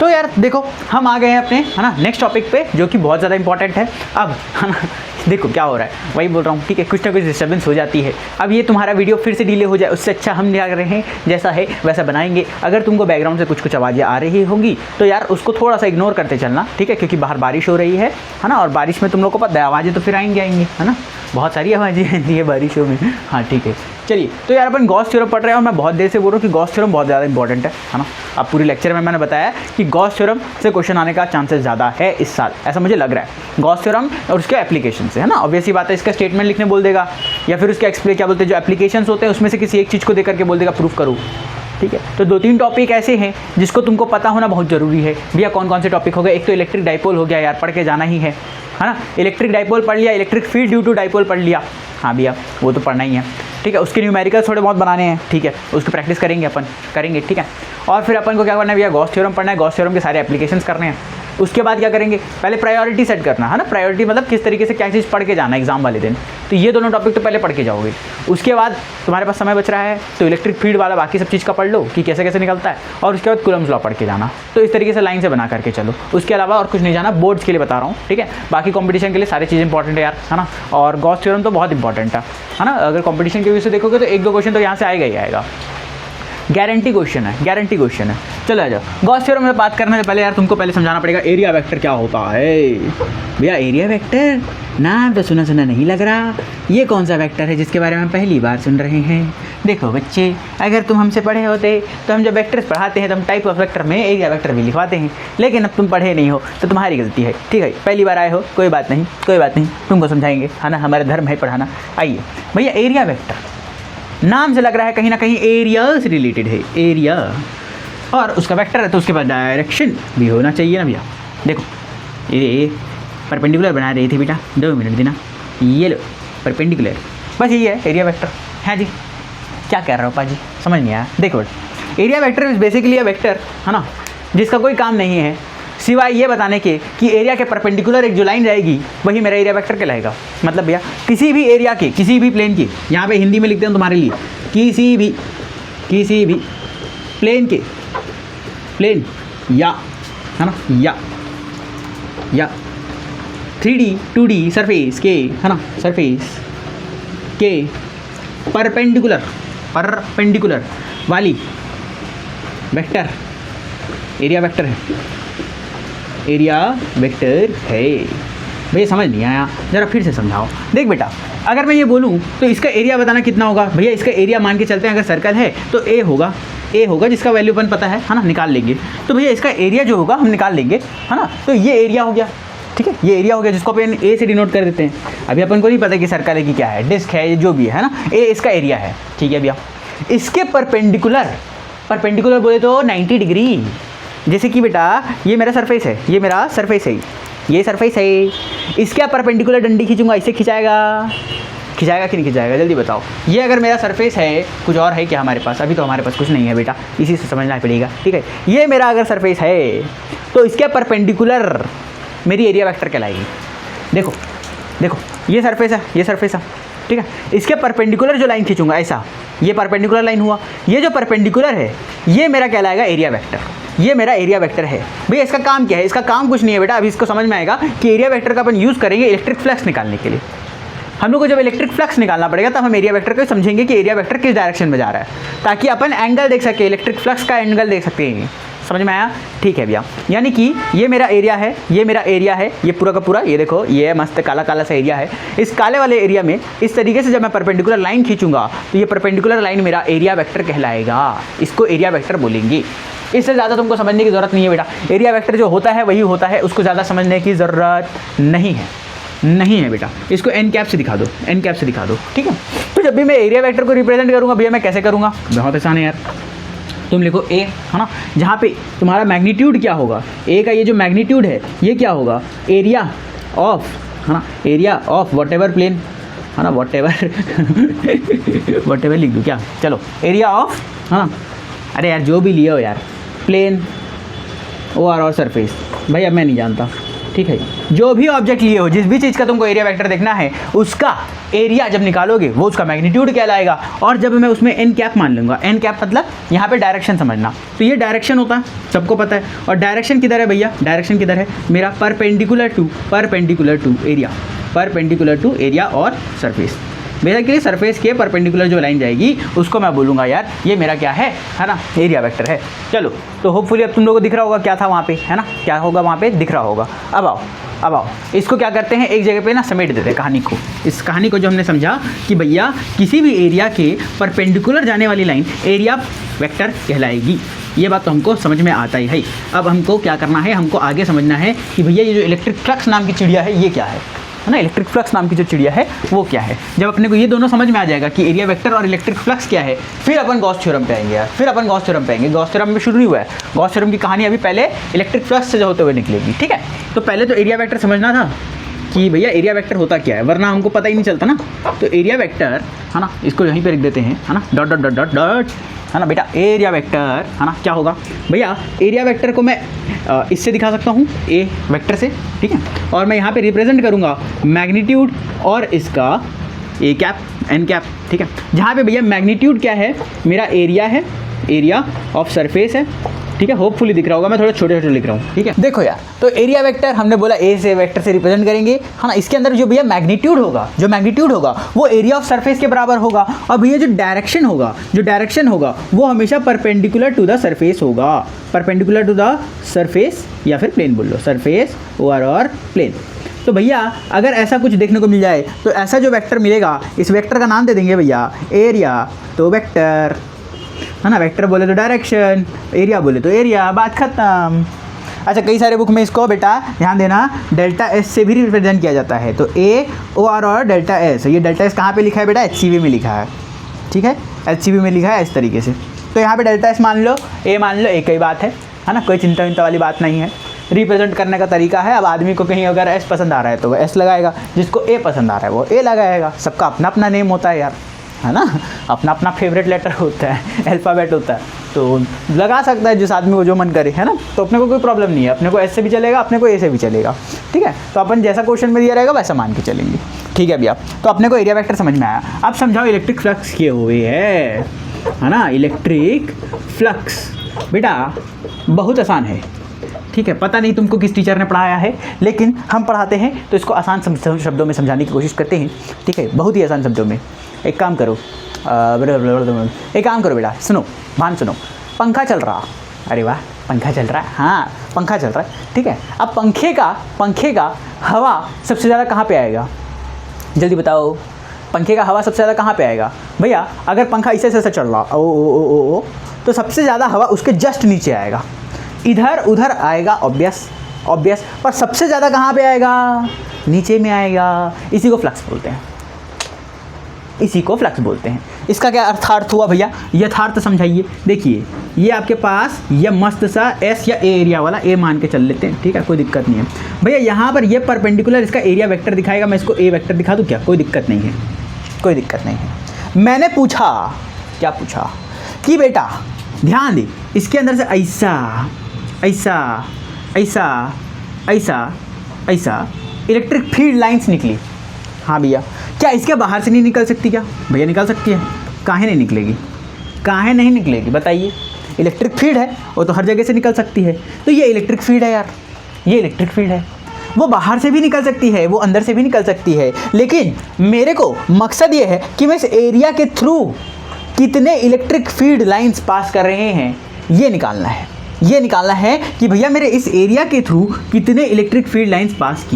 तो यार देखो हम आ गए हैं अपने है ना नेक्स्ट टॉपिक पे, जो कि बहुत ज़्यादा इंपॉर्टेंट है। अब है ना देखो क्या हो रहा है, वही बोल रहा हूँ, ठीक है, कुछ ना कुछ डिस्टर्बेंस हो जाती है। अब ये तुम्हारा वीडियो फिर से डिले हो जाए, उससे अच्छा हम क्या कर रहे हैं, जैसा है वैसा बनाएंगे। अगर तुमको बैकग्राउंड से कुछ आवाज़ें आ रही होंगी तो यार उसको थोड़ा सा इग्नोर करते चलना, ठीक है, क्योंकि बाहर बारिश हो रही है ना, और बारिश में तुम लोग को पता है आवाज़ें तो फिर आएंगी है ना, बहुत सारी आवाज़ें आती है बारिशों में। हाँ ठीक है, चलिए तो यार अपन गॉस थ्योरम पढ़ रहे हैं, और मैं बहुत देर से बोल रहा हूँ कि गॉस थ्योरम बहुत ज़्यादा इंपॉर्टेंट है ना। अब पूरी लेक्चर में मैंने बताया कि गॉस थ्योरम से क्वेश्चन आने का चांसेस ज़्यादा है इस साल, ऐसा मुझे लग रहा है। गॉस थ्योरम और उसके एप्लीकेशन से, है ना, ऑब्वियस सी बात है, इसका स्टेटमेंट लिखने बोल देगा, या फिर उसके क्या बोलते हैं जो एप्लीकेशंस होते हैं उसमें से किसी एक चीज़ को देकर के बोल देगा प्रूफ करो, ठीक है। तो 2-3 टॉपिक ऐसे हैं जिसको तुमको पता होना बहुत ज़रूरी है। भैया कौन कौन से टॉपिक हो गए, एक तो इलेक्ट्रिक डाइपोल हो गया, यार पढ़ के जाना ही है ना। इलेक्ट्रिक डाइपोल पढ़ लिया, electric field due to dipole पढ़ लिया, हाँ भैया वो तो पढ़ना ही है, ठीक है। उसके न्यूमेरिकल थोड़े बहुत बनाने हैं, ठीक है, उसकी प्रैक्टिस करेंगे अपन, करेंगे, ठीक है। और फिर अपन को क्या करना है भैया, गॉस थ्योरम पढ़ना है, गॉस थ्योरम के सारे एप्लीकेशंस करने हैं। उसके बाद क्या करेंगे, पहले प्रायोरिटी सेट करना है ना, प्रायोरिटी मतलब किस तरीके से क्या चीज़ पढ़ के जाना एग्जाम वाले दिन, तो ये दोनों टॉपिक तो पहले पढ़ के जाओगे। उसके बाद तुम्हारे पास समय बच रहा है तो इलेक्ट्रिक फील्ड वाला बाकी सब चीज़ का पढ़ लो कि कैसे कैसे निकलता है, और उसके बाद कूलम्स लॉ पढ़ के जाना। तो इस तरीके से लाइन से बना करके चलो, उसके अलावा और कुछ नहीं जाना, बोर्ड्स के लिए बता रहा हूँ, ठीक है। बाकी कॉम्पिटिशन के लिए सारी चीज़ें इंपॉर्टेंट है यार, है ना, और गॉस थ्योरम तो बहुत इंपॉर्टेंट है ना। अगर कॉम्पिटिशन के व्यू से देखोगे तो 1-2 क्वेश्चन तो यहाँ से आएगा ही आएगा, गारंटी क्वेश्चन है, गारंटी क्वेश्चन है। चलो आ जाओ, गॉस थ्योरम में बात करने से पहले यार तुमको पहले समझाना पड़ेगा एरिया वेक्टर क्या होता है। भैया एरिया वेक्टर नाम तो सुना सुना नहीं लग रहा, ये कौन सा वेक्टर है जिसके बारे में पहली बार सुन रहे हैं। देखो बच्चे, अगर तुम हमसे पढ़े होते तो हम जब वेक्टर्स पढ़ाते हैं तो हम टाइप ऑफ वेक्टर में एरिया वेक्टर भी लिखवाते हैं, लेकिन अब तुम पढ़े नहीं हो तो तुम्हारी गलती है, ठीक है। पहली बार आए हो, कोई बात नहीं, कोई बात नहीं, तुमको समझाएंगे, है ना, हमारा धर्म है पढ़ाना। आइए भैया, एरिया वेक्टर नाम से लग रहा है कहीं ना कहीं एरिया से रिलेटेड है, एरिया, और उसका वेक्टर है तो उसके बाद डायरेक्शन भी होना चाहिए ना भैया। देखो ये परपेंडिकुलर बना रही थी बेटा, 2 मिनट देना, ये लो परपेंडिकुलर, बस यही है एरिया वेक्टर। हाँ जी, क्या कह रहा हो पाजी, समझ नहीं आया। देखो area vector is basically a vector, है ना, जिसका कोई काम नहीं है सिवाय ये बताने के कि एरिया के परपेंडिकुलर एक जो लाइन रहेगी वही मेरा एरिया वेक्टर कहलाएगा। मतलब भैया किसी भी एरिया के, किसी भी प्लेन की, यहाँ पे हिंदी में लिखते हैं तुम्हारे लिए, किसी भी प्लेन के, प्लेन या, है ना, या 3D 2D सरफेस के, है ना, सरफेस के परपेंडिकुलर वाली वेक्टर एरिया वेक्टर है, एरिया वेक्टर है। भैया समझ नहीं आया, ज़रा फिर से समझाओ। देख बेटा, अगर मैं ये बोलूँ तो इसका एरिया बताना कितना होगा। भैया इसका एरिया मान के चलते हैं, अगर सर्कल है तो ए होगा जिसका वैल्यू अपन पता है ना, निकाल लेंगे। तो भैया इसका एरिया जो होगा हम निकाल लेंगे, है ना। तो ये एरिया हो गया, ठीक है, ये एरिया हो गया जिसको अपन ए से डिनोट कर देते हैं। अभी अपन को नहीं पता कि सर्कल है कि क्या है, डिस्क है, जो भी है ना, ए इसका एरिया है, ठीक है भैया। इसके परपेंडिकुलर बोले तो 90 डिग्री, जैसे कि बेटा ये मेरा सरफेस है, ये मेरा सरफेस है, ये सरफेस है, इसके परपेंडिकुलर डंडी खींचूंगा, इससे खिंचाएगा कि नहीं खिंचाएगा, जल्दी बताओ। ये अगर मेरा सरफेस है, कुछ और है क्या हमारे पास, अभी तो हमारे पास कुछ नहीं है बेटा, इसी से समझना पड़ेगा, ठीक है। ये मेरा अगर सरफेस है तो इसके परपेंडिकुलर मेरी एरिया वेक्टर कहलाएगी। देखो ये सरफेस है, ठीक है, इसके परपेंडिकुलर जो लाइन खींचूंगा ऐसा, ये परपेंडिकुलर लाइन हुआ, ये जो परपेंडिकुलर है ये मेरा कहलाएगा एरिया वेक्टर, ये मेरा एरिया वेक्टर है। भैया इसका काम क्या है, इसका काम कुछ नहीं है बेटा, अभी इसको समझ में आएगा कि एरिया वेक्टर का अपन यूज़ करेंगे इलेक्ट्रिक फ्लक्स निकालने के लिए। हम लोग को जब इलेक्ट्रिक फ्लक्स निकालना पड़ेगा तब हम एरिया वेक्टर को समझेंगे कि एरिया वेक्टर किस डायरेक्शन में जा रहा है, ताकि अपन एंगल देख सके, इलेक्ट्रिक फ्लक्स का एंगल देख सकते हैं। समझ में आया, ठीक है भैया। यानी कि ये मेरा एरिया है, ये पूरा का पूरा, ये देखो ये मस्त काला काला सा एरिया है। इस काले वाले एरिया में इस तरीके से जब मैं परपेंडिकुलर लाइन खींचूंगा तो ये परपेंडिकुलर लाइन मेरा एरिया वेक्टर कहलाएगा, इसको एरिया वेक्टर बोलेंगे। इससे ज़्यादा तुमको समझने की ज़रूरत नहीं है बेटा, एरिया वेक्टर जो होता है वही होता है, उसको ज़्यादा समझने की ज़रूरत नहीं है बेटा। इसको एन कैप से दिखा दो, ठीक है। तो जब भी मैं एरिया वेक्टर को रिप्रेजेंट करूँगा भैया मैं कैसे करूँगा, बहुत आसान है यार। तुम लिखो ए, है ना, जहाँ पे तुम्हारा मैग्नीट्यूड क्या होगा, ए का ये जो मैग्नीट्यूड है ये क्या होगा, एरिया ऑफ, है ना, area of whatever plane, है ना, वॉट एवर लिख दूँ क्या, चलो एरिया ऑफ, है ना, अरे यार जो भी लिए हो यार, प्लेन, ओ आर और सरफेस, भाई अब मैं नहीं जानता, ठीक है। जो भी ऑब्जेक्ट लिए हो, जिस भी चीज़ का तुमको एरिया वेक्टर देखना है, उसका एरिया जब निकालोगे वो उसका मैग्नीट्यूड कहलाएगा। और जब मैं उसमें एन कैप मान लूँगा, एन कैप मतलब यहाँ पे डायरेक्शन समझना, तो ये डायरेक्शन होता है, सबको पता है। और डायरेक्शन किधर है भैया, डायरेक्शन किधर है मेरा, perpendicular to area, perpendicular to area और सरफेस। बेसिकली सरफेस के परपेंडिकुलर जो लाइन जाएगी उसको मैं बोलूँगा यार ये मेरा क्या है ना, एरिया वेक्टर है। चलो, तो होपफुली अब तुम लोगों को दिख रहा होगा क्या था वहाँ पे, है ना, क्या होगा वहाँ पे दिख रहा होगा। अब आओ इसको क्या करते हैं, एक जगह पे ना समेट देते हैं कहानी को। इस कहानी को जो हमने समझा कि भैया किसी भी एरिया के परपेंडिकुलर जाने वाली लाइन एरिया वेक्टर कहलाएगी, ये बात तो हमको समझ में आता ही है। अब हमको क्या करना है, हमको आगे समझना है कि भैया ये जो इलेक्ट्रिक फ्लक्स नाम की चिड़िया है ये क्या है ना, इलेक्ट्रिक फ्लक्स नाम की जो चिड़िया है वो क्या है। जब अपने को ये दोनों समझ में आ जाएगा कि एरिया वेक्टर और इलेक्ट्रिक फ्लक्स क्या है, फिर अपन गॉस थ्योरम पे आएंगे यार, फिर अपन गॉस थ्योरम पे आएंगे। गॉस थ्योरम में शुरू नहीं हुआ है, गॉस थ्योरम की कहानी अभी पहले इलेक्ट्रिक फ्लक्स से होते हुए निकलेगी, ठीक है। तो पहले तो एरिया वेक्टर समझना था कि भैया एरिया वेक्टर होता क्या है, वरना हमको पता ही नहीं चलता ना। तो एरिया वेक्टर है ना, इसको यहीं पे लिख देते हैं, है ना, dot dot dot dot dot, है ना बेटा, एरिया वेक्टर है ना, क्या होगा भैया, एरिया वेक्टर को मैं इससे दिखा सकता हूँ, ए वेक्टर से, ठीक है। और मैं यहाँ पे रिप्रेजेंट करूँगा मैग्नीट्यूड और इसका ए कैप एन कैप, ठीक है। जहाँ पे भैया मैग्नीट्यूड क्या है मेरा, एरिया है, एरिया ऑफ सरफेस है, ठीक है। होपफुली दिख रहा होगा, मैं थोड़ा छोटे छोटे लिख रहा हूँ, ठीक है। देखो यार, तो एरिया वेक्टर हमने बोला ए से वेक्टर से रिप्रेजेंट करेंगे, है ना। इसके अंदर जो भैया मैग्नीट्यूड होगा, जो मैग्नीट्यूड होगा वो एरिया ऑफ सरफेस के बराबर होगा। और भैया जो डायरेक्शन होगा वो हमेशा परपेंडिकुलर टू द सरफेस होगा, परपेंडिकुलर टू द सरफेस या फिर प्लेन बोल लो, सरफेस और प्लेन। तो भैया अगर ऐसा कुछ देखने को मिल जाए तो ऐसा जो वेक्टर मिलेगा, इस वेक्टर का नाम दे देंगे भैया एरिया, तो वेक्टर है ना, वेक्टर बोले तो डायरेक्शन, एरिया बोले तो एरिया, बात खत्म। अच्छा, कई सारे बुक में इसको बेटा ध्यान देना डेल्टा एस से भी रिप्रेजेंट किया जाता है। तो ए ओ आर और डेल्टा एस, ये डेल्टा एस कहाँ पे लिखा है बेटा, HCV में लिखा है, ठीक है, HCV में लिखा है इस तरीके से। तो यहाँ पे डेल्टा एस मान लो, ए मान लो, एक ही बात है ना, कोई चिंता विंता वाली बात नहीं है। रिप्रेजेंट करने का तरीका है, अब आदमी को कहीं अगर एस पसंद आ रहा है तो वो एस लगाएगा, जिसको ए पसंद आ रहा है वो ए लगाएगा। सबका अपना अपना नेम होता है यार, है ना, अपना अपना फेवरेट लेटर होता है, अल्फ़ाबेट होता है, तो लगा सकता है जिस आदमी को जो मन करे, है ना। तो अपने को कोई प्रॉब्लम नहीं है, अपने को एस से भी चलेगा, अपने को ए से भी चलेगा, ठीक है। तो अपन जैसा क्वेश्चन में दिया रहेगा वैसा मान के चलेंगे, ठीक है भैया। तो अपने को एरिया वेक्टर समझ में आया। अब समझाओ इलेक्ट्रिक फ्लक्स किए हुए है ना, इलेक्ट्रिक फ्लक्स बेटा बहुत आसान है, ठीक है। पता नहीं तुमको किस टीचर ने पढ़ाया है, लेकिन हम पढ़ाते हैं तो इसको आसान शब्दों में समझाने की कोशिश करते हैं, ठीक है, बहुत ही आसान शब्दों में। एक काम करो बेटा, सुनो, भान सुनो, पंखा चल रहा, अरे वाह पंखा चल रहा है, हाँ पंखा चल रहा है, ठीक है। अब पंखे का हवा सबसे ज़्यादा कहाँ पे आएगा, जल्दी बताओ, पंखे का हवा सबसे ज़्यादा कहाँ पे आएगा भैया। अगर पंखा ऐसे चल रहा ओ तो सबसे ज़्यादा हवा उसके जस्ट नीचे आएगा, इधर उधर आएगा, ऑब्वियस, पर सबसे ज़्यादा कहाँ पे आएगा, नीचे में आएगा। इसी को फ्लक्स बोलते हैं, इसका क्या अर्थार्थ हुआ भैया, यथार्थ समझाइए। देखिए ये आपके पास ये मस्त सा एस या ए एरिया वाला, ए मान के चल लेते हैं, ठीक है, कोई दिक्कत नहीं है भैया। यहाँ पर ये परपेंडिकुलर इसका एरिया वेक्टर दिखाएगा, मैं इसको ए वेक्टर दिखा दूँ क्या, कोई दिक्कत नहीं है। मैंने पूछा, क्या पूछा कि बेटा ध्यान दे, इसके अंदर से ऐसा इलेक्ट्रिक फील्ड लाइंस निकली, हाँ भैया, क्या इसके बाहर से नहीं निकल सकती क्या भैया, निकल सकती है, काहे नहीं निकलेगी बताइए। इलेक्ट्रिक फील्ड है, वो तो हर जगह से निकल सकती है। तो ये इलेक्ट्रिक फील्ड है यार, ये इलेक्ट्रिक फील्ड है, वो बाहर से भी निकल सकती है, वो अंदर से भी निकल सकती है। लेकिन मेरे को मकसद ये है कि मैं इस एरिया के थ्रू कितने इलेक्ट्रिक फील्ड लाइंस पास कर रहे हैं ये निकालना है कि भैया मेरे इस एरिया के थ्रू कितने इलेक्ट्रिक फील्ड लाइंस पास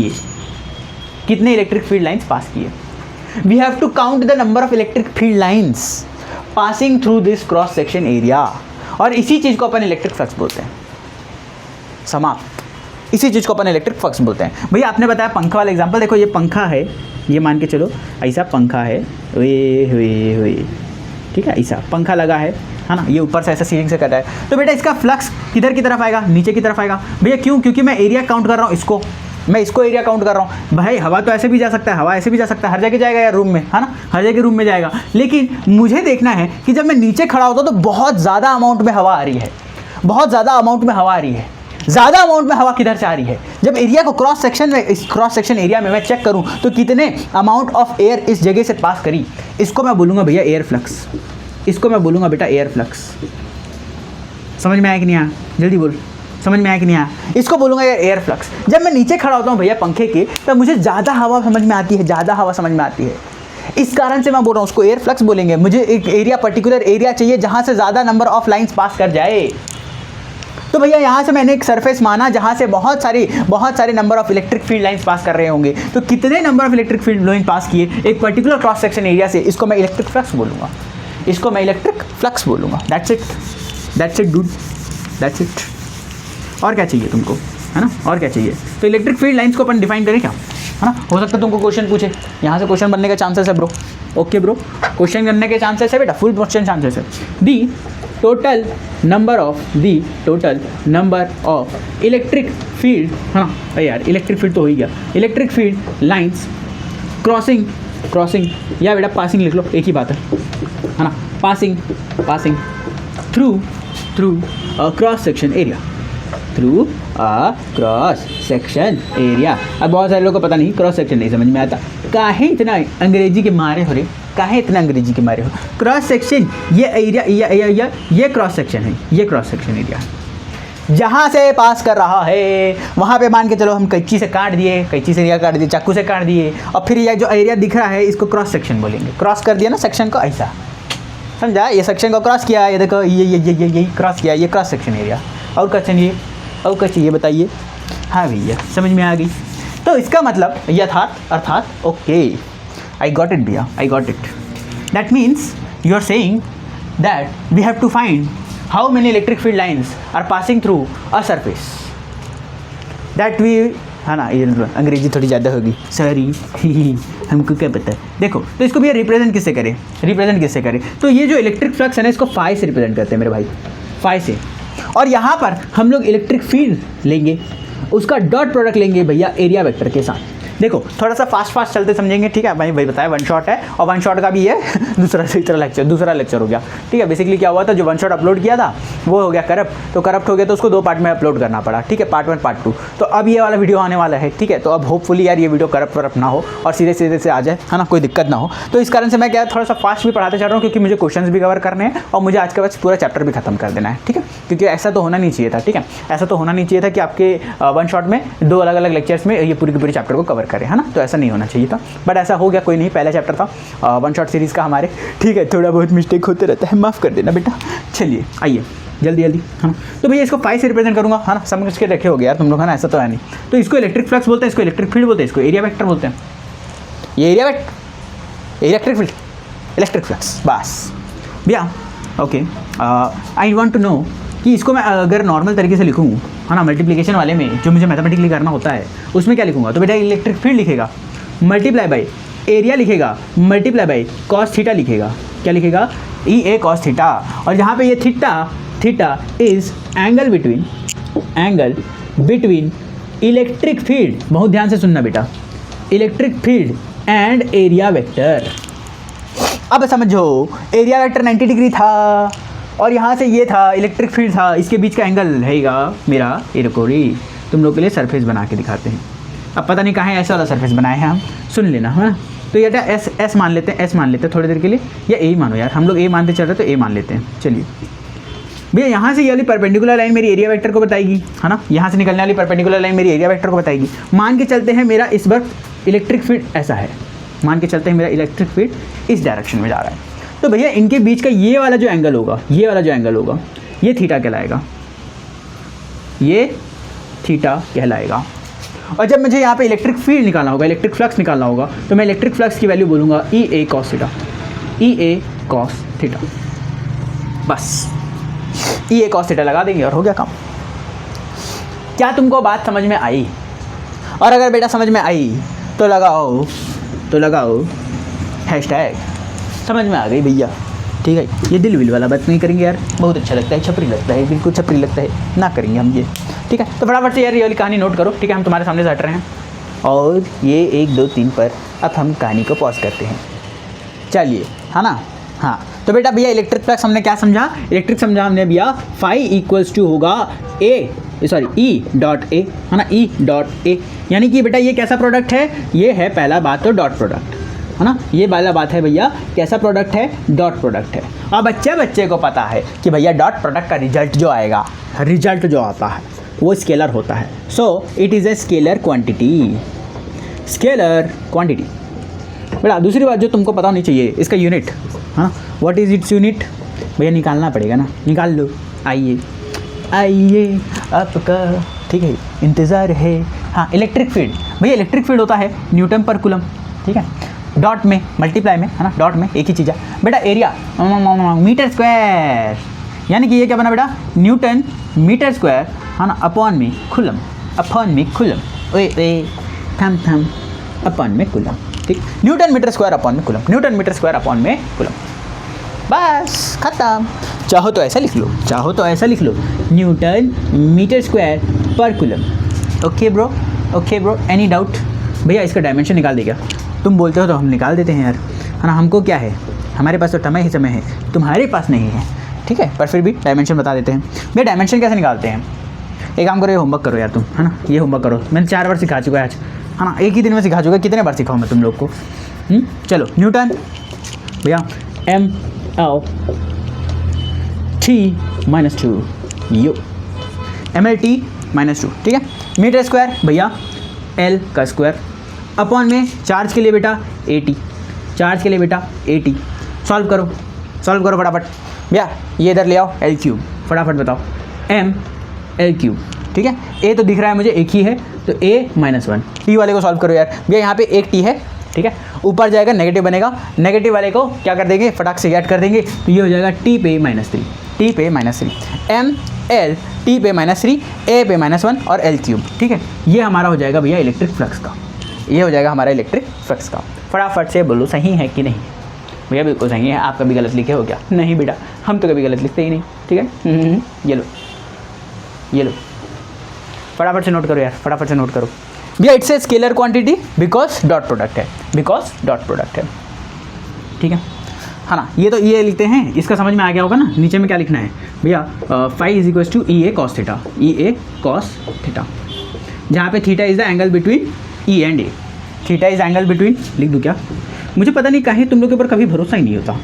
किए। We have to count the number of electric field lines passing through this cross section area, और इसी चीज़ को अपन इलेक्ट्रिक फ्लक्स बोलते हैं। समाप्त, इसी चीज़ को अपन इलेक्ट्रिक फ्लक्स बोलते हैं। भैया आपने बताया पंखा वाला एग्जांपल, देखो ये पंखा है, ये मान के चलो ऐसा पंखा है, वे ठीक है, ऐसा पंखा लगा है ना, ये ऊपर से ऐसा सीलिंग से कर रहा है। तो बेटा इसका फ्लक्स किधर की तरफ आएगा, नीचे की तरफ आएगा भैया। क्यों, क्योंकि मैं एरिया काउंट कर रहा हूँ, मैं इसको एरिया काउंट कर रहा हूँ। भाई हवा तो ऐसे भी जा सकता है, हवा ऐसे भी जा सकता है, हर जगह जाएगा यार रूम में, है ना, हर जगह रूम में जाएगा। लेकिन मुझे देखना है कि जब मैं नीचे खड़ा होता हूँ तो बहुत ज़्यादा अमाउंट में हवा आ रही है, ज़्यादा अमाउंट में हवा किधर से आ रही है। जब एरिया को क्रॉस सेक्शन में, इस क्रॉस सेक्शन एरिया में मैं चेक करूं तो कितने अमाउंट ऑफ एयर इस जगह से पास करी, इसको मैं बोलूँगा भैया एयर फ्लक्स। इसको मैं बोलूँगा बेटा एयर फ्लक्स। समझ में आया कि नहीं आया? जल्दी बोल, समझ में आया कि नहीं आया? इसको बोलूँगा एयर फ्लक्स। जब मैं नीचे खड़ा होता हूँ भैया पंखे के, तब मुझे ज़्यादा हवा समझ में आती है, ज़्यादा हवा समझ में आती है, इस कारण से मैं बोल रहा हूँ उसको एयर फ्लक्स बोलेंगे। मुझे एक एरिया, पर्टिकुलर एरिया चाहिए जहाँ से ज़्यादा नंबर ऑफ लाइन्स पास कर जाए। तो भैया यहाँ से मैंने एक सरफेस माना जहाँ से बहुत सारे number of electric field lines pass कर रहे होंगे। तो कितने number of electric field line pass किए एक पर्टिकुलर क्रॉस सेक्शन एरिया से, इसको मैं इलेक्ट्रिक फ्लक्स बोलूँगा, इसको मैं इलेक्ट्रिक फ्लक्स बोलूँगा। That's it dude, that's it. और क्या चाहिए तुमको, है ना? और क्या चाहिए? तो इलेक्ट्रिक फील्ड लाइंस को अपन डिफाइन करें क्या, है ना? हो सकता है तुमको क्वेश्चन पूछे, यहाँ से क्वेश्चन बनने के चांसेस है ब्रो। ओके ब्रो, क्वेश्चन करने के चांसेस है बेटा, फुल क्वेश्चन चांसेस है। दी total number of electric field, है ना यार, इलेक्ट्रिक फील्ड तो हो ही गया, इलेक्ट्रिक फील्ड लाइंस क्रॉसिंग या बेटा पासिंग लिख लो, एक ही बात है ना? Passing through a cross section area, through a cross section area. अब बहुत सारे लोगों को पता नहीं, क्रॉस सेक्शन नहीं समझ में आता, काहे इतना अंग्रेजी के मारे हो रे, काहे इतना अंग्रेजी के मारे हो? क्रॉस सेक्शन ये एरिया, ये क्रॉस सेक्शन है, ये क्रॉस सेक्शन एरिया जहाँ से पास कर रहा है, वहाँ पे मान के चलो हम कैंची से काट दिए, कैंची से एरिया काट दिए, चाकू से काट दिए, और फिर ये जो एरिया दिख रहा है इसको क्रॉस सेक्शन बोलेंगे। क्रॉस कर दिया ना सेक्शन को, ऐसा समझा? ये सेक्शन को क्रॉस किया, ये देखो ये क्रॉस किया, ये क्रॉस सेक्शन एरिया। और क्या चाहिए, और क्या चाहिए बताइए? हाँ भैया समझ में आ गई। तो इसका मतलब अर्थात ओके, आई गॉट इट भैया, I got it. That means you are saying that we have to find how many electric field lines are passing through a surface that we, है ना? ये अंग्रेजी थोड़ी ज़्यादा होगी, सॉरी हमको क्या पता है। देखो तो इसको भैया रिप्रेजेंट किससे करें? तो ये जो इलेक्ट्रिक फ्लक्स है ना, इसको फाई से रिप्रेजेंट करते हैं मेरे भाई, फाई से। और यहाँ पर हम लोग इलेक्ट्रिक फील्ड लेंगे, उसका डॉट प्रोडक्ट लेंगे भैया एरिया वेक्टर के साथ। देखो थोड़ा सा फास्ट चलते समझेंगे, ठीक है भाई बताया वन शॉट है, और वन शॉट का भी है दूसरा लेक्चर हो गया, ठीक है। बेसिकली क्या हुआ था, जो वन शॉट अपलोड किया था वो हो गया करप्ट हो गया, तो उसको 2 पार्ट में अपलोड करना पड़ा, ठीक है, पार्ट 1 पार्ट 2। तो अब ये वाला वीडियो आने वाला है, ठीक है। तो अब होपफुली यार ये वीडियो करप्ट ना हो और सीधे से आ जाए, है ना, कोई दिक्कत ना हो। तो इस कारण से मैं क्या थोड़ा सा फास्ट भी पढ़ाते चल रहा हूँ, क्योंकि मुझे क्वेश्चन भी कवर करने हैं और मुझे आज के बाद पूरा चैप्टर भी खत्म कर देना है, ठीक है। क्योंकि ऐसा तो होना नहीं चाहिए था, ठीक है, ऐसा तो होना नहीं चाहिए था कि आपके वन शॉट में 2 अलग लेक्चर्स में ये पूरी की पूरी चैप्टर को कवर करें, है ना। तो ऐसा नहीं होना चाहिए था, बट ऐसा हो गया, कोई नहीं, पहला चैप्टर था वन शॉट सीरीज़ का हमारे, ठीक है। थोड़ा बहुत मिस्टेक होते रहता है, माफ़ कर देना बेटा। चलिए आइए जल्दी है ना। तो भैया इसको फाई से रिप्रेजेंट करूँगा, है ना, समझ के रखे हो गया यार तुम लोग, है ना, ऐसा तो है नहीं। तो इसको इलेक्ट्रिक फ्लक्स बोलते हैं, इसको इलेक्ट्रिक फील्ड बोलते हैं, इसको एरिया वेक्टर बोलते हैं। ये area vector, electric field, electric flux, बस भैया। Okay, I want to know कि इसको मैं अगर नॉर्मल तरीके से लिखूँ, है ना, मल्टीप्लिकेशन वाले में जो मुझे मैथमेटिकली करना होता है, उसमें क्या लिखूँगा? तो बेटा इलेक्ट्रिक फील्ड लिखेगा, मल्टीप्लाई बाई एरिया लिखेगा, मल्टीप्लाई बाई कॉस थीटा लिखेगा। क्या लिखेगा? ई ए कॉस थीटा। और यहाँ पे ये theta is angle between electric field, बहुत ध्यान से सुनना बेटा, electric field and area vector. अब समझो, एरिया वेक्टर 90 डिग्री था और यहाँ से ये था इलेक्ट्रिक फील्ड था, इसके बीच का एंगल रहेगा मेरा, ये देखो रे, तुम लोग के लिए सरफेस बना के दिखाते हैं। अब पता नहीं कहाँ ऐसा वाला सरफेस बनाए हैं हम, सुन लेना, है ना। तो ये एस मान लेते हैं थोड़ी देर के लिए, या ए मानो यार, हम लोग ए मानते चल रहे, तो ए मान लेते हैं। चलिए भैया, यहाँ से ये वाली परपेंडिकुलर लाइन मेरी एरिया वेक्टर को बताएगी, है ना, यहाँ से निकलने वाली परपेंडिकुलर लाइन मेरी एरिया वेक्टर को बताएगी। मान के चलते हैं मेरा इस बार इलेक्ट्रिक फील्ड ऐसा है, मान के चलते हैं मेरा इलेक्ट्रिक फील्ड इस डायरेक्शन में जा रहा है। तो भैया इनके बीच का ये वाला जो एंगल होगा, ये थीटा कहलाएगा, ये थीटा कहलाएगा। और जब मुझे यहाँ पे इलेक्ट्रिक फील्ड निकालना होगा, इलेक्ट्रिक फ्लक्स निकालना होगा, तो मैं इलेक्ट्रिक फ्लक्स की वैल्यू बोलूँगा ई ए कॉस थीटा, बस ई ए कॉस थीटा लगा देंगे और हो गया काम। क्या तुमको बात समझ में आई? और अगर बेटा समझ में आई तो लगाओ हैशटैग समझ में आ गई भैया, ठीक है। ये दिल विल वाला बात नहीं करेंगे यार, बहुत अच्छा लगता है, छपरी लगता है, बिल्कुल छपरी लगता है, ना करेंगे हम ये, ठीक है। तो फटाफट से यार ये वाली कहानी नोट करो, ठीक है, हम तुम्हारे सामने से हट रहे हैं और ये 1 2 3 पर अब हम कहानी को पॉज करते हैं। चलिए, है ना, हाँ। तो बेटा भैया इलेक्ट्रिक फ्लक्स हमने क्या समझा? इलेक्ट्रिक समझा हमने भैया, फाई इक्वल्स टू होगा ए सॉरी ई डॉट ए, है ना, ई डॉट ए, यानी कि बेटा ये कैसा प्रोडक्ट है, ये है पहला बात तो डॉट प्रोडक्ट, है ना, ये वाला बात है भैया कैसा प्रोडक्ट है, डॉट प्रोडक्ट है। और बच्चे को पता है कि भैया डॉट प्रोडक्ट का रिजल्ट जो आएगा, रिजल्ट जो आता है वो स्केलर होता है। So it is a scalar quantity, scalar quantity. बेटा दूसरी बात जो तुमको पता होनी चाहिए, इसका यूनिट, हाँ, व्हाट इज़ इट्स यूनिट, भैया निकालना पड़ेगा ना, निकाल लो, आइए आइए आपका, ठीक है, इंतज़ार है। हाँ, इलेक्ट्रिक फील्ड, भैया इलेक्ट्रिक फील्ड होता है न्यूटन पर कूलम, ठीक है, डॉट में मल्टीप्लाई में, है ना, डॉट में एक ही चीज़ है बेटा, एरिया मीटर स्क्वायर, यानी कि ये क्या बना बेटा, न्यूटन मीटर स्क्वायर, है ना, अपॉन में कूलम, अपॉन में कूलम, ओए थम अपॉन में कूलम, ठीक, न्यूटन मीटर स्क्वायर अपॉन में coulomb, newton metre square upon में कूलम, बस खत्म। चाहो तो ऐसा लिख लो, चाहो तो ऐसा लिख लो, न्यूटन मीटर स्क्वायर पर coulomb. Okay bro, any doubt? भैया इसका डायमेंशन निकाल दे क्या? तुम बोलते हो तो हम निकाल देते हैं यार, है ना, हमको क्या है, हमारे पास तो समय ही समय है, तुम्हारे पास नहीं है, ठीक है, पर फिर भी डायमेंशन बता देते हैं। भैया डायमेंशन कैसे निकालते हैं? एक काम करो, ये होमवर्क करो यार तुम, है ना, ये होमवर्क करो, मैंने 4 बार सिखा चुका है आज, है ना, एक ही दिन में सिखा चुका है, कितने बार सिखाऊँ मैं तुम लोग को? चलो न्यूटन भैया MLT-2 यू, MLT -2, ठीक है, मीटर स्क्वायर भैया L का स्क्वायर, अपॉन में चार्ज के लिए बेटा 80, चार्ज के लिए बेटा 80, सॉल्व करो फटाफट भैया, ये इधर ले आओ, L3 फटाफट बताओ, ML3, ठीक है, A तो दिख रहा है मुझे एक ही है, तो A-1, T वाले को सॉल्व करो यार भैया, यहाँ पे एक T है, ठीक है, ऊपर जाएगा नेगेटिव बनेगा, नेगेटिव वाले को क्या कर देंगे, फटाक से ऐड कर देंगे, तो ये हो जाएगा T पे -3, T पे -3, ML T पे -3, A पे -1 और L3, ठीक है, ये हमारा हो जाएगा भैया इलेक्ट्रिक फ्लक्स का, ये हो जाएगा हमारा इलेक्ट्रिक फ्लक्स का। फटाफट से बोलो सही है कि नहीं? भैया बिल्कुल सही है, आप कभी गलत लिखे हो क्या? नहीं बेटा, हम तो कभी गलत लिखते ही नहीं, ठीक है, ये लो फटाफट से नोट करो यार, फटाफट से नोट करो भैया, it's a scalar quantity because dot product है, ठीक है ना, ये तो ये लिखते हैं, इसका समझ में आ गया होगा ना। नीचे में क्या लिखना है भैया, phi is equal to EA cos theta, EA cos theta, जहाँ पे theta is the angle between E and A, theta is angle between, लिख दूँ क्या? मुझे पता नहीं कहीं तुम लोग के ऊपर कभी भरोसा ही नहीं होता,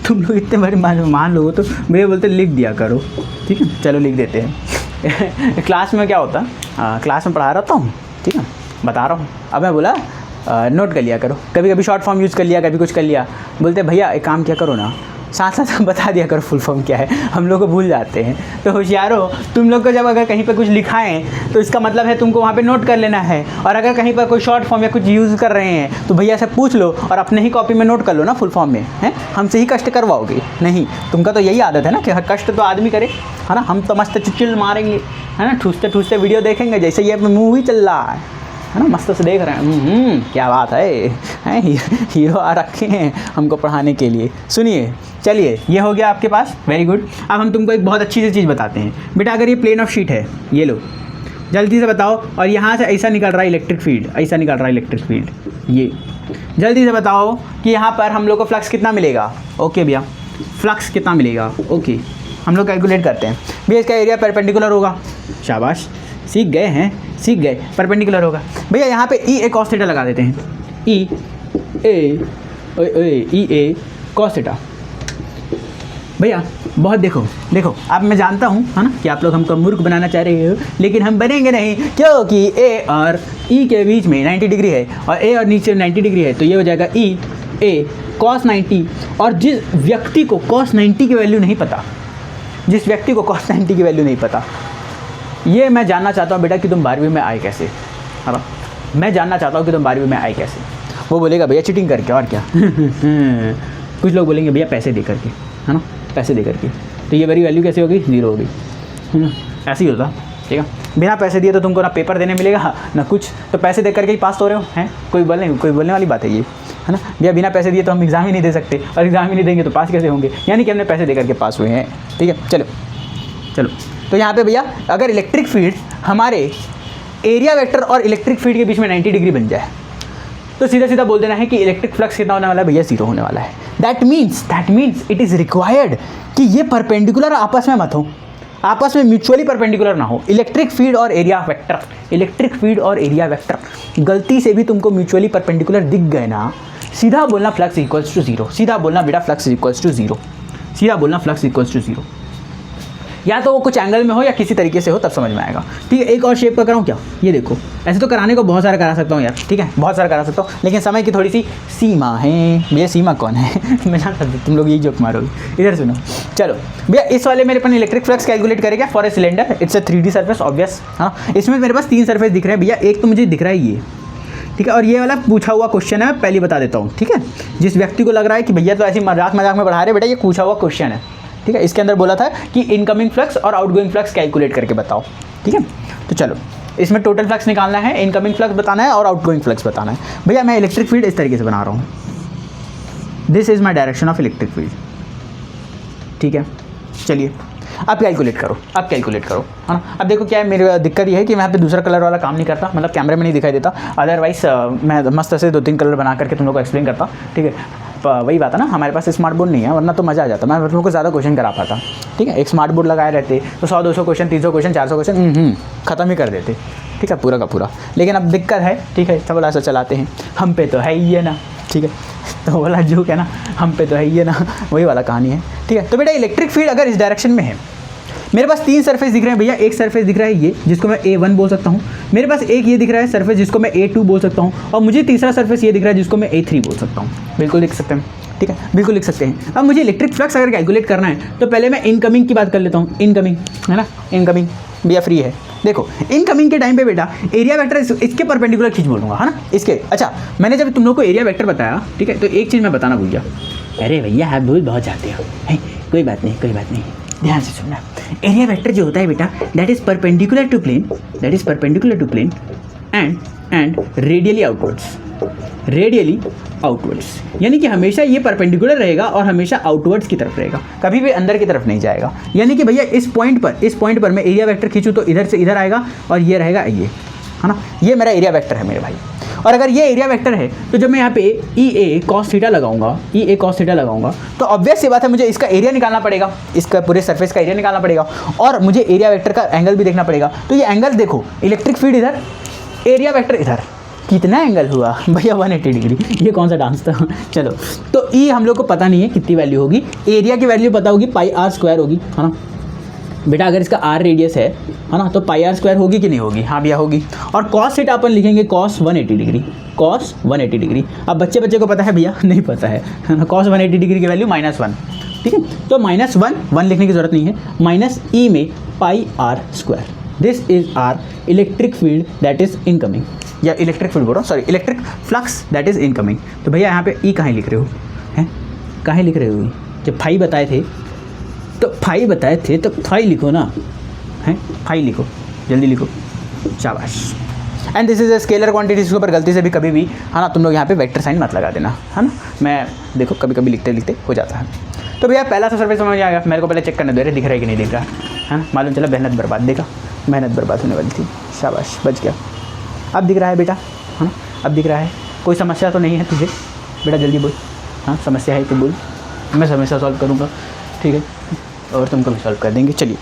तुम लोग इतने बड़े मान लो तो भैया बोलते लिख दिया करो, ठीक है, चलो लिख देते हैं। क्लास में क्या होता है, क्लास में पढ़ा रहा हूँ, ठीक है, बता रहा हूँ, अब मैं बोला नोट कर लिया करो, कभी कभी शॉर्ट फॉर्म यूज़ कर लिया, कभी कुछ कर लिया, बोलते भैया एक काम क्या करो ना, साथ साथ बता दिया करो फुल फॉर्म क्या है, हम लोग को भूल जाते हैं। तो होशियारो, तुम लोग को जब अगर कहीं पर कुछ लिखाएं तो इसका मतलब है तुमको वहाँ पे नोट कर लेना है, और अगर कहीं पर कोई शॉर्ट फॉर्म या कुछ यूज़ कर रहे हैं तो भैया से पूछ लो और अपने ही कॉपी में नोट कर लो ना फुल फॉर्म में, हैं, हमसे ही कष्ट करवाओगे नहीं, तुमका तो यही आदत है ना कि कष्ट तो आदमी करे, है ना, हम तो मस्त चुचुल मारेंगे, है ना, ठूसते ठूसते वीडियो देखेंगे, जैसे ये मूवी चल रहा है ना, मस्त से देख रहे हैं, क्या बात है, हीरो आ रखे हैं हमको पढ़ाने के लिए। सुनिए, चलिए ये हो गया आपके पास, वेरी गुड। अब हम तुमको एक बहुत अच्छी सी चीज़ बताते हैं बेटा, अगर ये प्लेन ऑफ शीट है, ये लो जल्दी से बताओ, और यहाँ से ऐसा निकल रहा है इलेक्ट्रिक फील्ड, ऐसा निकल रहा है इलेक्ट्रिक फील्ड, ये जल्दी से बताओ कि यहाँ पर हम लोग को फ्लक्स कितना मिलेगा? ओके भैया, फ्लक्स कितना मिलेगा? ओके, हम लोग कैलकुलेट करते हैं भैया, इसका एरिया परपेंडिकुलर होगा, शाबाश, सीख गए, परपेंडिकुलर होगा भैया। यहाँ पे E A cos थीटा लगा देते हैं, E A cos थीटा भैया, बहुत देखो अब मैं जानता हूँ, है ना, कि आप लोग हमको मूर्ख बनाना चाह रहे हो, लेकिन हम बनेंगे नहीं, क्योंकि A और E के बीच में 90 डिग्री है और A और नीचे 90 डिग्री है, तो ये हो जाएगा E A cos 90। और जिस व्यक्ति को cos 90 की वैल्यू नहीं पता, जिस व्यक्ति को cos 90 की वैल्यू नहीं पता, ये मैं जानना चाहता हूँ बेटा कि तुम 12वीं में आए कैसे, है ना, मैं जानना चाहता हूँ कि तुम 12वीं में आए कैसे। वो बोलेगा भैया चीटिंग करके, और क्या कुछ लोग बोलेंगे भैया पैसे दे करके, है ना, पैसे दे करके, तो ये मेरी वैल्यू कैसे होगी? 0 होगी, है ना, ऐसे ही होता, ठीक है, बिना पैसे दिए तो तुमको ना पेपर देने मिलेगा ना कुछ, तो पैसे दे करके ही पास हो रहे हो, हैं, कोई बोलने वाली बात है ये, है ना भैया, बिना पैसे दिए तो हम एग्ज़ाम ही नहीं दे सकते, और एग्ज़ाम ही नहीं देंगे तो पास कैसे होंगे, यानी कि हमने पैसे दे करके पास हुए हैं, ठीक है। चलो तो यहाँ पे भैया अगर इलेक्ट्रिक फील्ड हमारे एरिया वेक्टर और इलेक्ट्रिक फील्ड के बीच में 90 डिग्री बन जाए, तो सीधा बोल देना है कि इलेक्ट्रिक फ्लक्स कितना होने वाला है भैया? 0 होने वाला है। That means it is required कि ये परपेंडिकुलर आपस में मत हो, आपस में म्यूचुअली परपेंडिकुलर ना हो। इलेक्ट्रिक फील्ड और एरिया वेक्टर, इलेक्ट्रिक फील्ड और एरिया वेक्टर गलती से भी तुमको म्यूचुअली परपेंडिकुलर दिख गए ना, सीधा बोलना फ्लक्स इक्वल्स टू जीरो, सीधा बोलना बेटा फ्लक्स इक्वल्स टू जीरो, सीधा बोलना फ्लक्स इक्वल्स टू जीरो। या तो वो कुछ एंगल में हो या किसी तरीके से हो, तब समझ में आएगा। ठीक है, एक और शेप का कराऊँ क्या, ये देखो, ऐसे तो कराने को बहुत सारा करा सकता हूँ यार, ठीक है, बहुत सारा करा सकता हूँ, लेकिन समय की थोड़ी सी सीमा है। भैया सीमा कौन है मैं जानता हूँ तुम लोग यही जोक मारोगे। इधर सुनो, चलो भैया इस वाले मेरे अपन इलेक्ट्रिक फ्लक्स कैलकुलेट करेगा for a cylinder, it's a 3D surface obvious. हाँ, इसमें मेरे पास 3 सर्फेस दिख रहे हैं भैया, एक तो मुझे दिख रहा है ये, ठीक है, और ये वाला पूछा हुआ क्वेश्चन है, पहले बता देता हूँ, ठीक है। जिस व्यक्ति को लग रहा है कि भैया तो ऐसी मजाक मजाक में पढ़ा रहे, बेटा ये पूछा हुआ क्वेश्चन है, ठीक है। इसके अंदर बोला था कि इनकमिंग फ्लक्स और आउटगोइंग फ्लक्स कैलकुलेट करके बताओ, ठीक है। तो चलो इसमें टोटल फ्लक्स निकालना है, इनकमिंग फ्लक्स बताना है और आउटगोइंग फ्लक्स बताना है। भैया मैं इलेक्ट्रिक फील्ड इस तरीके से बना रहा हूँ, this is my direction of electric field, ठीक है। चलिए अब कैलकुलेट करो, अब कैलकुलेट करो, है ना। अब देखो क्या है, मेरी दिक्कत ये है कि मैं यहाँ पे दूसरा कलर वाला काम नहीं करता, मतलब कैमरे में नहीं दिखाई देता, अदरवाइज मैं मस्त से 2-3 कलर बना करके तुम लोग को एक्सप्लेन करता, ठीक है। वही बात है ना, हमारे पास स्मार्ट बोर्ड नहीं है, वरना तो मज़ा आ जाता, मैं तुम लोग को ज़्यादा क्वेश्चन करा पाता, ठीक है। एक स्मार्ट बोर्ड लगाए रहते तो 100-200 क्वेश्चन, 300 क्वेश्चन, 400 क्वेश्चन ख़त्म ही कर देते, ठीक है, पूरा का पूरा। लेकिन अब दिक्कत है, ठीक है, सब ऐसा चलाते हैं, हम पे तो है ही है ना, ठीक है, तो वाला जोक है ना, हम पे तो है ही है ना, वही वाला कहानी है, ठीक है। तो बेटा इलेक्ट्रिक फील्ड अगर इस डायरेक्शन में है, मेरे पास 3 सरफेस दिख रहे हैं भैया, एक सरफेस दिख रहा है ये जिसको मैं A1 बोल सकता हूँ, मेरे पास एक ये दिख रहा है सरफेस जिसको मैं A2 बोल सकता हूँ, और मुझे तीसरा सरफेस ये दिख रहा है जिसको मैं A3 बोल सकता हूँ। बिल्कुल लिख सकते हैं, ठीक है, बिल्कुल लिख सकते हैं। अब मुझे इलेक्ट्रिक फ्लक्स अगर कैलकुलेट करना है तो पहले मैं इनकमिंग की बात कर लेता हूँ, इनकमिंग है ना, इनकमिंग भैया फ्री है। देखो इनकमिंग के टाइम पे बेटा एरिया वेक्टर इसके परपेंडिकुलर खींच बोलूँगा, है ना, इसके। अच्छा मैंने जब तुम लोग को एरिया वेक्टर बताया, ठीक है, तो एक चीज़ मैं बताना भूल गया, अरे भैया आप भूल बहुत जाते हो, कोई बात नहीं, कोई बात नहीं, ध्यान से सुनना। एरिया वेक्टर जो होता है बेटा, that is perpendicular to plane, that is perpendicular to plane and radially outwards, radially outwards, यानी कि हमेशा ये परपेंडिकुलर रहेगा और हमेशा आउटवर्ड्स की तरफ रहेगा, कभी भी अंदर की तरफ नहीं जाएगा। यानी कि भैया इस पॉइंट पर मैं एरिया वेक्टर खींचूँ तो इधर से इधर आएगा और ये रहेगा ये, है ना, ये मेरा एरिया वेक्टर है मेरे भाई। और अगर ये एरिया वेक्टर है तो जब मैं यहाँ पे EA cos थीटा लगाऊंगा, EA cos थीटा लगाऊंगा, तो ऑब्वियस सी बात है मुझे इसका एरिया निकालना पड़ेगा, इसका पूरे सरफेस का एरिया निकालना पड़ेगा, और मुझे एरिया वेक्टर का एंगल भी देखना पड़ेगा। तो ये एंगल देखो, इलेक्ट्रिक फील्ड इधर, एरिया वेक्टर इधर, कितना एंगल हुआ भैया 180 डिग्री। ये कौन सा डांस था चलो, तो E हम लोग को पता नहीं है कितनी वैल्यू होगी, एरिया की वैल्यू पता होगी πr² होगी, है ना बेटा। अगर इसका r रेडियस है ना, तो πr² होगी कि नहीं होगी, हाँ भैया होगी। और cos थीटा अपन लिखेंगे cos 180 डिग्री, cos 180 डिग्री। अब बच्चे को पता है भैया, नहीं पता है ना, cos 180 डिग्री की वैल्यू -1, ठीक है। तो -1 लिखने की जरूरत नहीं है, माइनस E में πr², this is our electric field that is incoming, या इलेक्ट्रिक फील्ड बोल रहा हूँ, sorry, electric flux that is incoming. तो भैया यहाँ पे E कहाँ लिख रहे हो, हैं कहाँ लिख रहे हो, जब फाई बताए थे तो फाई बताए थे तो फाई लिखो ना, हैं फाई लिखो, जल्दी लिखो, शाबाश। And this is a scalar quantity, इसके ऊपर गलती से भी कभी भी, है ना, तुम लोग यहाँ पे वेक्टर साइन मत लगा देना, है ना, मैं देखो कभी कभी लिखते लिखते हो जाता है। तो भैया पहला सा सर्फेस समझ आ गया, मेरे को पहले चेक करने दे रहे दिख रहा है कि नहीं दिख रहा है ना, मालूम चला मेहनत बर्बाद, देखा मेहनत बर्बाद होने वाली थी, शाबाश बच गया। अब दिख रहा है बेटा, है ना, अब दिख रहा है, कोई समस्या तो नहीं है तुझे बेटा, जल्दी बोल, हाँ समस्या है तो बोल, मैं समस्या सॉल्व करूँगा, ठीक है, और तुमको भी सॉल्व कर देंगे। चलिए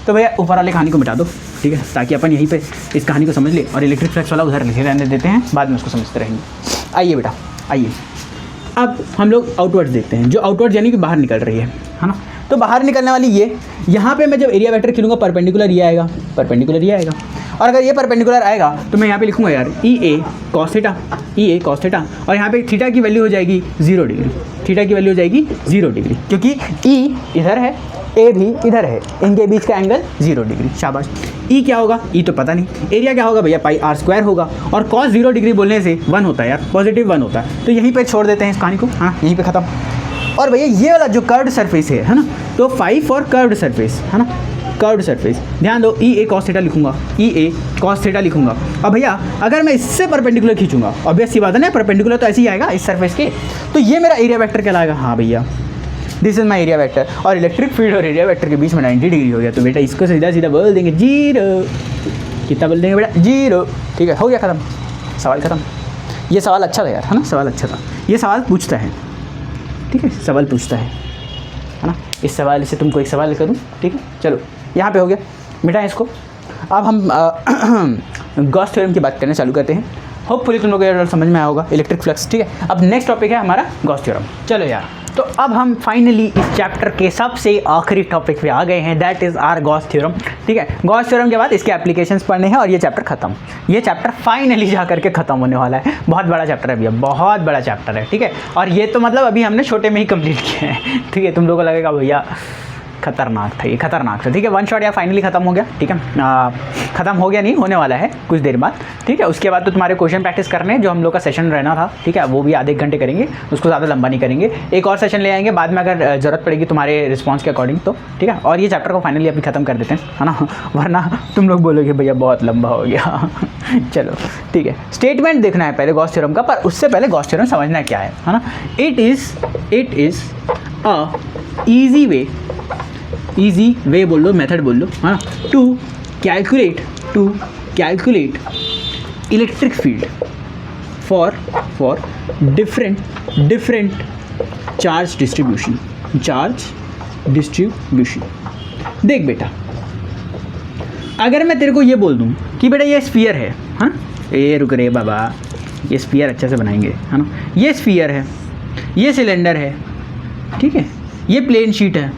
तो भैया ऊपर वाले कहानी को मिटा दो, ठीक है, ताकि अपन यहीं पे इस कहानी को समझ ले, और इलेक्ट्रिक फ्लक्स वाला उधर लिखे रहने देते हैं, बाद में उसको समझते रहेंगे। आइए बेटा आइए, अब हम लोग आउटवर्ड्स देखते हैं, जो आउटवर्ड्स यानी कि बाहर निकल रही है ना। तो बाहर निकलने वाली ये, यहाँ पे मैं जब एरिया वेक्टर खिलूँगा परपेंडिकुलर ये आएगा, परपेंडिकुलर ये आएगा, और अगर ये परपेंडिकुलर आएगा तो मैं यहाँ पे लिखूँगा यार EA cos theta, EA cos theta, और यहाँ पे थीटा की वैल्यू हो जाएगी 0 डिग्री, थीटा की वैल्यू हो जाएगी 0 डिग्री, क्योंकि E इधर है, A भी इधर है, इनके बीच का एंगल 0 डिग्री, शाबाश। E क्या होगा, E तो पता नहीं, एरिया क्या होगा भैया πr² होगा, और cos 0 डिग्री बोलने से 1 होता है यार, पॉजिटिव 1 होता है। तो यहीं पे छोड़ देते हैं इस कहानी को, हाँ यहीं पे ख़त्म। और भैया ये वाला जो कर्व्ड सरफेस है ना, तो फाई फॉर कर्व्ड सरफेस, है ना, कर्व्ड सरफेस, ध्यान दो, EA cos थीटा लिखूंगा, EA cos थीटा लिखूंगा। अब भैया अगर मैं इससे परपेंडिकुलर खींचूंगा, ऑब्वियस सी बात है ना, परपेंडिकुलर तो ऐसे ही आएगा इस सरफेस के, तो ये मेरा एरिया वेक्टर कहलाएगा। हाँ भैया this is my area vector, और इलेक्ट्रिक फील्ड और एरिया वेक्टर के बीच में 90 डिग्री हो गया, तो बेटा इसको सीधा सीधा बोल देंगे 0। कितना बोल देंगे बेटा, 0, ठीक है, हो गया ख़त्म, सवाल ख़त्म। ये सवाल अच्छा था यार, है ना, सवाल अच्छा था, ये सवाल पूछता है, ठीक है, सवाल पूछता है ना। इस सवाल से तुमको एक सवाल करूँ, ठीक है, चलो यहाँ पे हो गया, मिटाएं इसको। अब हम गॉस थ्योरम की बात करना चालू करते हैं। होपफुली तुम लोगों को समझ में आया होगा इलेक्ट्रिक फ्लक्स, ठीक है। अब नेक्स्ट टॉपिक है हमारा गॉस थ्योरम। चलो यार, तो अब हम फाइनली इस चैप्टर के सबसे आखिरी टॉपिक पे आ गए हैं, that is our Gauss theorem, ठीक है। गॉस थ्योरम के बाद इसके एप्लीकेशंस पढ़ने हैं और ये चैप्टर खत्म। ये चैप्टर फाइनली जा करके खत्म होने वाला है। बहुत बड़ा चैप्टर है भैया, बहुत बड़ा चैप्टर है, ठीक है। और ये तो मतलब अभी हमने छोटे में ही कंप्लीट किया है, ठीक है। तुम लोगों को लगेगा भैया खतरनाक था, ये खतरनाक था, ठीक है। वन शॉट या फाइनली खत्म हो गया, ठीक है। खत्म हो गया नहीं, होने वाला है कुछ देर बाद, ठीक है। उसके बाद तो तुम्हारे क्वेश्चन प्रैक्टिस करने हैं, जो हम लोग का सेशन रहना था, ठीक है, वो भी आधे घंटे करेंगे, उसको ज़्यादा लंबा नहीं करेंगे। एक और सेशन ले आएंगे बाद में अगर ज़रूरत पड़ेगी तुम्हारे रिस्पॉन्स के अकॉर्डिंग, तो ठीक है। और ये चैप्टर को फाइनली अभी खत्म कर देते हैं, है ना, वरना तुम लोग बोलोगे भैया बहुत लंबा हो गया। चलो ठीक है, स्टेटमेंट देखना है पहले गॉस थ्योरम का, पर उससे पहले गॉस थ्योरम समझना क्या है ना। It is a easy way बोल लो, मेथड बोल लो, है ना, to calculate electric field for different charge distribution. देख बेटा, अगर मैं तेरे को ये बोल दूँ कि बेटा ये स्फीयर है, हाँ, ये रुक रे बाबा, ये स्फीयर अच्छे से बनाएंगे, है ना, ये स्फीयर है, ये सिलेंडर है, ठीक है, ये प्लेन शीट है।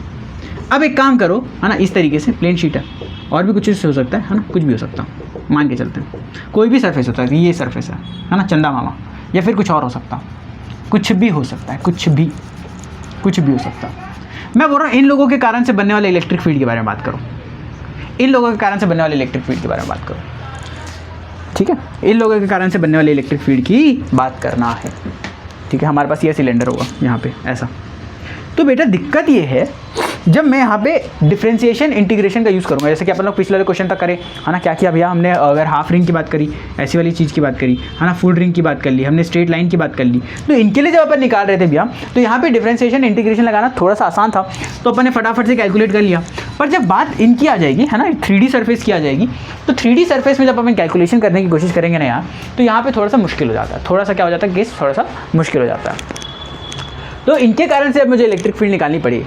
अब एक काम करो, है ना, इस तरीके से प्लेन शीट है, और भी कुछ चीज़ हो सकता है ना, कुछ भी हो सकता है, मान के चलते हैं कोई भी सरफेस होता है, ये सरफेस है ना, चंदा मामा, या फिर कुछ और हो सकता, कुछ भी हो सकता है, कुछ भी हो सकता है। मैं बोल रहा हूँ इन लोगों के कारण से बनने वाले इलेक्ट्रिक फील्ड के बारे में बात करो, इन लोगों के कारण से बनने वाले इलेक्ट्रिक फील्ड के बारे में बात करो, ठीक है। इन लोगों के कारण से बनने वाले इलेक्ट्रिक फील्ड की बात करना है, ठीक है। हमारे पास ये सिलेंडर होगा यहाँ पे ऐसा, तो बेटा दिक्कत ये है जब मैं यहाँ पे डिफरेंशिएशन इंटीग्रेशन का यूज़ करूँगा, जैसे कि अपन लोग पिछले वाले क्वेश्चन तक करें, है ना, क्या किया भैया हमने, अगर हाफ रिंग की बात करी, ऐसी वाली चीज़ की बात करी, है ना, फुल रिंग की बात कर ली, हमने स्ट्रेट लाइन की बात कर ली, तो इनके लिए जब अपन निकाल रहे थे भैया, तो यहाँ पे डिफरेंशिएशन इंटीग्रेशन लगाना थोड़ा सा आसान था, तो अपन ने फटाफट से कैलकुलेट कर लिया। पर जब बात इनकी आ जाएगी, है ना, 3D सरफेस की आ जाएगी, तो 3D सरफेस में जब अपन कैलकुलेशन करने की कोशिश करेंगे ना यार, तो यहाँ पर थोड़ा सा मुश्किल हो जाता है, थोड़ा सा क्या हो जाता है, केस थोड़ा सा मुश्किल हो जाता है। तो इनके कारण से अब मुझे इलेक्ट्रिक फील्ड निकालनी पड़ी,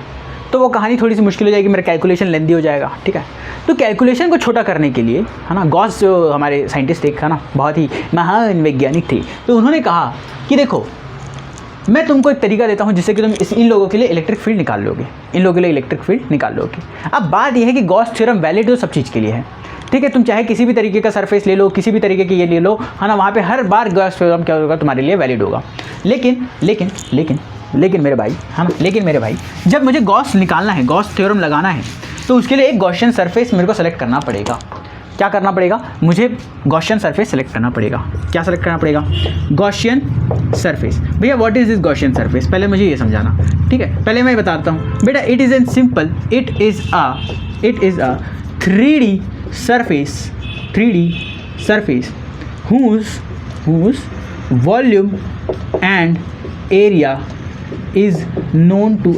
तो वो कहानी थोड़ी सी मुश्किल हो जाएगी, मेरा कैलकुलेशन लेंदी हो जाएगा, ठीक है। तो कैलकुलेशन को छोटा करने के लिए, है ना, गॉस जो हमारे साइंटिस्ट थे ना, बहुत ही महान वैज्ञानिक थे, तो उन्होंने कहा कि देखो मैं तुमको एक तरीका देता हूँ जिससे कि तुम इन लोगों के लिए इलेक्ट्रिक फील्ड निकाल लोगे, इन लोगों के लिए इलेक्ट्रिक फील्ड निकाल लोगे। अब बात यह है कि गॉस थ्योरम वैलिड तो सब चीज़ के लिए है, ठीक है। तुम चाहे किसी भी तरीके का सरफेस ले लो, किसी भी तरीके की ये ले लो, है ना, वहाँ पे हर बार गॉस थ्योरम क्या होगा, तुम्हारे लिए वैलिड होगा। लेकिन मेरे भाई, हाँ, लेकिन मेरे भाई, जब मुझे गॉस निकालना है, गॉस थ्योरम लगाना है, तो उसके लिए एक गॉसियन सरफेस मेरे को सेलेक्ट करना पड़ेगा। क्या करना पड़ेगा, मुझे गॉसियन सरफेस सेलेक्ट करना पड़ेगा। क्या सेलेक्ट करना पड़ेगा, गॉसियन सरफेस। भैया what is this Gaussian surface, पहले मुझे ये समझाना, ठीक है। पहले मैं बताता हूँ बेटा, it is an simple, it is a 3D surface whose volume and area is known to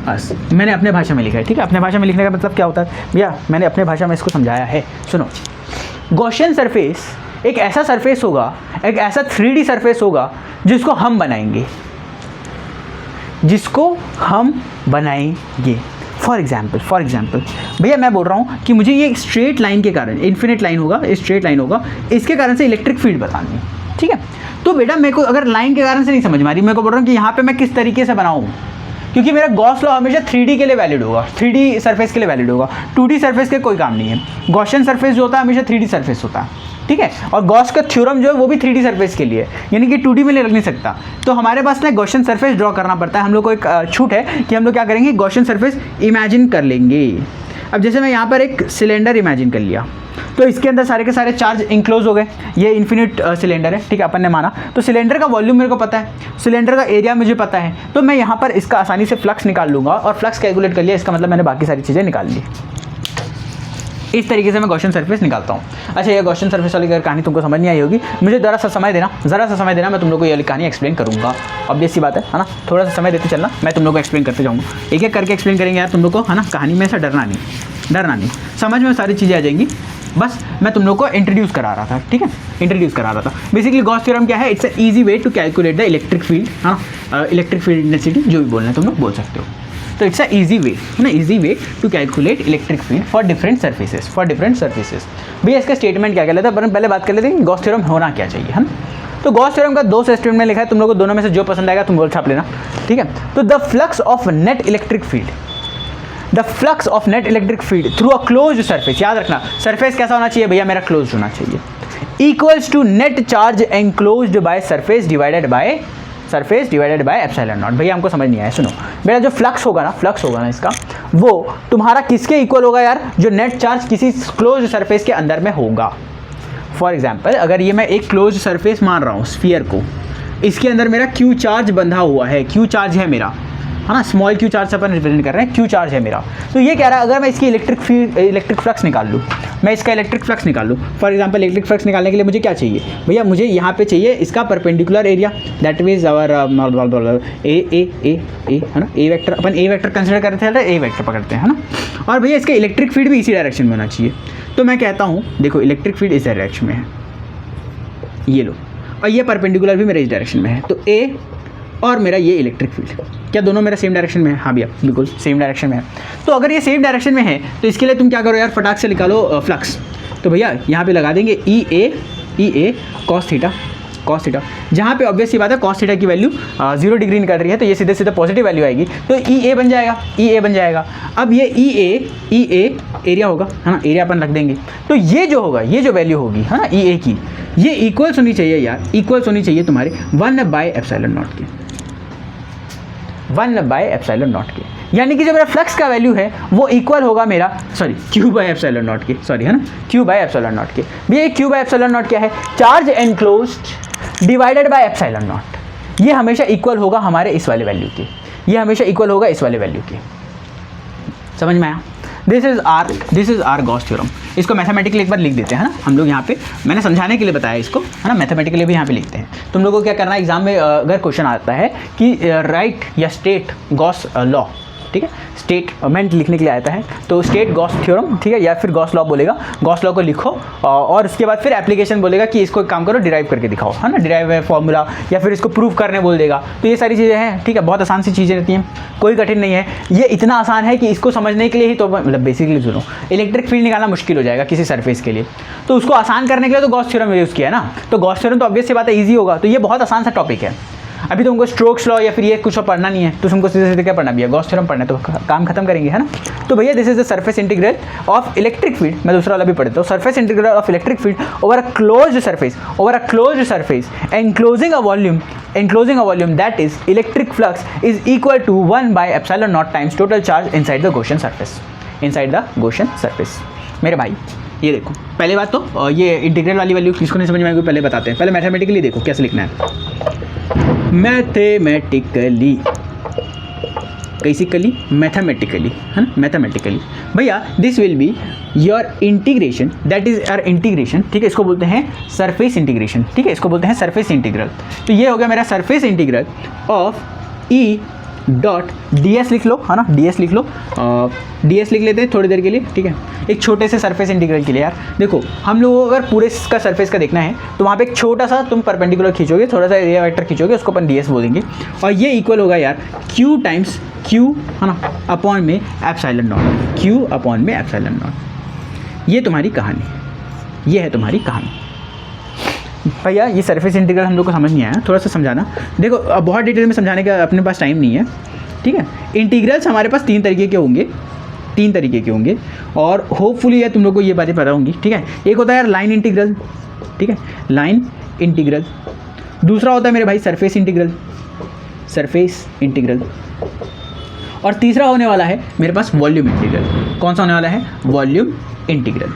us। मैंने अपने भाषा में लिखा है, ठीक है। अपने भाषा में लिखने का मतलब क्या होता है भैया, मैंने अपने भाषा में इसको समझाया है। सुनो, गॉसियन सरफेस एक ऐसा सरफेस होगा, एक ऐसा 3D सरफेस होगा जिसको हम बनाएंगे। फॉर एग्जाम्पल भैया मैं बोल रहा हूँ कि मुझे ये स्ट्रेट लाइन के कारण, इन्फिनिट लाइन होगा, स्ट्रेट लाइन होगा, इसके कारण से इलेक्ट्रिक फील्ड बतानी है, ठीक है। तो बेटा मेरे को अगर लाइन के कारण से नहीं समझ में आ रही, मेरे को बोल रहा हूँ कि यहाँ पे मैं किस तरीके से बनाऊँ, क्योंकि मेरा गॉस लॉ हमेशा 3D के लिए वैलिड होगा, 3D सरफेस के लिए वैलिड होगा, 2D सरफेस के कोई काम नहीं है। गॉसियन सरफेस जो होता है हमेशा 3D सरफेस होता है, ठीक है। और गॉस का थ्योरम जो है वो भी 3D सरफेस के लिए, यानी कि 2D में लग नहीं सकता। तो हमारे पास ना गॉसियन सरफेस ड्रॉ करना पड़ता है। हम लोग को एक छूट है कि हम लोग क्या करेंगे, गॉसियन सरफेस इमेजिन कर लेंगे। अब जैसे मैं यहाँ पर एक सिलेंडर इमेजिन कर लिया, तो इसके अंदर सारे के सारे चार्ज इंक्लोज हो गए, ये इन्फिनिट सिलेंडर है, ठीक है, अपन ने माना। तो सिलेंडर का वॉल्यूम मेरे को पता है, सिलेंडर का एरिया मुझे पता है, तो मैं यहाँ पर इसका आसानी से फ्लक्स निकाल लूँगा, और फ्लक्स कैलकुलेट कर लिया, इसका मतलब मैंने बाकी सारी चीज़ें निकाल ली। इस तरीके से मैं गॉसियन सरफेस निकालता हूँ। अच्छा, ये गॉसियन सरफेस वाली अगर कहानी तुमको समझ नहीं आई होगी, मुझे ज़रा सा समय देना, मैं तुम लोग को ये कहानी एक्सप्लेन करूँगा। ऑब्वियस सी बात है ना, थोड़ा सा समय देते चलना, मैं तुम लोग को एक्सप्लेन करते जाऊँगा, एक एक करके एक्सप्लेन करेंगे यार तुम लोग को, है ना। कहानी में ऐसा डरना नहीं, समझ में सारी चीज़ें आ जाएंगी। बस मैं तुम लोग को इंट्रोड्यूस करा रहा था, ठीक है, बेसिकली गॉस थ्योरम क्या है, it's an easy way to calculate the electric field, हाँ, इलेक्ट्रिक फील्ड इंटेंसिटी, जो भी बोलना है तुम लोग बोल सकते हो, तो इट्स अ ईजी वे है ना, easy way to calculate electric field for different surfaces. भैया इसका स्टेटमेंट क्या कहलाता है, पहले बात कर लेते हैं गॉस थ्योरम होना क्या चाहिए है ना। तो गॉस थ्योरम का 2 स्टेटमेंट में लिखा है, तुम लोगों को दोनों में से जो पसंद आएगा तुम वो छाप लेना, ठीक है। तो the flux of net electric field through a closed surface, याद रखना सरफेस कैसा होना चाहिए भैया, मेरा क्लोज्ड होना चाहिए, equals to net charge enclosed by surface divided by epsilon naught. भैया हमको समझ नहीं आया, सुनो, मेरा जो फ्लक्स होगा ना इसका, वो तुम्हारा किसके इक्वल होगा यार, जो नेट चार्ज किसी क्लोज्ड सरफेस के अंदर में होगा। फॉर एग्जाम्पल अगर ये मैं एक क्लोज्ड सरफेस मान रहा हूँ स्फीयर को, इसके अंदर मेरा क्यू चार्ज बंधा हुआ है, क्यू चार्ज है मेरा, है ना, स्मॉल क्यू चार्ज से अपन रिप्रेजेंट कर रहे हैं, क्यू चार्ज है मेरा। तो ये कह रहा है अगर मैं इसकी इलेक्ट्रिक फ्लक्स निकाल लूँ, फॉर एग्जांपल इलेक्ट्रिक फ्लक्स निकालने के लिए मुझे क्या चाहिए भैया, मुझे यहाँ पे चाहिए इसका perpendicular area, that means our a है ना, ए वेक्टर, अपन ए वेक्टर कंसिडर करते हैं, ए वेक्टर पकड़ते हैं है ना। और भैया इसका इलेक्ट्रिक फील्ड भी इसी डायरेक्शन में होना चाहिए। तो मैं कहता हूँ देखो इलेक्ट्रिक फील्ड इस डायरेक्शन में है, ये लो, और ये परपेंडिकुलर भी मेरे इस डायरेक्शन में है, तो ए और मेरा ये इलेक्ट्रिक फील्ड क्या दोनों मेरा सेम डायरेक्शन में है, हाँ भैया बिल्कुल सेम डायरेक्शन में है। तो अगर ये सेम डायरेक्शन में है तो इसके लिए तुम क्या करो यार, फटाक से निकालो फ्लक्स। तो भैया यहाँ पे लगा देंगे ई ए कॉस थीटा, जहाँ पे ऑब्वियस सी बात है कॉस थीटा की वैल्यू 0 डिग्री निकल रही है, तो ये सीधे सीधे पॉजिटिव वैल्यू आएगी, तो ई ए बन जाएगा। अब ये ई ए एरिया होगा है ना, एरिया अपन रख देंगे। तो ये जो होगा, ये जो वैल्यू होगी है ना ई ए की, ये इक्वल्स होनी चाहिए यार, इक्वल्स होनी चाहिए तुम्हारे 1/एप्सिलॉन नॉट के, यानी कि जो मेरा फ्लक्स का वैल्यू है वो इक्वल होगा मेरा Q/एप्सिलॉन नॉट के, है ना, Q/एप्सिलॉन नॉट के। भैया Q/एप्सिलॉन नॉट क्या है, charge enclosed divided by epsilon not. ये हमेशा इक्वल होगा हमारे इस वाले वैल्यू के, समझ में आया। This is our Gauss theorem. इसको मैथमेटिकली एक बार लिख देते हैं ना हम लोग यहाँ पे, मैंने समझाने के लिए बताया इसको है ना, मैथमेटिकली भी यहाँ पे लिखते हैं। तुम लोगों को क्या करना है, एग्जाम में अगर क्वेश्चन आता है कि राइट या स्टेट गॉस लॉ, ठीक है, स्टेटमेंट लिखने के लिए आता है तो स्टेट गॉस थ्योरम, ठीक है, या फिर गॉस लॉ बोलेगा, गॉस लॉ को लिखो और उसके बाद फिर एप्लीकेशन बोलेगा कि इसको एक काम करो डिराइव करके दिखाओ, है ना, डिराइव फॉर्मूला, या फिर इसको प्रूव करने बोल देगा। तो ये सारी चीज़ें हैं, ठीक है, बहुत आसान सी चीज़ें रहती हैं, कोई कठिन नहीं है। ये इतना आसान है कि इसको समझने के लिए ही तो मतलब बेसिकली सुनो, इलेक्ट्रिक फील्ड निकालना मुश्किल हो जाएगा किसी सरफेस के लिए, तो उसको आसान करने के लिए तो गॉस थ्योरम यूज़ किया है ना। तो गॉस थ्योरम तो ऑब्वियस सी बात है ईजी होगा, तो ये बहुत आसान सा टॉपिक है। अभी तुमको स्ट्रोक्स लॉ या फिर ये कुछ पढ़ना नहीं है, तो तुमको सीधे सीधे क्या पढ़ना भी है, गॉस थ्योरम पढ़ना है, तो काम खत्म करेंगे है ना। तो भैया this is the surface integral of electric field, मैं दूसरा वाला भी पढ़ता हूँ, surface integral of electric field over a closed surface enclosing a volume that is electric flux is equal to 1/एप्सिलॉन naught times total charge inside the Gaussian surface. मेरे भाई ये देखो, पहले बात तो ये इंटीग्रल वाली वैल्यू किसको नहीं समझ में आएगी पहले बताते हैं, पहले मैथमेटिकली देखो कैसे लिखना है। मैथमेटिकली है ना, मैथमेटिकली भैया this will be your integration, that is our integration, ठीक है, इसको बोलते हैं सरफेस इंटीग्रेशन, ठीक है, इसको बोलते हैं सरफेस इंटीग्रल। तो ये हो गया मेरा surface integral of E dot ds लिख लो है ना, ds लिख लो, ds लिख लेते हैं थोड़ी देर के लिए, ठीक है, एक छोटे से सरफेस इंटीग्रल के लिए। यार देखो हम लोगों को अगर पूरे का सरफेस का देखना है तो वहाँ पे एक छोटा सा तुम परपेंडिकुलर खींचोगे, थोड़ा सा एरिया वेक्टर खींचोगे, उसको अपन ds बोलेंगे, और ये इक्वल होगा यार q टाइम्स q है ना अपॉन में एप्सिलॉन नॉट। ये तुम्हारी कहानी, ये है तुम्हारी कहानी। भैया ये सरफेस इंटीग्रल हम लोग को समझ नहीं आया, थोड़ा सा समझाना। देखो अब बहुत डिटेल में समझाने का अपने पास टाइम नहीं है, ठीक है। इंटीग्रल्स हमारे पास तीन तरीके के होंगे और होपफुली यार तुम लोग को ये बातें पता होंगी, ठीक है। एक होता है यार लाइन इंटीग्रल, ठीक है, लाइन इंटीग्रल। दूसरा होता है मेरे भाई सरफेस इंटीग्रल, और तीसरा होने वाला है मेरे पास वॉल्यूम इंटीग्रल। कौन सा होने वाला है, वॉल्यूम इंटीग्रल।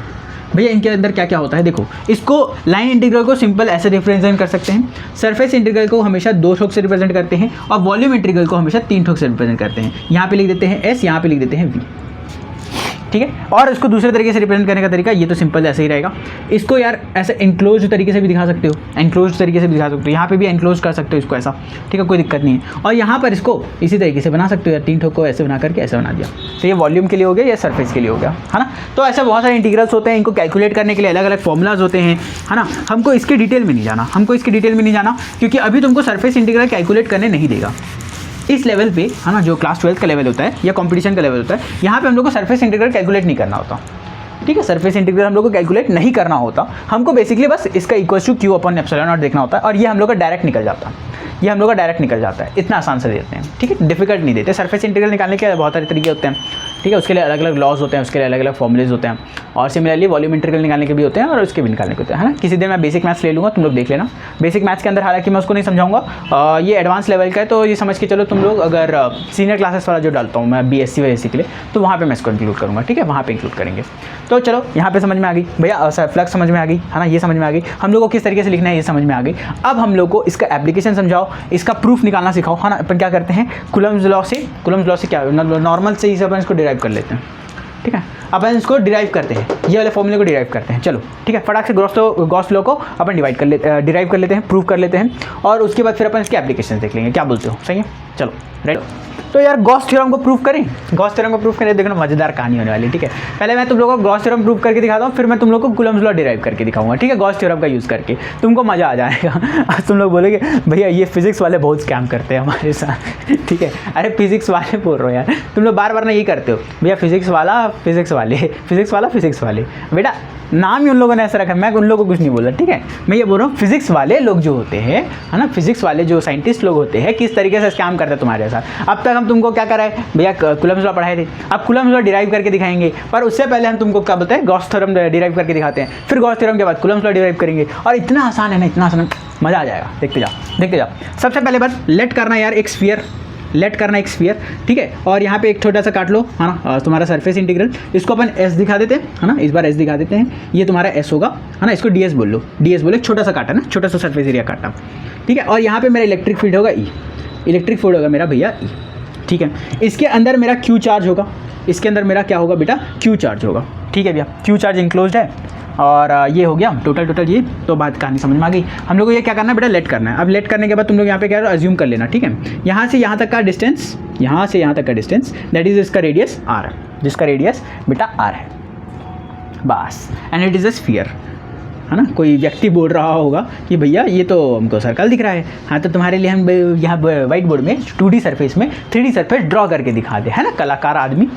भैया इनके अंदर क्या क्या होता है, देखो इसको लाइन इंटीग्रल को सिंपल ऐसे रिप्रेजेंट कर सकते हैं, सरफेस इंटीग्रल को हमेशा 2 ठोक से रिप्रेजेंट करते हैं, और वॉल्यूम इंटीग्रल को हमेशा 3 ठोक से रिप्रेजेंट करते हैं। यहाँ पे लिख देते हैं S, यहाँ पे लिख देते हैं V, ठीक है। और इसको दूसरे तरीके से रिप्रेजेंट करने का तरीका ये तो सिंपल ऐसे ही रहेगा। इसको यार ऐसे एनक्लोज तरीके से भी दिखा सकते हो, यहाँ पे भी एनक्लोज कर सकते हो इसको ऐसा, ठीक है, कोई दिक्कत नहीं है। और यहाँ पर इसको इसी तरीके से बना सकते हो यार, 3 ठोक को ऐसे बना करके ऐसे बना दिया, तो ये वॉल्यूम के लिए हो गया या सरफेस के लिए हो गया, है ना। तो ऐसे बहुत सारे इंटीग्रल्स होते हैं, इनको कैलकुलेट करने के लिए अलग अलग फॉर्मूलाज होते हैं, है ना। हमको इसके डिटेल में नहीं जाना, क्योंकि अभी तुमको सरफेस इंटीग्रल कैलकुलेट करने नहीं देगा। इस लेवल पे है ना, जो क्लास 12 का लेवल होता है या कंपटीशन का लेवल होता है, यहाँ पे हम लोग को सरफेस इंटीग्रल कैलकुलेट नहीं करना होता, ठीक है। सरफेस इंटीग्रल हम लोग को कैलकुलेट नहीं करना होता, हमको बेसिकली बस इसका equal to Q upon epsilon naught देखना होता है, और ये हम लोग का डायरेक्ट निकल जाता है, ये हम लोग का डायरेक्ट निकल जाता है, इतना आसान से देते हैं, ठीक है। डिफिकल्ट नहीं देते। सरफेस इंटीग्रल निकालने के बहुत सारे तरीके होते हैं, ठीक है। उसके लिए अलग अलग लॉज होते हैं, उसके लिए अलग अलग फॉर्मुलेज होते हैं, और सिमिलरली वॉल्यूम इंटीग्रल निकालने के भी होते हैं और उसके भी निकालने के होते हैं, है ना। किसी दिन मैं बेसिक मैथ्स ले लूँगा, तुम लोग देख लेना। बेसिक मैथ्स के अंदर हालांकि मैं उसको नहीं समझाऊंगा, ये एडवांस लेवल का है, तो ये समझ के चलो तुम लोग। अगर सीनियर क्लासेस वाला जो डालता हूँ मैं BSc वैसी के लिए, तो वहाँ पे मैं इसको इंक्लूड करूँगा, ठीक है, वहाँ पे इंक्लूड करेंगे। तो चलो यहाँ पे समझ में आ गई भैया, फ्लक्स समझ में आ गई, है ना, ये समझ में आ गई, हम लोग को किस तरीके से लिखना है ये समझ में आ गई। अब हम लोग को इसका एप्लीकेशन समझाओ, इसका प्रूफ निकालना सिखाओ, है ना। अपन क्या करते हैं, कूलम्ब्स लॉ से क्या नॉर्मल से ही अपन इसको डिराइव कर लेते हैं, ठीक है। अपन इसको डिराइव करते हैं, ये वाले फॉर्मूले को डिराइव करते हैं। चलो ठीक है, फटाक से गॉस लॉ को अपन डिराइव कर लेते हैं, प्रूव कर लेते हैं, और उसके बाद फिर अपन इसके एप्लीकेशन देख लेंगे। क्या बोलते हो, सही है? चलो राइट। तो यार गॉस थ्योरम को प्रूव करें, गॉस थ्योरम को प्रूव करें, देखो मज़ेदार कहानी होने वाली, ठीक है। पहले मैं तुम लोगों को गॉस थ्योरम प्रूव करके दिखाता हूँ, फिर मैं तुम लोग को कूलम्ब्स लॉ डिराइव करके दिखाऊंगा, ठीक है, गॉस थ्योरम का यूज़ करके। तुमको मज़ा आ जाएगा। आज तुम लोग बोलोगे भैया ये फिजिक्स वाले बहुत स्कैम करते हैं हमारे साथ, ठीक है। अरे फिजिक्स वाले बोल रहे हो यार, तुम लोग बार बार ना यही करते हो भैया, फिजिक्स वाला फिजिक्स वाले, फिजिक्स वाला फिजिक्स वाले। बेटा नाम ही उन लोगों ने ऐसा रखा है, मैं उन लोगों को कुछ नहीं बोल रहा, ठीक है। मैं ये बोल रहा हूँ फिजिक्स वाले लोग जो होते हैं, है ना, फिजिक्स वाले जो साइंटिस्ट लोग होते हैं, किस तरीके से स्कैम करते हैं तुम्हारे साथ। अब तक हम तुमको क्या कराए भैया, कूलम्ब्स लॉ पढ़ाए थे, अब कूलम्ब्स लॉ डिराइव करके दिखाएंगे, पर उससे पहले हम तुमको क्या बोलते हैं, गॉस थ्योरम डिराइव करके दिखाते हैं, फिर गॉस थ्योरम के बाद कूलम्ब्स लॉ डिराइव करेंगे। और इतना आसान है ना, इतना आसान, मज़ा आ जाएगा, देखते जाओ देखते जाओ। सबसे पहले बस लेट करना यार एक स्फीयर, लेट करना एक स्फीयर, ठीक है। और यहाँ पे एक छोटा सा काट लो, है ना, तुम्हारा सरफेस इंटीग्रल, इसको अपन S दिखा देते हैं, है ना, इस बार S दिखा देते हैं, ये तुम्हारा S होगा, है ना, इसको DS बोल लो, DS बोलो, छोटा सा काटा ना, छोटा सा सरफेस एरिया काटा, ठीक है। और यहाँ पे मेरा इलेक्ट्रिक फील्ड होगा E, इलेक्ट्रिक फील्ड होगा मेरा भैया E, ठीक है। इसके अंदर मेरा Q चार्ज होगा, इसके अंदर मेरा क्या होगा बेटा, Q चार्ज होगा, ठीक है भैया। Q चार्ज इंक्लोज्ड है, और ये हो गया टोटल ये। तो बात कहानी समझ में आ गई। हम लोग को ये क्या करना है बेटा, लेट करना है। अब लेट करने के बाद तुम लोग यहाँ पे क्या करो, अज्यूम कर लेना, ठीक है। यहाँ से यहाँ तक का डिस्टेंस, यहाँ से यहाँ तक का डिस्टेंस, दैट इज इसका रेडियस R, जिसका रेडियस बेटा R है, बस। And it is a sphere, है ना। कोई व्यक्ति बोल रहा होगा कि भैया ये तो हमको सर्कल दिख रहा है, हाँ तो तुम्हारे लिए हम यहाँ व्हाइट बोर्ड में 2D सरफेस में 3D सरफेस ड्रॉ करके दिखा दे, है ना। कलाकार आदमी,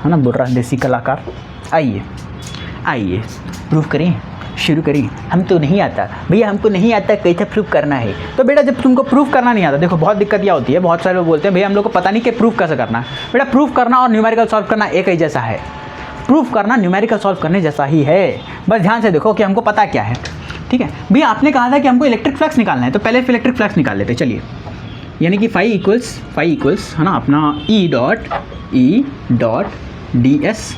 है ना, बोल रहा देसी कलाकार। आइए प्रूफ करें, शुरू करें। हम तो नहीं आता भैया, हमको नहीं आता कैसे प्रूफ करना है। तो बेटा जब तुमको प्रूफ करना नहीं आता, देखो बहुत दिक्कत यह होती है, बहुत सारे लोग बोलते हैं भैया हम लोग को पता नहीं कि प्रूफ कैसे करना है। बेटा प्रूफ करना और न्यूमेरिकल सॉल्व करना एक ही जैसा है, प्रूफ करना न्यूमेरिकल सॉल्व करने जैसा ही है। बस ध्यान से देखो कि हमको पता क्या है, ठीक है। भैया आपने कहा था कि हमको इलेक्ट्रिक फ्लक्स निकालना है, तो पहले इलेक्ट्रिक फ्लक्स निकाल लेते, चलिए। यानी कि फाई इक्वल्स है ना अपना E डॉट ds,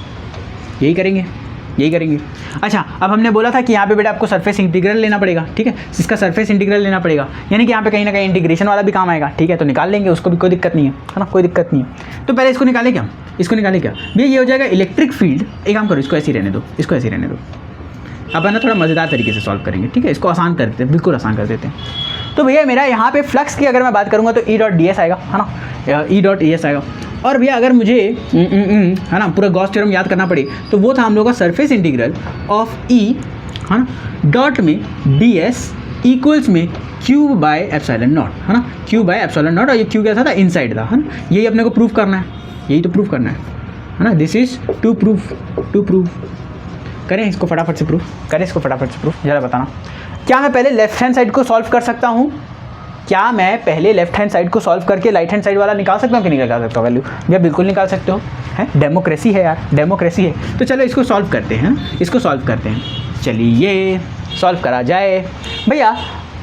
यही करेंगे। अच्छा अब हमने बोला था कि यहाँ पे बेटा आपको सरफेस इंटीग्रल लेना पड़ेगा, ठीक है, इसका सरफेस इंटीग्रल लेना पड़ेगा, यानी कि यहाँ पे कहीं ना कहीं इंटीग्रेशन वाला भी काम आएगा, ठीक है। तो निकाल लेंगे, उसको भी कोई दिक्कत नहीं है ना, कोई दिक्कत नहीं है। तो पहले इसको निकालें क्या, भैया ये हो जाएगा इलेक्ट्रिक फील्ड। एक काम करो, इसको ऐसे ही रहने दो, अब है ना थोड़ा मज़ेदार तरीके से सॉल्व करेंगे, ठीक है। इसको आसान कर देते हैं, बिल्कुल आसान कर देते हैं। तो भैया मेरा यहाँ पे फ्लक्स की अगर मैं बात करूँगा तो E डॉट ds आएगा, है ना, E डॉट ds आएगा। और भैया अगर मुझे है ना पूरा गॉस थ्योरम याद करना पड़े तो वो था हम लोग का सरफेस इंटीग्रल ऑफ E, है ना, डॉट में ds इक्वल्स में Q बाय एप्सिलॉन नॉट, है ना, Q बाय एप्सिलॉन नॉट। और ये Q कैसा था, इनसाइड था, है ना। यही अपने को प्रूफ करना है, यही तो प्रूफ करना है ना। This is to proof. करें इसको फटाफट से प्रूफ, जरा बताना। क्या मैं पहले लेफ्ट हैंड साइड को सॉल्व कर सकता हूँ, क्या मैं पहले लेफ्ट हैंड साइड को सॉल्व करके राइट हैंड साइड वाला निकाल सकता हूँ कि नहीं निकाल सकता वैल्यू? भैया बिल्कुल निकाल सकते हो, है, डेमोक्रेसी है यार, डेमोक्रेसी है। तो चलो इसको सॉल्व करते हैं, चलिए सॉल्व करा जाए। भैया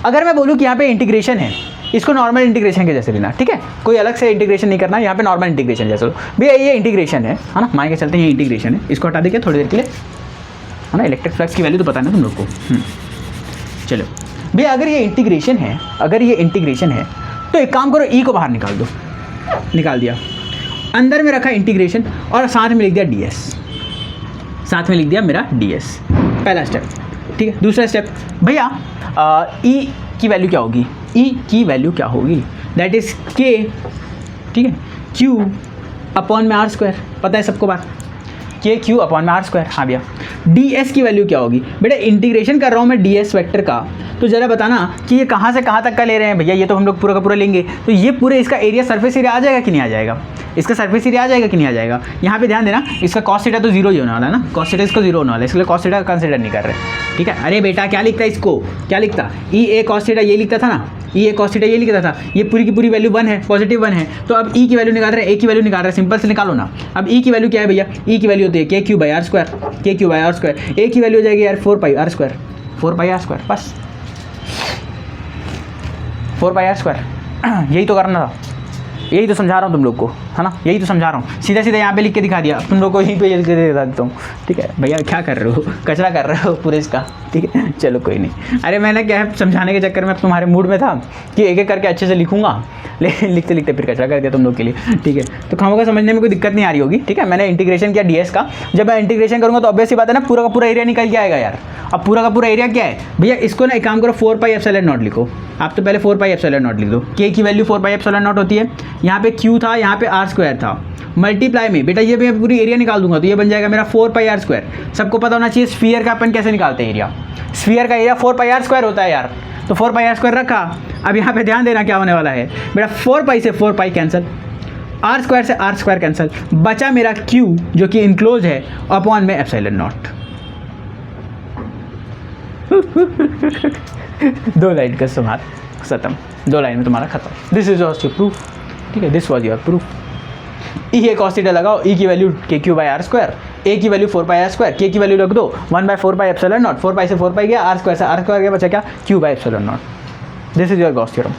अगर मैं बोलूँ कि यहाँ पे इंटीग्रेशन है, इसको नॉर्मल इंटीग्रेशन के जैसे लेना, ठीक है, कोई अलग से इंटीग्रेशन नहीं करना, यहाँ पे नॉर्मल इंटीग्रेशन जैसे लो। भैया ये इंटीग्रेशन है ना, मान के चलते हैं ये इंटीग्रेशन है, इसको हटा देंगे थोड़ी देर के लिए, है ना। इलेक्ट्रिक फ्लक्स की वैल्यू तो पता है ना तुम लोग को। चलो भैया अगर ये इंटीग्रेशन है, तो एक काम करो, E को बाहर निकाल दो, निकाल दिया, अंदर में रखा इंटीग्रेशन और साथ में लिख दिया मेरा ds, पहला स्टेप, ठीक है। दूसरा स्टेप भैया E की वैल्यू क्या होगी, दैट इज k, ठीक है, Q अपॉन में r², पता है सबको बात, Q अपॉन में r²। हाँ भैया ds की वैल्यू क्या होगी, बेटा इंटीग्रेशन कर रहा हूँ मैं ds वेक्टर का, तो ज़रा बताना कि ये कहाँ से कहाँ तक का ले रहे हैं भैया, ये तो हम लोग पूरा का पूरा लेंगे, तो ये पूरे इसका एरिया सरफेस एरिया आ जाएगा कि नहीं आ जाएगा, इसका सरफेस एरिया आ जाएगा कि नहीं आ जाएगा। यहाँ पे ध्यान देना, इसका कॉस थीटा तो जीरो ही होने वाला है ना, कॉस थीटा इसका जीरो होने वाला है, इसलिए कॉस थीटा कंसिडर नहीं कर रहे, ठीक है। अरे बेटा क्या लिखता है इसको, क्या लिखता, ई ए कॉस थीटा ये लिखता था ना, ई ए कॉस थीटा ये लिखता था, ये पूरी की पूरी वैल्यू 1 है, पॉजिटिव 1 है, तो अब ई की वैल्यू निकाल रहे हैं, ए की वैल्यू निकाल रहे हैं, सिंपल से निकालो ना। अब ई की वैल्यू क्या है भैया, ई की वैल्यू होती है K Q by R square, K Q by R square, A की वैल्यू हो जाएगी यार 4 pi R square, 4 pi R square, बस 4 पाई आर स्क्वायर। यही तो करना था, यही तो समझा रहा हूँ तुम लोग को, है ना, यही तो समझा रहा हूँ, सीधा सीधा यहाँ पे लिख के दिखा दिया, तुम लोग को यहीं पे लिख के दिखा देता हूँ, ठीक है भैया। क्या कर रहे हो, कचरा कर रहे हो पूरे इसका, ठीक है, चलो कोई नहीं। अरे मैंने क्या है, समझाने के चक्कर में तुम्हारे मूड में था कि एक एक करके अच्छे से लिखूंगा, लेकिन लिखते लिखते फिर कचरा कर दिया तुम लोग के लिए, ठीक है। तो खामोगा समझने में कोई दिक्कत नहीं आ रही होगी, ठीक है। मैंने इंटीग्रेशन किया डीएस का, जब मैं इंटीग्रेशन करूँगा तो ऑब्वियस सी बात है ना, पूरा का पूरा एरिया निकल के आएगा यार। अब पूरा का पूरा एरिया क्या है भैया, इसको ना एक काम करो, 4 पाई एप्सिलॉन नॉट लिखो आप, तो पहले 4 पाई एप्सिलॉन नॉट लिख दो, के की वैल्यू 4 पाई एप्सिलॉन नॉट होती है, यहाँ पे क्यू था, यहाँ पे आर स्क्वायर था, मल्टीप्लाई में बेटा ये मैं पूरी एरिया निकाल दूंगा, तो ये बन जाएगा मेरा 4 पाई आर स्क्वायर। सबको पता होना चाहिए स्फीयर का अपन कैसे निकालते हैं एरिया, स्फीयर का एरिया 4 पाई आर स्क्वायर होता है यार, तो 4 पाई आर स्क्वायर रखा। अब यहाँ पे ध्यान देना क्या होने वाला है बेटा, 4 पाई से 4 पाई कैंसिल, आर स्क्वायर से आर स्क्वायर कैंसिल, बचा मेरा क्यू जो कि इनक्लोज है अपॉन में एप्सिलॉन नॉट। 2 लाइन का समाप्त, खत्म, 2 लाइन में तुम्हारा खत्म। दिस इज योर प्रूफ, ठीक है, this was your proof. E A cos theta लगाओ, ई की वैल्यू के Q by R square, A की वैल्यू 4 पाई आर स्क्वायर, के की वैल्यू रख दो 1/4 पाई एप्सिलॉन नॉट, 4 पाई से 4 पाई गया, आर स्क्वायर से आर स्क्वायर गया, बचा क्या Q by epsilon not. This is your Gauss theorem.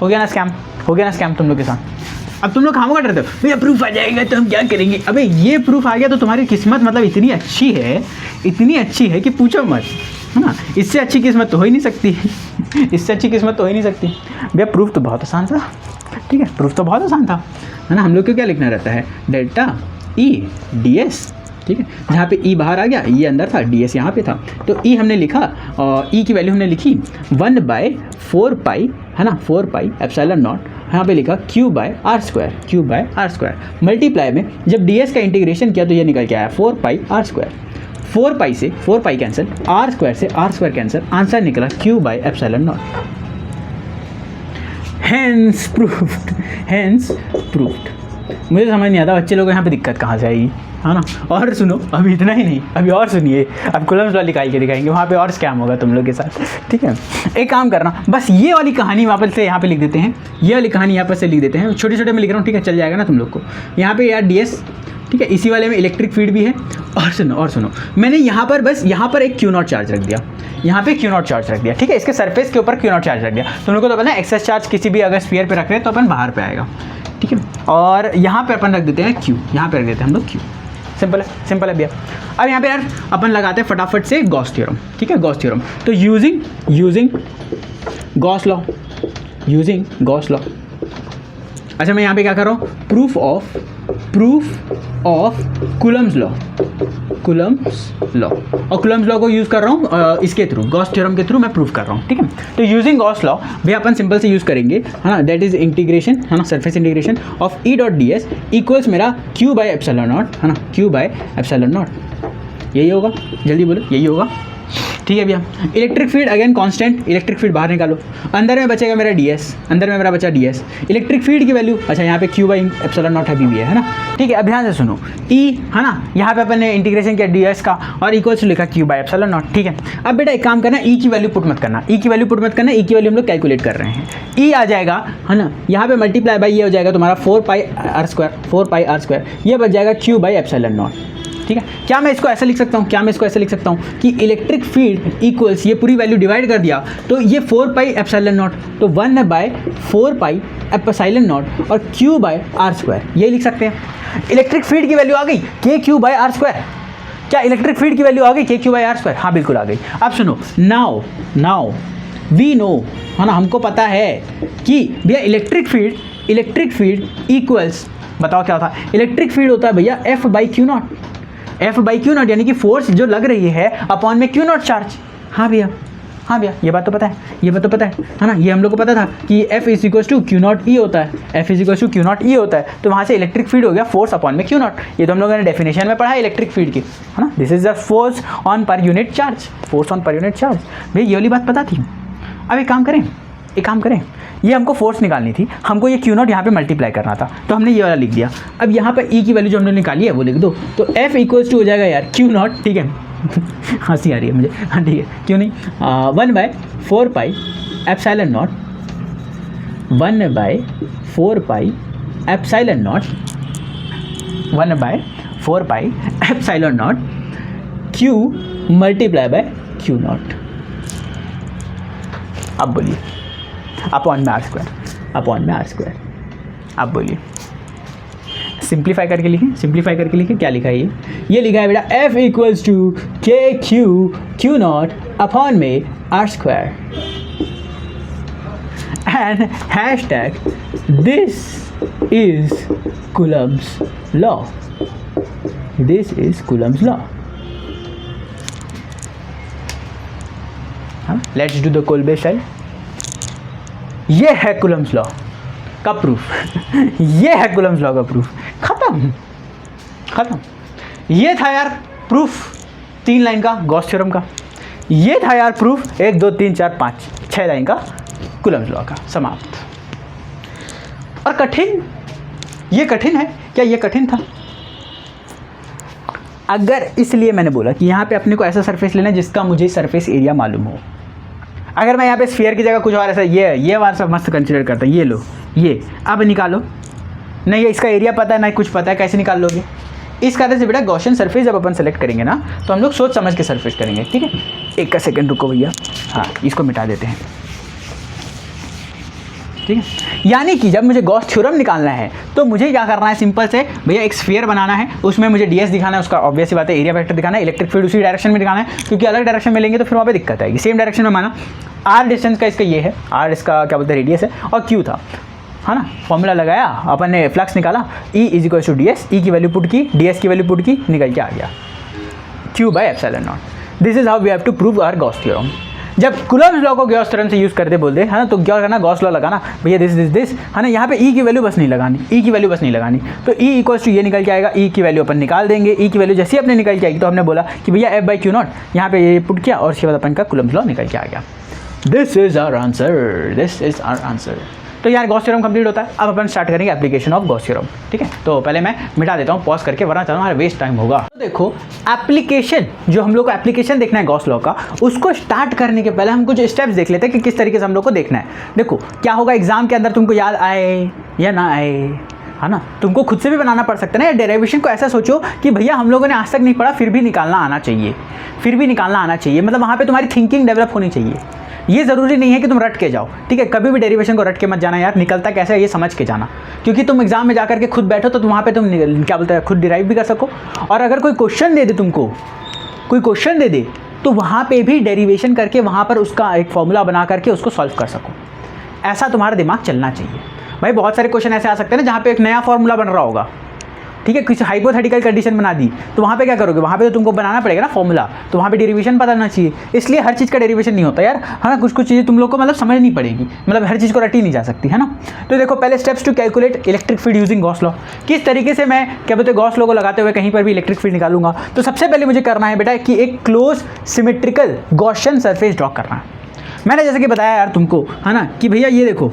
हो गया ना स्कैम, हो गया ना स्कैम तुम लोग के साथ। अब तुम लोग खामोगा डरते हो भैया प्रूफ आ जाएगा तो हम क्या करेंगे, अबे ये प्रूफ आ गया तो तुम्हारी किस्मत मतलब इतनी अच्छी है, इतनी अच्छी है कि पूछो मत, है ना। इससे अच्छी किस्मत तो हो ही नहीं सकती, इससे अच्छी किस्मत तो हो ही नहीं सकती भैया। प्रूफ तो बहुत आसान था, ठीक है, प्रूफ तो बहुत आसान था, है ना। हम लोग को क्या लिखना रहता है, डेल्टा ई डी एस, ठीक है, जहाँ पे ई बाहर आ गया, ये अंदर था, डी एस यहाँ पे था, तो ई हमने लिखा और ई की वैल्यू हमने लिखी 1/4 पाई, है ना, 4 पाई एप्सिलॉन नॉट, यहाँ पे लिखा Q by R square, Q by R square, multiply में जब डी एस का इंटीग्रेशन किया तो ये निकल के आया 4 पाई आर स्क्वायर, 4 पाई से 4 पाई कैंसिल, आर स्क्वायर से आर स्क्वायर कैंसिल, आंसर निकला Q by epsilon naught. Hence proofed, hence proofed. मुझे समझ नहीं आता बच्चे लोगों को यहाँ पे दिक्कत कहाँ से आएगी, है ना। और सुनो, अभी इतना ही नहीं, अभी और सुनिए, अब कुलम्स वाली निकाल के दिखाएंगे, वहाँ पे और स्कैम होगा तुम लोग के साथ, ठीक है। एक काम करना, बस ये वाली कहानी वापस से यहाँ पे लिख देते हैं, ये वाली कहानी यहाँ पर से लिख देते हैं, छोटे छोटे में लिख रहा हूँ, ठीक है, चल जाएगा ना तुम लोग को। यहाँ पे यार डीएस, ठीक है, इसी वाले में इलेक्ट्रिक फील्ड भी है। और सुनो मैंने यहाँ पर बस यहाँ पर एक क्यू नॉट चार्ज रख दिया, यहाँ पे क्यू नॉट चार्ज रख दिया, ठीक है, इसके सरफेस के ऊपर क्यू नॉट चार्ज रख दिया। तुम लोग को तो पता है एक्सेस चार्ज किसी भी अगर स्फीयर पे रख रहे हैं तो अपन बाहर पे आएगा, ठीक है। और यहाँ पे अपन रख देते हैं क्यू, यहाँ पे रख देते हैं हम लोग क्यू, सिंपल है, सिंपल है भैया। अब यहाँ पे यार अपन लगाते हैं फटाफट से गॉस थ्योरम, ठीक है, गॉस थ्योरम। तो using Gauss law, using Gauss law. अच्छा मैं यहाँ पे क्या कर रहा हूँ, proof of Coulomb's law, Coulomb's law, और कुलम्स लॉ को यूज़ कर रहा हूँ इसके थ्रू, गॉस थ्योरम के थ्रू मैं प्रूफ कर रहा हूँ, ठीक है। तो यूजिंग गॉस लॉ भैया अपन सिंपल से यूज़ करेंगे, है ना, दैट इज इंटीग्रेशन, है ना, surface integration of E dot D S equals मेरा क्यू बाई एप्सिलॉन नॉट, है ना, क्यू बाई एप्सिलॉन नॉट। यही होगा, जल्दी बोलो, यही होगा, ठीक है भैया। Electric field again constant, electric field बाहर निकालो, अंदर में बचेगा मेरा डीएस, अंदर में मेरा बचा डीएस। इलेक्ट्रिक फील्ड की वैल्यू, अच्छा यहाँ पे क्यू बाई एप्सिलॉन नॉट अभी भी है ना, ठीक है। अब ध्यान से सुनो, ई है ना, यहाँ पे अपन ने इंटीग्रेशन किया डीएस का और इक्वल्स लिखा क्यू बाई एप्सिलॉन नॉट, ठीक है। अब बेटा एक काम करना, ई की वैल्यू पुट मत करना, ई की वैल्यू पुट मत करना, ई की वैल्यू हम लोग कैलकुलेट कर रहे हैं। ई आ जाएगा, है ना, यहाँ पे मल्टीप्लाई बाई ये हो जाएगा तुम्हारा 4 pi R square, 4 pi R square, ये बच जाएगा क्यू बाई एप्सिलॉन नॉट, ठीक है। क्या मैं इसको ऐसे लिख सकता हूँ, क्या मैं इसको ऐसे लिख सकता हूँ कि इलेक्ट्रिक फील्ड इक्वल्स, ये पूरी वैल्यू डिवाइड कर दिया तो ये 4 पाई एप्सिलॉन नॉट, तो 1/4 पाई एप्सिलॉन नॉट और क्यू बाय आर स्क्वायर, ये लिख सकते हैं। इलेक्ट्रिक फील्ड की वैल्यू आ गई के क्यू बाय आर स्क्वायर, क्या इलेक्ट्रिक फील्ड की वैल्यू आ गई के क्यू बाय आर स्क्वायर, हाँ बिल्कुल आ गई। अब सुनो, नाउ वी नो, है ना, हमको पता है कि भैया इलेक्ट्रिक फील्ड इक्वल्स, बताओ क्या होता है, इलेक्ट्रिक फील्ड होता है भैया F by Q not, F by Q not यानी कि फोर्स जो लग रही है अपॉन में क्यू नॉट चार्ज। हाँ भैया, हाँ भैया ये बात तो पता है, ये बात तो पता है ना, ये हम लोग को पता था कि F is equal to Q naught E होता है, F is equal to Q naught E होता है। तो वहाँ से इलेक्ट्रिक फील्ड हो गया फोर्स अपॉन में क्यू नॉट। ये तो हम लोगों ने डेफिनेशन में पढ़ा है इलेक्ट्रिक फील्ड की, है ना। This is the force on per unit charge, force on per unit charge. भैया ये वाली बात पता थी। अब एक काम करें, ये हमको फोर्स निकालनी थी, हमको ये क्यू नॉट यहाँ पे मल्टीप्लाई करना था, तो हमने ये वाला लिख दिया। अब यहाँ पर ई की वैल्यू जो हमने निकाली है वो लिख दो, तो F इक्वल्स टू हो जाएगा यार क्यू नॉट, ठीक है हंसी आ रही है मुझे, हाँ ठीक है क्यों नहीं, 1/4 epsilon not, 1/4 epsilon not, 1/4 epsilon not Q multiply by Q not. अब बोलिए अपॉन में आर स्क्वायर, अब बोलिए सिंप्लीफाई करके लिखें, क्या लिखा है ये लिखा है बेटा F equals to K Q naught upon में R square and hashtag this is Coulomb's law, this is Coulomb's law. Let's do the Kolbe style. ये है कूलम्ब्स लॉ का प्रूफ ये है कूलम्ब्स लॉ का प्रूफ, खत्म। ये था यार प्रूफ 3 लाइन का गॉस थ्योरम का, ये था यार प्रूफ 1 2 3 4 5 6 लाइन का कूलम्ब्स लॉ का, समाप्त। और कठिन, ये कठिन है क्या? ये कठिन था। अगर इसलिए मैंने बोला कि यहाँ पे अपने को ऐसा सरफेस लेना है जिसका मुझे सरफेस एरिया मालूम हो। अगर मैं यहाँ पे स्फीयर की जगह कुछ और ऐसा ये वाला सब मस्त कंसिडर करता है, ये लो, ये अब निकालो, नहीं इसका एरिया पता है ना कुछ पता है, कैसे निकाल लोगे? इस कारण से बेटा गॉसियन सरफेस जब अपन सेलेक्ट करेंगे ना तो हम लोग सोच समझ के सरफेस करेंगे, ठीक है। एक सेकंड रुको भैया, हाँ इसको मिटा देते हैं, ठीक है। यानी कि जब मुझे गॉस थ्योरम निकालना है तो मुझे क्या करना है, सिंपल से भैया एक स्फीयर बनाना है, उसमें मुझे ds दिखाना है, उसका ऑब्वियस सी बात है एरिया वेक्टर दिखाना है, इलेक्ट्रिक फील्ड उसी डायरेक्शन में दिखाना है, क्योंकि अलग डायरेक्शन में लेंगे तो फिर वहाँ पे दिक्कत आएगी। सेम डायरेक्शन में माना r डिस्टेंस का इसका ये है, r इसका क्या बोलते हैं रेडियस है, और q था, है ना। फॉर्मूला लगाया, अपन ने फ्लक्स निकाला, E is equal to ds, E की वैल्यू पुट की, ds की वैल्यू पुट की, निकल के आ गया Q/ε0। This is how we have to prove our Gauss theorem. जब कूलम्ब्स लॉ को गॉस थ्योरम से यूज़ करते बोलते हैं ना, तो क्या करना, गॉस लॉ लगाना भैया, दिस है ना। यहाँ पे E की वैल्यू बस नहीं लगानी, E की वैल्यू बस नहीं लगानी, तो E इक्वल्स टू ये निकल के आएगा, E की वैल्यू अपन निकाल देंगे। E की वैल्यू जैसे ही अपने निकल के आएगी तो हमने बोला कि भैया F/Q0, यहाँ पे ये पुट किया और उसके बाद अपन का कूलम्ब्स लॉ निकल के आ गया। This is our answer. तो यार गॉस थ्योरम कंप्लीट होता है। अब अपन स्टार्ट करेंगे एप्लीकेशन ऑफ गॉस थ्योरम, ठीक है। तो पहले मैं मिटा देता हूँ पॉज करके, वरना हमारा वेस्ट टाइम होगा। तो देखो एप्लीकेशन, जो हम लोग को एप्लीकेशन देखना है गॉस लॉ का, उसको स्टार्ट करने के पहले हम कुछ स्टेप्स देख लेते हैं कि किस तरीके से हम लोग को देखना है। देखो क्या होगा, एग्जाम के अंदर तुमको याद आए या ना आए, है ना, तुमको खुद से भी बनाना पड़ सकता है ना। डेरिवेशन को ऐसा सोचो कि भैया हम लोगों ने आज तक नहीं पढ़ा, फिर भी निकालना आना चाहिए, मतलब वहाँ पे तुम्हारी थिंकिंग डेवलप होनी चाहिए। ये ज़रूरी नहीं है कि तुम रट के जाओ, ठीक है। कभी भी डेरिवेशन को रट के मत जाना यार, निकलता कैसे है ये समझ के जाना, क्योंकि तुम एग्जाम में जाकर के खुद बैठो तो वहाँ पे तुम क्या बोलते हैं खुद डिराइव भी कर सको। और अगर कोई क्वेश्चन दे दे तुमको, तो वहाँ पे भी डेरिवेशन करके वहाँ पर उसका एक फॉर्मूला बना करके उसको सॉल्व कर सको। ऐसा तुम्हारा दिमाग चलना चाहिए भाई। बहुत सारे क्वेश्चन ऐसे आ सकते हैं ना जहाँ पे एक नया फॉर्मूला बन रहा होगा, ठीक है, किसी हाइपोथेटिकल कंडीशन बना दी, तो वहाँ पे क्या करोगे, वहाँ पे तो तुमको बनाना पड़ेगा ना फॉर्मूला, तो वहाँ पे डेरिवेशन पता होना चाहिए। इसलिए हर चीज़ का डेरिवेशन नहीं होता यार, है ना। कुछ चीज़ें तुम लोग को मतलब समझनी पड़ेगी, मतलब हर चीज़ को रटी नहीं जा सकती, है ना। तो देखो पहले steps to calculate electric field using Gauss law, किस तरीके से मैं क्या बोलते हैं गॉस लॉ को लगाते हुए कहीं पर भी इलेक्ट्रिक फील्ड निकालूंगा। तो सबसे पहले मुझे करना है बेटा कि एक close symmetrical Gaussian surface draw करना है। मैंने जैसे कि बताया यार तुमको, है ना, कि भैया ये देखो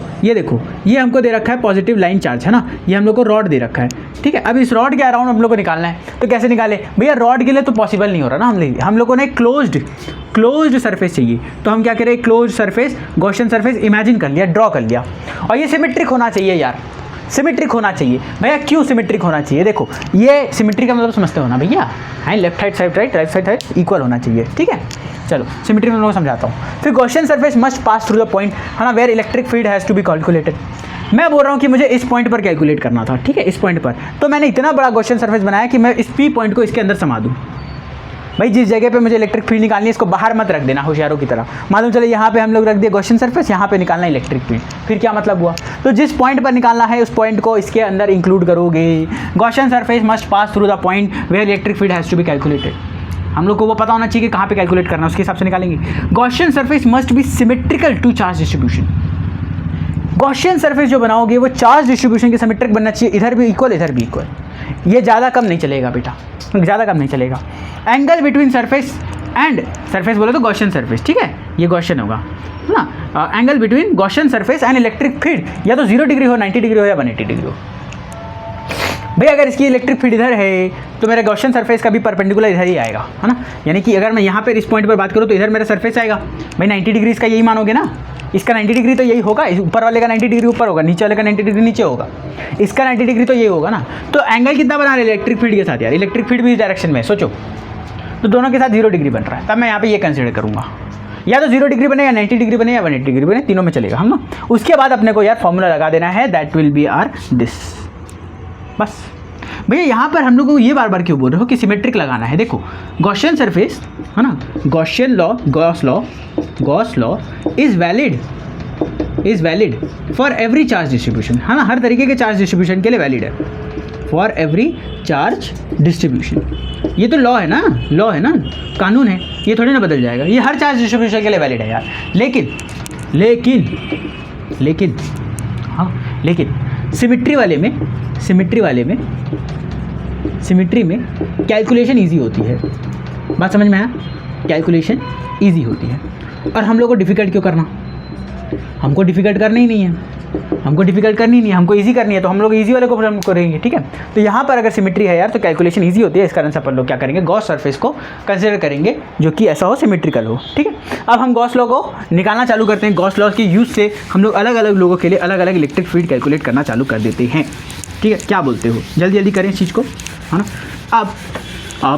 ये हमको दे रखा है पॉजिटिव लाइन चार्ज, है ना, ये हम लोग को रॉड दे रखा है, ठीक है। अब इस रॉड के अराउंड हम लोग को निकालना है, तो कैसे निकाले भैया, रॉड के लिए तो पॉसिबल नहीं हो रहा ना, हम लोगों ने क्लोज्ड सरफेस चाहिए, तो हम क्या करें, closed surface Gaussian surface imagine कर लिया, ड्रॉ कर लिया। और ये सिमेट्रिक होना चाहिए यार, सिमेट्रिक होना चाहिए भैया। क्यों सिमेट्रिक होना चाहिए, देखो ये सिमेट्री का मतलब समझते हो ना भैया, है left side right side equal होना चाहिए, ठीक है। चलो सिमेट्री में मैं समझाता हूँ। फिर Gaussian surface must pass through the point, है ना, where electric field has to be calculated. मैं बोल रहा हूँ कि मुझे इस पॉइंट पर कैलकुलेट करना था, ठीक है, इस पॉइंट पर। तो मैंने इतना बड़ा गॉसियन सरफेस बनाया कि मैं इस पी पॉइंट को इसके अंदर समा दूँ। भाई जिस जगह पे मुझे इलेक्ट्रिक फील्ड निकालनी है इसको बाहर मत रख देना होशियारों की तरह। मालूम चले यहाँ पे हम लोग रख दिए गॉसियन सरफेस, यहाँ पे निकालना इलेक्ट्रिक फील्ड, फिर क्या मतलब हुआ। तो जिस पॉइंट पर निकालना है उस पॉइंट को इसके अंदर इंक्लूड करोगे। Gaussian surface must pass through the point where electric field has to be calculated, हम लोग को वो पता होना चाहिए कि कहाँ पे कैलकुलेट करना है, उसके हिसाब से निकालेंगे। Gaussian surface must be symmetrical to charge distribution. Gaussian surface जो बनाओगे वो चार्ज डिस्ट्रीब्यूशन के सिमेट्रिक बनना चाहिए, इधर भी इक्वल इधर भी इक्वल। ये ज़्यादा कम नहीं चलेगा बेटा, ज़्यादा कम नहीं चलेगा। Angle between surface and surface बोले तो गॉसियन सरफेस, ठीक है, ये गॉसियन होगा ना। Angle between Gaussian surface and electric field या तो 0 डिग्री हो, 90 डिग्री हो या 180 डिग्री हो। भाई अगर इसकी इलेक्ट्रिक फील्ड इधर है तो मेरा गॉसियन सरफेस का भी परपेंडिकुलर इधर ही आएगा, है ना। यानी कि अगर मैं यहाँ पे इस पॉइंट पर बात करूँ तो इधर मेरा सरफेस आएगा। भाई 90 डिग्री इसका यही मानोगे ना, इसका 90 डिग्री तो यही होगा, ऊपर वाले का 90 डिग्री ऊपर होगा, नीचे वाले का 90 डिग्री नीचे होगा, इसका 90 डिग्री तो यही होगा ना। तो एंगल कितना बना रहे इलेक्ट्रिक फील्ड के साथ यार, इलेक्ट्रिक फील्ड भी इस डायरेक्शन में सोचो, तो दोनों के साथ 0 डिग्री बन रहा है। तब मैं यहाँ पे ये कंसिडर करूँगा, या तो 0 डिग्री बने या 90 डिग्री बने या 180 डिग्री बने, तीनों में चलेगा हम ना। उसके बाद अपने को यार फॉर्मूला लगा देना है, that will be our this. बस भैया यहाँ पर हम लोग को ये बार बार क्यों बोल रहे हो कि सिमेट्रिक लगाना है। देखो गॉसियन सरफेस है ना, Gaussian law, Gauss law is valid for every charge distribution, है ना, हर तरीके के चार्ज डिस्ट्रीब्यूशन के लिए वैलिड है, फॉर एवरी चार्ज डिस्ट्रीब्यूशन। ये तो लॉ है ना, कानून है, ये थोड़ी ना बदल जाएगा, ये हर चार्ज डिस्ट्रीब्यूशन के लिए वैलिड है यार। लेकिन सिमिट्री में कैलकुलेशन ईजी होती है। बात समझ में आया, कैलकुलेशन ईजी होती है। और हम लोग को डिफ़िकल्ट क्यों करना, हमको डिफ़िकल्ट करनी ही नहीं है, हमको ईजी करनी है, तो हम लोग ईजी वाले को प्रॉब्लम करेंगे, ठीक है। तो यहाँ पर अगर सिमेट्री है यार तो कैलकुलेशन ईजी होती है, इस कारण से अपन लोग क्या करेंगे, गॉस सरफेस को कंसिडर करेंगे जो कि ऐसा हो, सिमेट्रिकल हो, ठीक है। अब हम गॉस लॉ को निकालना चालू करते हैं। गॉस लॉ के यूज़ से हम लोग अलग अलग लोगों के लिए अलग अलग इलेक्ट्रिक फील्ड कैलकुलेट करना चालू कर देते हैं, ठीक है। क्या बोलते हो, जल्दी करें इस चीज़ को, है ना। अब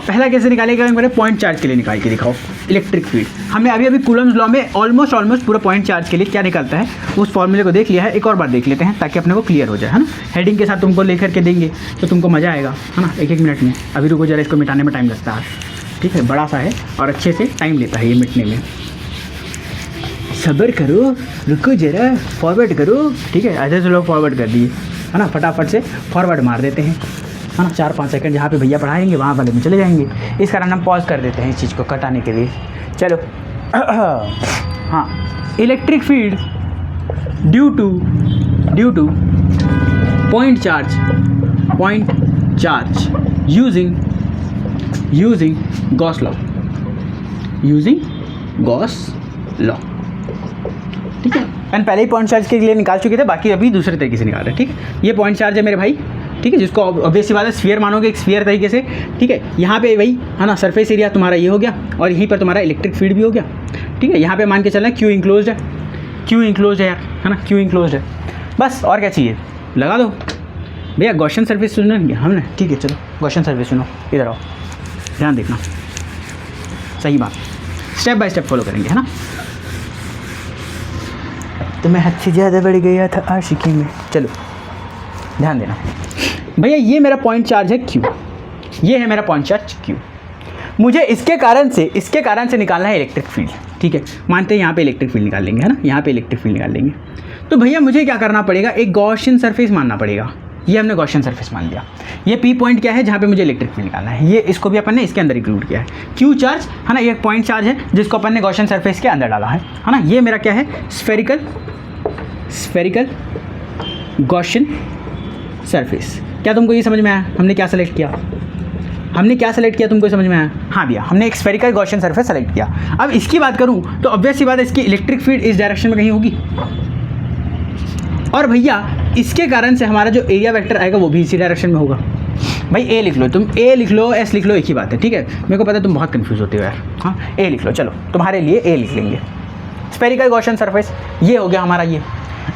पहला कैसे निकालेगा, मेरे पॉइंट चार्ज के लिए निकाल के दिखाओ इलेक्ट्रिक फील्ड। हमने अभी कूलम्स लॉ में ऑलमोस्ट पूरा पॉइंट चार्ज के लिए क्या निकलता है उस फॉर्मूले को देख लिया है, एक और बार देख लेते हैं ताकि अपने को क्लियर हो जाए, है ना। हेडिंग के साथ तुमको लेकर के देंगे तो तुमको मज़ा आएगा, है ना। एक मिनट में अभी रुको जरा, इसको मिटाने में टाइम लगता है, ठीक है, बड़ा सा है और अच्छे से टाइम लेता है ये मिटने में। सब्र करो, रुको जरा, फॉरवर्ड करो, ठीक है। आधे से लोग फॉरवर्ड कर दिए, है ना, फटाफट से फॉरवर्ड मार देते हैं, है ना। 4-5 सेकंड जहाँ पे भैया पढ़ाएंगे वहाँ वाले में चले जाएंगे, इस कारण हम पॉज कर देते हैं इस चीज़ को कटाने के लिए। चलो हाँ, electric field due two point charge using Gauss law, ठीक है। मैंने पहले ही पॉइंट चार्ज के लिए निकाल चुके थे, बाकी अभी दूसरे तरीके से निकाल रहे हैं, ठीक है। ये पॉइंट चार्ज है मेरे भाई, ठीक है, जिसको ऑब्वियसली बात है स्फीयर मानोगे, एक स्फीयर तरीके से, ठीक है। यहाँ पे वही है ना, सरफेस एरिया तुम्हारा ये हो गया और यहीं पर तुम्हारा इलेक्ट्रिक फील्ड भी हो गया, ठीक है। यहाँ पे मान के चलना क्यू इंक्लोज है यार, है ना, क्यू इंक्लोज है, बस। और क्या चाहिए, लगा दो भैया। गॉसियन सरफेस सुनेंगे हमने, ठीक है, चलो गॉसियन सरफेस सुनो, इधर आओ, ध्यान देखना, सही बात, स्टेप बाय स्टेप फॉलो करेंगे, है ना। तो मैं हद से ज़्यादा बढ़ गया था आशिकी में, चलो ध्यान देना भैया। ये मेरा पॉइंट चार्ज है Q, ये है मेरा पॉइंट चार्ज Q। मुझे इसके कारण से निकालना है इलेक्ट्रिक फील्ड, ठीक है। मानते हैं यहाँ पे इलेक्ट्रिक फील्ड निकाल लेंगे, है ना, यहाँ पे इलेक्ट्रिक फील्ड निकाल लेंगे। तो भैया मुझे क्या करना पड़ेगा, एक गॉसियन सरफेस मानना पड़ेगा। ये हमने गॉसियन सरफेस मान लिया। ये P पॉइंट क्या है जहाँ पे मुझे इलेक्ट्रिक फील्ड निकालना है, ये इसको भी अपन ने इसके अंदर इंक्लूड किया है। Q चार्ज है ना, ये पॉइंट चार्ज है जिसको अपन ने गॉसियन सरफेस के अंदर डाला है ना। ये मेरा क्या है, स्फेरिकल गॉसियन सरफेस। क्या तुमको ये समझ में आया, हमने क्या सेलेक्ट किया तुमको समझ में आया? हाँ भैया, हमने एक स्फेरिकल गॉसियन सरफेस सेलेक्ट किया। अब इसकी बात करूँ तो ऑब्वियस सी बात है, इसकी इलेक्ट्रिक फील्ड इस डायरेक्शन में कहीं होगी, और भैया इसके कारण से हमारा जो एरिया वेक्टर आएगा वो भी इसी डायरेक्शन में होगा। भाई ए लिख लो, तुम ए लिख लो, एस लिख लो, एक ही बात है, ठीक है। मेरे को पता है तुम बहुत कंफ्यूज होते हो यार, हाँ ए लिख लो, चलो तुम्हारे लिए ए लिख लेंगे। स्फेरिकल गॉसियन सरफेस ये हो गया हमारा ये।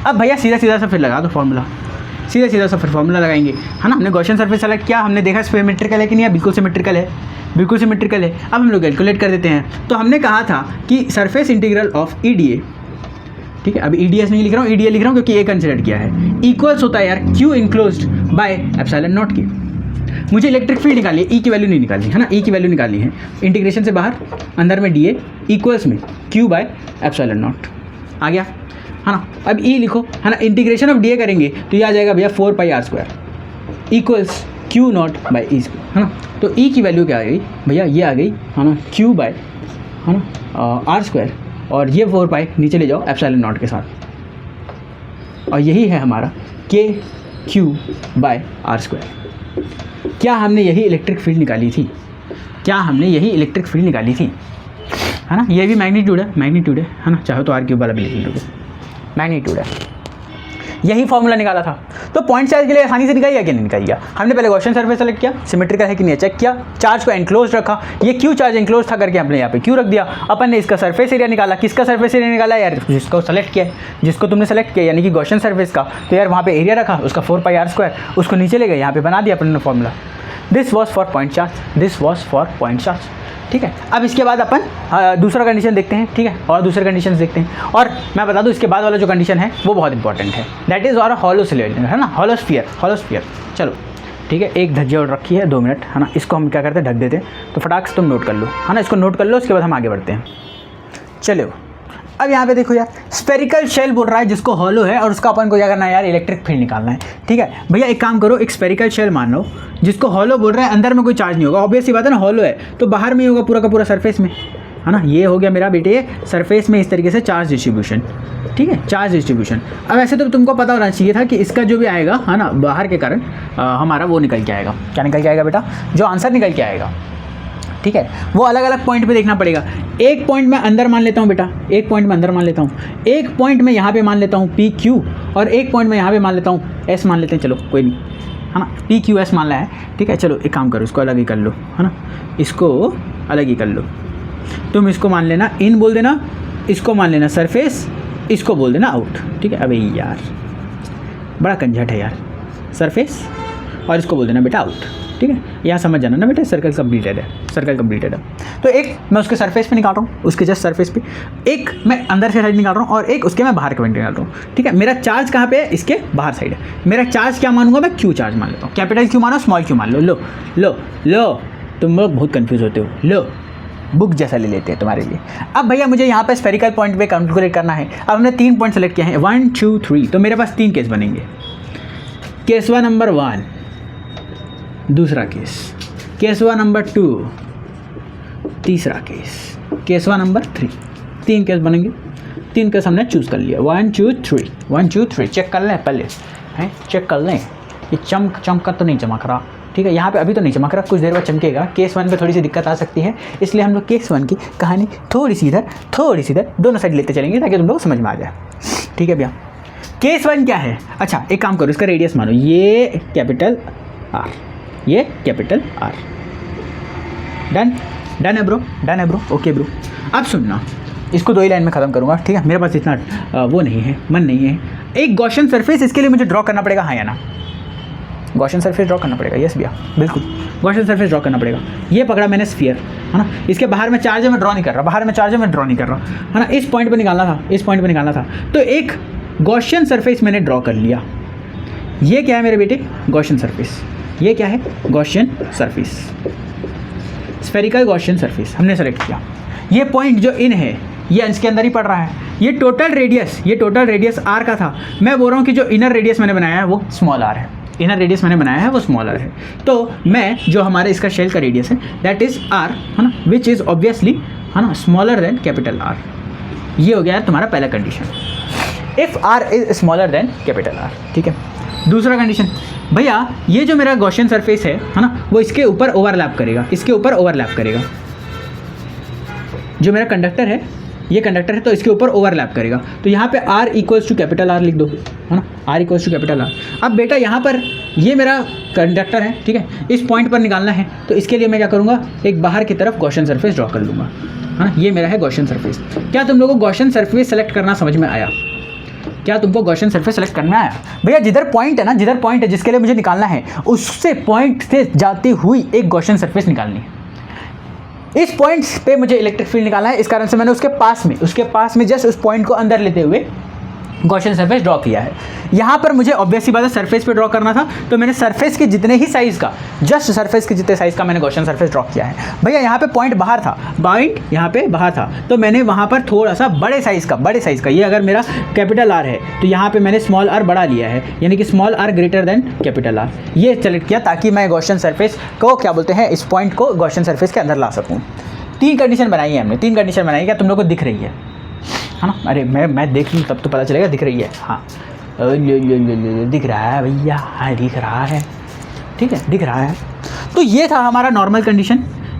अब भैया सीधा सा फिर लगा दो फॉर्मूला, सीधा सा फिर फॉर्मूला लगाएंगे, है ना। हमने गॉसियन सरफेस सेलेक्ट किया, हमने देखा सिमेट्रिकल है कि नहीं है, बिल्कुल सिमेट्रिकल है। अब हम लोग कैलकुलेट कर देते हैं। तो हमने कहा था कि सरफेस इंटीग्रल ऑफ EDA, ठीक है, अभी EDS नहीं लिख रहा हूँ, EDA लिख रहा हूँ क्योंकि ए कंसिडर किया है, इक्वल्स होता है यार Q enclosed bye epsilon not के। मुझे इलेक्ट्रिक फील्ड निकालनी है, E की वैल्यू नहीं निकालनी है ना, E की वैल्यू निकालनी है। इंटीग्रेशन से बाहर, अंदर में DA इक्वल्स में Q बाय एप्सिलॉन नॉट आ गया, है ना। अब E लिखो, है ना, इंटीग्रेशन ऑफ DA करेंगे तो ये आ जाएगा भैया 4 पाई R² equals Q not by E square, है ना। तो ई की वैल्यू क्या आ गई भैया, ये आ गई, है ना, क्यू बाय, है ना, आर स्क्वायर, और ये 4 पाई नीचे ले जाओ एप्सिलॉन नॉट के साथ, और यही है हमारा के क्यू बाय आर स्क्वायर। क्या हमने यही इलेक्ट्रिक फील्ड निकाली थी? क्या हमने यही इलेक्ट्रिक फील्ड निकाली थी, है ना। ये भी मैग्नीट्यूड है ना, चाहो तो आर क्यूब वाला भी लिख लोगे, मैग्नीट्यूड है, यही फॉर्मूला निकाला था। तो पॉइंट चार्ज के लिए आसानी से निकाल गया कि नहीं निकाल गया? हमने पहले गॉसियन सरफेस सेलेक्ट किया, सिमेट्रिकल है कि नहीं चेक किया, चार्ज को एनक्लोज रखा, ये क्यू चार्ज एनक्लोज था करके हमने यहाँ पे क्यू रख दिया, अपन ने इसका सरफेस एरिया निकाला। किसका सरफेस एरिया निकाला यार? जिसको सेलेक्ट किया, जिसको तुमने सेलेक्ट किया, यानी कि गॉसियन सरफेस का। तो यार वहाँ पे एरिया रखा, उसका 4 पाई आर स्क्वायर, उसको नीचे ले गए, यहाँ पे बना दिया अपन ने formula. This was for point charge, ठीक है। अब इसके बाद अपन दूसरा कंडीशन देखते हैं, ठीक है, और दूसरे कंडीशन देखते हैं। और मैं बता दूं इसके बाद वाला जो कंडीशन है वो बहुत इंपॉर्टेंट है, दैट इज़ और हॉलो सिलेंडर, है ना, हॉलो स्फीयर। चलो ठीक है, एक धज्जी और रखी है, 2 मिनट, है ना। इसको हम क्या करते हैं, ढक देते हैं। तो फटाक से तुम नोट कर लो, है ना, इसको नोट कर लो, उसके बाद हम आगे बढ़ते हैं। चलो अब यहाँ पे देखो यार, स्फेरिकल शेल बोल रहा है जिसको हॉलो है, और उसका अपन को क्या करना है यार, इलेक्ट्रिक फील्ड निकालना है, ठीक है भैया। एक काम करो, एक स्फेरिकल शेल मान लो जिसको हॉलो बोल रहा है, अंदर में कोई चार्ज नहीं होगा, ऑब्वियस सी बात है ना, हॉलो है तो बाहर में ही होगा पूरा का पूरा सरफेस में, है ना। ये हो गया मेरा बेटे सरफेस में इस तरीके से चार्ज डिस्ट्रीब्यूशन, ठीक है, चार्ज डिस्ट्रीब्यूशन। अब ऐसे तो तुमको पता होना चाहिए था कि इसका जो भी आएगा, है ना, बाहर के कारण हमारा वो निकल के आएगा, क्या निकल के आएगा बेटा, जो आंसर निकल के आएगा, ठीक है, वो अलग अलग पॉइंट पे देखना पड़ेगा। एक पॉइंट में अंदर मान लेता हूँ बेटा, एक पॉइंट में अंदर मान लेता हूँ, एक पॉइंट में यहाँ पे मान लेता हूँ पी क्यू, और एक पॉइंट में यहाँ पे मान लेता हूँ एस मान लेते हैं, चलो कोई नहीं, है ना, पी क्यू एस मान लिया है, ठीक है। चलो एक काम करो, इसको अलग ही कर लो, है ना, इसको अलग ही कर लो। तुम इसको मान लेना इन बोल देना, इसको मान लेना सरफेस, इसको बोल देना आउट, ठीक है। अबे यार बड़ा कंझट है यार, सरफेस और इसको बोल देना बेटा आउट, ठीक है। यहाँ समझ जाना ना बेटा, सर्कल कंप्लीटेड है। तो एक मैं उसके सरफेस पे निकाल रहा हूँ, उसके जस्ट सरफेस पे, एक मैं अंदर से साइड निकाल रहा हूँ, और एक उसके मैं बाहर के पॉइंट निकाल रहा हूँ, ठीक है। मेरा चार्ज कहाँ पे है, इसके बाहर साइड है। मेरा चार्ज क्या मानूंगा मैं, क्यू चार्ज मान लेता हूँ, कैपिटल क्यू मानो, स्मॉल क्यू मान लो। लो तुम लोग बहुत कन्फ्यूज होते हो, लो बुक जैसा ले लेते हैं तुम्हारे लिए। अब भैया मुझे यहाँ पे स्फेरिकल पॉइंट पे कैलकुलेट करना है। अब हमने 3 पॉइंट सेलेक्ट किए हैं, 1 2 3, तो मेरे पास 3 केस बनेंगे। केसवा नंबर 1, दूसरा केसवा नंबर 2, तीसरा केसवा नंबर 3, 3 केस बनेंगे। 3 केस हमने चूज़ कर लिया, 1 2 3, 1 2 3। चेक कर लें पहले, हैं चेक कर लें, ये चमका तो नहीं चमक रहा, ठीक है, यहाँ पे अभी तो नहीं चमक रहा, कुछ देर बाद चमकेगा। केस 1 पे थोड़ी सी दिक्कत आ सकती है, इसलिए हम लोग केस 1 की कहानी थोड़ी सी इधर दोनों साइड लेते चलेंगे ताकि तुम लोग समझ में आ जाए, ठीक है भैया। केस 1 क्या है, अच्छा एक काम करो, इसका रेडियस मानो, ये कैपिटल आर, ये कैपिटल आर, डन है ब्रो, ओके ब्रो। अब सुनना, इसको 2 ही लाइन में ख़त्म करूँगा, ठीक है, मेरे पास इतना वो नहीं है, मन नहीं है। एक गॉसियन सरफेस, इसके लिए मुझे ड्रॉ करना पड़ेगा, हाँ या ना, गॉसियन सरफेस ड्रॉ करना पड़ेगा, यस भैया बिल्कुल, गॉसियन सरफेस ड्रॉ करना पड़ेगा। ये पकड़ा मैंने स्फीयर, है ना, इसके बाहर में चार्ज है, मैं ड्रॉ नहीं कर रहा, है ना, इस पॉइंट पे निकालना था, तो एक गॉसियन सरफेस मैंने ड्रॉ कर लिया। ये क्या है मेरे बेटे, गॉसियन सरफेस, ये क्या है, Gaussian surface, spherical Gaussian surface हमने सेलेक्ट किया। ये पॉइंट जो इन है, ये इसके अंदर ही पड़ रहा है। ये टोटल रेडियस आर का था, मैं बोल रहा हूँ कि जो इनर रेडियस मैंने बनाया है वो स्मॉल आर है, तो मैं जो हमारे इसका शेल का रेडियस है दैट इज़ आर, है ना, विच इज़ ऑब्वियसली, है ना, स्मॉलर देन कैपिटल आर। ये हो गया तुम्हारा पहला condition, if R is smaller than capital R, ठीक है। दूसरा कंडीशन, भैया ये जो मेरा गॉसियन सरफेस है ना, वो इसके ऊपर ओवरलैप करेगा, जो मेरा कंडक्टर है, ये कंडक्टर है तो इसके ऊपर ओवरलैप करेगा। तो यहाँ पे R equals to capital R लिख दो, है ना, R equals to capital R. अब बेटा यहाँ पर ये मेरा कंडक्टर है, ठीक है, इस पॉइंट पर निकालना है, तो इसके लिए मैं क्या करूँगा, एक बाहर की तरफ गॉसियन सरफेस ड्रॉ कर लूँगा, है ना, ये मेरा है गॉसियन सरफेस। क्या तुम लोगों को गॉसियन सरफेस सेलेक्ट करना समझ में आया? भैया जिधर पॉइंट है जिसके लिए मुझे निकालना है, उससे पॉइंट से जाती हुई एक गॉसियन सरफेस निकालनी है। इस पॉइंट पे मुझे इलेक्ट्रिक फील्ड निकालना है, इस कारण से मैंने उसके पास में जस्ट उस पॉइंट को अंदर लेते हुए गॉसियन सरफेस ड्रॉ किया है। यहाँ पर मुझे ऑब्वियसली बात है सरफेस पे ड्रॉ करना था, तो मैंने सरफेस के जितने ही साइज़ का, जस्ट सरफेस के जितने साइज़ का मैंने गॉसियन सरफेस ड्रॉ किया है। भैया यहाँ पे पॉइंट बाहर था, पॉइंट यहाँ पे बाहर था, तो मैंने वहाँ पर थोड़ा सा बड़े साइज़ का, ये अगर मेरा कैपिटल आर है तो यहाँ पे मैंने स्मॉल आर बढ़ा लिया है, यानी कि small R greater than capital R, ये सेलेक्ट किया ताकि मैं गॉसियन सरफेस को क्या बोलते हैं, इस पॉइंट को गॉसियन सरफेस के अंदर ला सकूँ। 3 कंडीशन बनाई है हमने, 3 कंडीशन बनाई, क्या तुम लोग को दिख रही है ना? अरे मैं देख लूँ तब तो पता चलेगा दिख रही है। हाँ दिख रहा है भैया, हाँ दिख रहा है, ठीक है दिख रहा है। तो ये था हमारा नॉर्मल कंडीशन।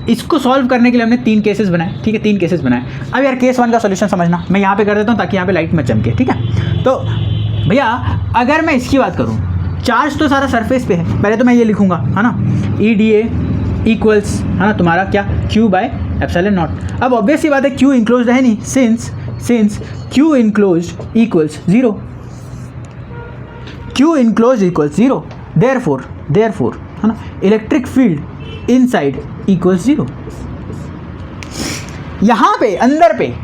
इसको सॉल्व करने के लिए हमने 3 केसेस बनाए, ठीक है 3 केसेस बनाए। अब यार केस 1 का सॉल्यूशन समझना, मैं यहाँ पे कर देता हूँ ताकि यहाँ पे लाइट में चमके, ठीक है। तो भैया अगर मैं इसकी बात करूँ, चार्ज तो सारा सरफेस पे है, पहले तो मैं ये लिखूँगा है ना, EDA इक्वल्स है ना तुम्हारा क्या, Q बाय एप्सिलॉन नॉट। अब ऑब्वियस सी बात है Q इनक्लोज्ड है नहीं, since Q enclosed equals 0, Q enclosed equals 0, therefore है ना इलेक्ट्रिक फील्ड इनसाइड इक्वल्स 0। यहाँ पे अंदर पे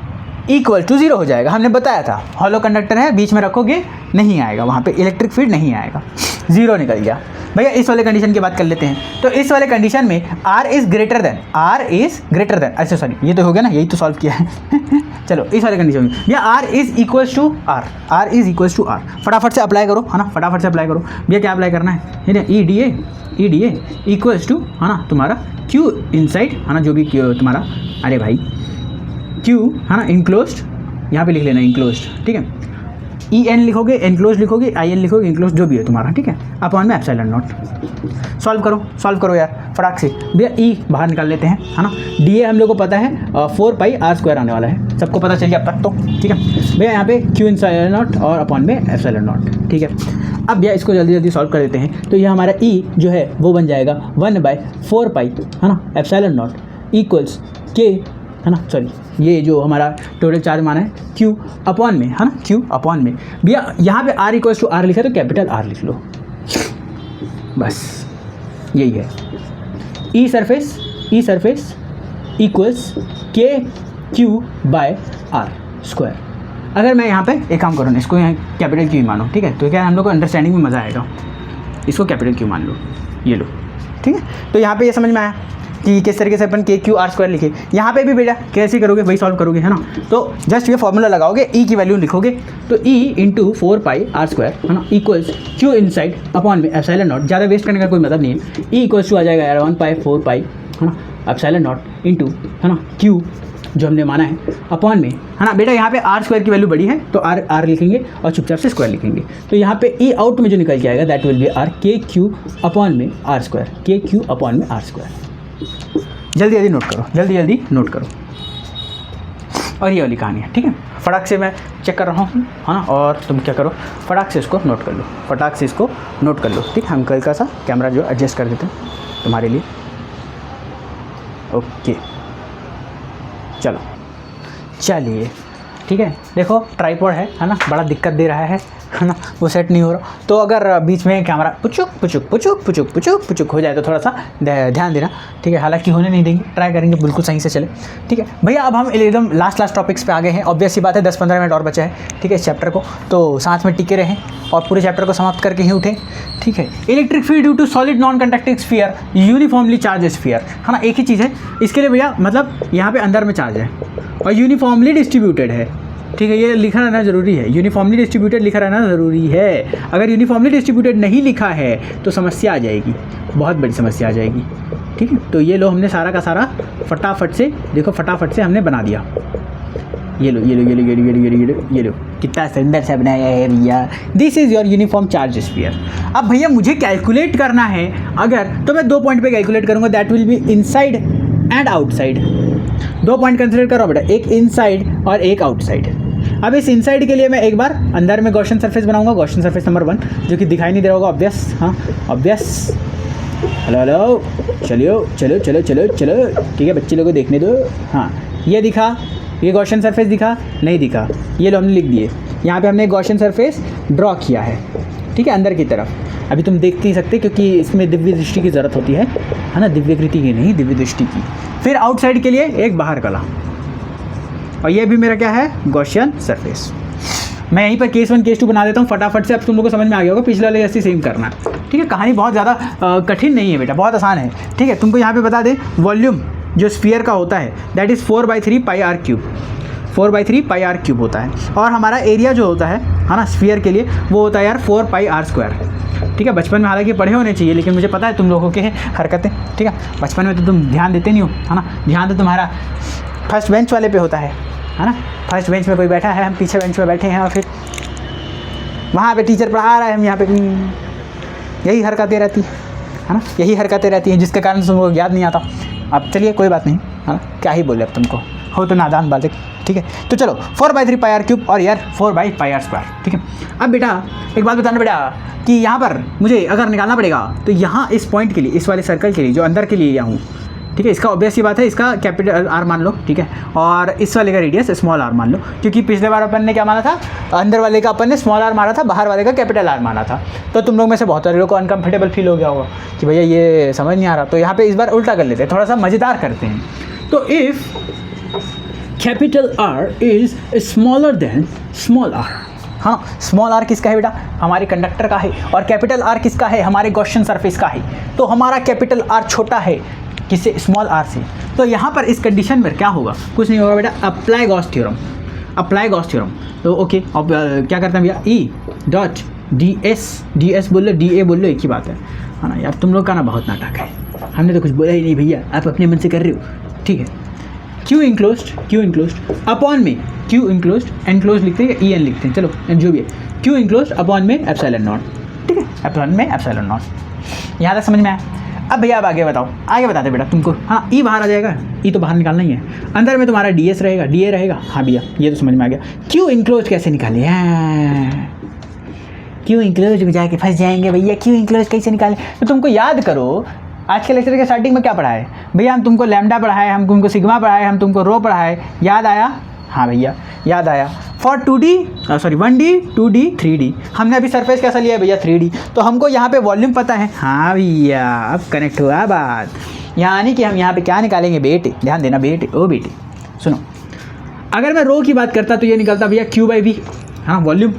इक्वल टू 0 हो जाएगा, हमने बताया था हॉलो कंडक्टर है, बीच में रखोगे नहीं आएगा, वहाँ पे इलेक्ट्रिक फील्ड नहीं आएगा, 0 निकल गया। भैया इस वाले कंडीशन की बात कर लेते हैं। तो इस वाले कंडीशन में R इज़ ग्रेटर देन, अच्छा सॉरी ये तो हो गया ना, यही तो सॉल्व किया है चलो इस वाले कंडीशन में भैया R is equals to R, फटाफट से अप्लाई करो है ना, फटाफट से अप्लाई करो भैया। क्या अप्लाई करना है, EDA इक्वल्स टू है ना तुम्हारा Q इनसाइड है ना, जो भी तुम्हारा, अरे भाई Q है ना इनक्लोज्ड, यहाँ पे लिख लेना इनक्लोज्ड, ठीक है, EN लिखोगे, एनक्लोज लिखोगे, IN लिखोगे, इनक्लोज जो भी है तुम्हारा, ठीक है, अपॉन में एप्सिलॉन नॉट। सॉल्व करो यार फटाक से भैया। E बाहर निकाल लेते हैं है ना, DA हम लोग को पता है 4 पाई R² आने वाला है, सबको पता चल गया अब तक तो, ठीक है भैया। यहाँ पे Q एप्सिलॉन नॉट और अपॉन में एप्सिलॉन नॉट, ठीक है। अब भैया इसको जल्दी सॉल्व कर देते हैं। तो ये हमारा E जो है वो बन जाएगा 1/4 पाई है ना एप्सिलॉन नॉट इक्वल्स K है ना, सॉरी ये जो हमारा टोटल चार्ज माना है Q अपॉन में है ना, Q अपॉन में भैया यहाँ पे R इक्वल्स टू R लिखा है तो कैपिटल R लिख लो, बस यही है। E surface equals KQ/R²। अगर मैं यहाँ पे एक काम करूँ, इसको यहाँ कैपिटल Q मानो, ठीक है, तो क्या हम लोग को अंडरस्टैंडिंग में मज़ा आएगा, इसको कैपिटल Q मान लो, ये लो, ठीक है। तो यहाँ पे ये समझ में आया कि किस तरीके से अपन KQ/R² लिखे। यहाँ पे भी बेटा कैसे करोगे, वही सॉल्व करोगे है ना। तो जस्ट ये फॉर्मूला लगाओगे, E की वैल्यू लिखोगे, तो E इंटू 4 पाई R² है ना इक्वल्स Q इनसाइड अपॉन में एप्सिलॉन नॉट। ज़्यादा वेस्ट करने का कोई मतलब नहीं है। E इक्वल्स टू आ जाएगा यार 1/4 पाई है ना एप्सिलॉन नॉट इंटू है ना Q जो हमने माना है अपॉन में है ना बेटा। यहाँ पे R² की वैल्यू बड़ी है तो R लिखेंगे और चुपचाप से स्क्वायर लिखेंगे। तो यहाँ पे E आउट में जो निकल के आएगा that will B R KQ upon में R², KQ अपॉन में R²। जल्दी नोट करो और ये वाली कहानी है, ठीक है। फटाक से मैं चेक कर रहा हूँ है ना, और तुम क्या करो फटाक से इसको नोट कर लो, ठीक है। हम कल का सा कैमरा जो एडजस्ट कर देते हैं तुम्हारे लिए, ओके चलिए ठीक है। देखो ट्राइपॉड है ना, बड़ा दिक्कत दे रहा है ना, वो सेट नहीं हो रहा। तो अगर बीच में कैमरा पुचुक हो जाए तो थोड़ा सा ध्यान देना, ठीक है। हालांकि होने नहीं देंगे, ट्राई करेंगे बिल्कुल सही से चले, ठीक है भैया। अब हम एकदम लास्ट टॉपिक्स पे आ गए हैं। ऑब्वियस सी बात है 10-15 मिनट और बचा है, ठीक है इस चैप्टर को, तो साथ में टिके रहें और पूरे चैप्टर को समाप्त करके ही उठें, ठीक है। Electric field due to solid non conducting sphere uniformly charge sphere है ना, एक ही चीज़ है इसके लिए भैया, मतलब यहाँ पे अंदर में चार्ज है और यूनिफॉर्मली डिस्ट्रीब्यूटेड है, ठीक है। ये लिखा रहना ज़रूरी है, यूनिफॉर्मली डिस्ट्रीब्यूटेड लिखा रहना ज़रूरी है। अगर यूनिफॉर्मली डिस्ट्रीब्यूटेड नहीं लिखा है तो समस्या आ जाएगी, बहुत बड़ी समस्या आ जाएगी, ठीक है। तो ये लो हमने सारा का सारा फटाफट से हमने बना दिया। ये लो कितना सुंदर सा बनाया है भैया। This is your uniform charge sphere. अब भैया मुझे कैलकुलेट करना है अगर, तो मैं 2 पॉइंट पे कैलकुलेट करूँगा, that will be inside and outside. 2 point consider करो बेटा, एक इनसाइड और एक आउटसाइड। अब इस इनसाइड के लिए मैं एक बार अंदर में गॉसियन सरफेस बनाऊंगा, गॉसियन सरफेस नंबर 1 जो कि दिखाई नहीं दे रहा होगा, ऑब्वियस, हाँ ऑब्वियस। हेलो चलो ठीक है, बच्चे लोगों को देखने दो। हाँ ये दिखा, ये गॉसियन सरफेस दिखा नहीं दिखा, ये लो हमने लिख दिए। यहाँ पे हमने गॉसियन सरफेस ड्रॉ किया है, ठीक है, अंदर की तरफ। अभी तुम देख नहीं सकते क्योंकि इसमें दिव्य दृष्टि की ज़रूरत होती है ना, दिव्यकृति की नहीं, दिव्य दृष्टि की। फिर आउटसाइड के लिए एक बाहर कला, और ये भी मेरा क्या है गॉसियन सरफेस। मैं यहीं पर केस 1 केस 2 बना देता हूँ फटाफट से, अब तुम लोग को समझ में आ गया होगा, पिछले वाले जैसे सेम करना है, ठीक है। कहानी बहुत ज़्यादा कठिन नहीं है बेटा, बहुत आसान है, ठीक है। तुमको यहाँ पे बता दें वॉल्यूम जो स्फीयर का होता है that is 4/3 pi R cube, 4/3 pi R cube होता है। और हमारा एरिया जो होता है ना स्फीयर के लिए वो होता है यार 4 पाई आर स्क्वायर, ठीक है। बचपन में हालांकि पढ़े होने चाहिए, लेकिन मुझे पता है तुम लोगों के हरकतें, ठीक है। बचपन में तो तुम ध्यान देते नहीं हो, है ना। ध्यान तो तुम्हारा फर्स्ट बेंच वाले पे होता है ना। फर्स्ट बेंच में कोई बैठा है, हम पीछे बेंच में बैठे हैं, और फिर वहाँ पे टीचर पढ़ा रहा है, हम यहाँ पे यही हरकतें रहती है ना, यही हरकतें रहती हैं जिसके कारण तुमको याद नहीं आता। अब चलिए कोई बात नहीं, है ना, क्या ही बोले अब तुमको, हो तो नादान बालिक, ठीक है। तो चलो 4/3 पाई आर क्यूब और यार 4 पाई आर स्क्वायर, ठीक है। अब बेटा एक बात बताना बेटा कि यहाँ पर मुझे अगर निकालना पड़ेगा तो यहाँ इस पॉइंट के लिए, इस वाले सर्कल के लिए जो अंदर के लिए यहाँ हूँ, ठीक है, इसका ऑब्वियस सी बात है, इसका कैपिटल आर मान लो, ठीक है। और इस वाले का रेडियस स्मॉल आर मान लो, क्योंकि पिछले बार अपन ने क्या माना था, अंदर वाले का अपन ने स्मॉल आर माना था, बाहर वाले का कैपिटल आर माना था। तो तुम लोग में से बहुत सारे लोग को अनकम्फर्टेबल फील हो गया होगा कि भैया ये समझ नहीं आ रहा। तो यहाँ पे इस बार उल्टा कर लेते हैं, थोड़ा सा मज़ेदार करते हैं। तो if capital R is smaller than small R, हाँ, स्मॉल आर किसका है बेटा, हमारे कंडक्टर का है, और कैपिटल आर किसका है, हमारे गॉसियन सरफेस का है। तो हमारा कैपिटल आर छोटा है किससे, स्मॉल आर से। तो यहाँ पर इस कंडीशन में क्या होगा, कुछ नहीं होगा बेटा, apply Gauss theorem, apply Gauss theorem. तो ओके, अब क्या करते हैं भैया, ई डॉट डी एस बोल लो, डी ए बोल लो, एक ही बात है ना। यार तुम लोग का ना बहुत नाटक है, हमने तो कुछ बोला ही नहीं भैया, आप अपने मन से कर रहे हो, ठीक है। क्यू इनक्लोज्ड अपॉन में, क्यू इनक्लोज्ड एनक्लोज लिखते हैं या ई एन लिखते हैं, चलो जो भी है, क्यू इनक्लोज्ड अपॉन में एप्सिलॉन नॉट, ठीक है, अपॉन में एप्सिलॉन नॉट। यहाँ तक समझ में आया। अब भैया अब आगे बताओ, आगे बताते बेटा तुमको, हाँ ई बाहर आ जाएगा, ई तो बाहर निकालना ही है, अंदर में तुम्हारा डी एस रहेगा, डी ए रहेगा, हाँ भैया ये तो समझ में आ गया। क्यू इनक्लोज कैसे निकाले, क्यू इनक्लोज में जाके फंस जाएंगे भैया, क्यू इनक्लोज कैसे निकालें। तो तुमको याद करो आज के लेक्चर के स्टार्टिंग में क्या पढ़ा है भैया, हम तुमको लैम्डा पढ़ाए, हम तुमको सिग्मा पढ़ाए, हम तुमको रो पढ़ाए, याद आया, हाँ भैया याद आया। फॉर 1D 2D 3D, हमने अभी सरफेस कैसा लिया है भैया 3D, तो हमको यहाँ पे वॉल्यूम पता है, हाँ भैया अब कनेक्ट हुआ बात। यानी कि हम यहाँ पे क्या निकालेंगे बेटे, ध्यान देना बेटे, ओ बेटे सुनो, अगर मैं रो की बात करता तो ये निकलता भैया Q/V, हाँ वॉल्यूम,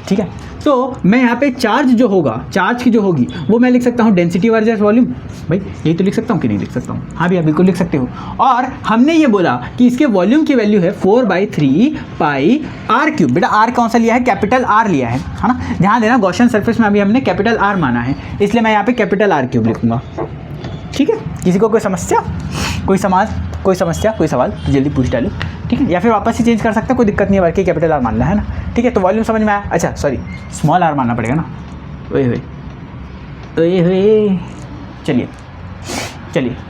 ठीक है। तो मैं यहाँ पे चार्ज जो होगा, चार्ज की जो होगी वो मैं लिख सकता हूँ डेंसिटी वर्सेस वॉल्यूम, भाई यही तो लिख सकता हूँ कि नहीं लिख सकता हूँ, हाँ भैया बिल्कुल लिख सकते हो। और हमने ये बोला कि इसके वॉल्यूम की वैल्यू है 4/3 पाई आर क्यूब। बेटा आर कौन सा लिया है, कैपिटल आर लिया है ना, ध्यान देना गॉसियन सरफेस में अभी हमने कैपिटल आर माना है, इसलिए मैं यहाँ पे कैपिटल आर क्यूब लिखूंगा, ठीक है। किसी को कोई समस्या, कोई समस्या कोई सवाल तो जल्दी पूछ डालो, ठीक है, या फिर वापस ही चेंज कर सकते हैं, कोई दिक्कत नहीं है, बाकी कैपिटल आर मानना है ना, ठीक है। तो वॉल्यूम समझ में आया, अच्छा सॉरी स्मॉल आर मानना पड़ेगा ना, ओए होए, चलिए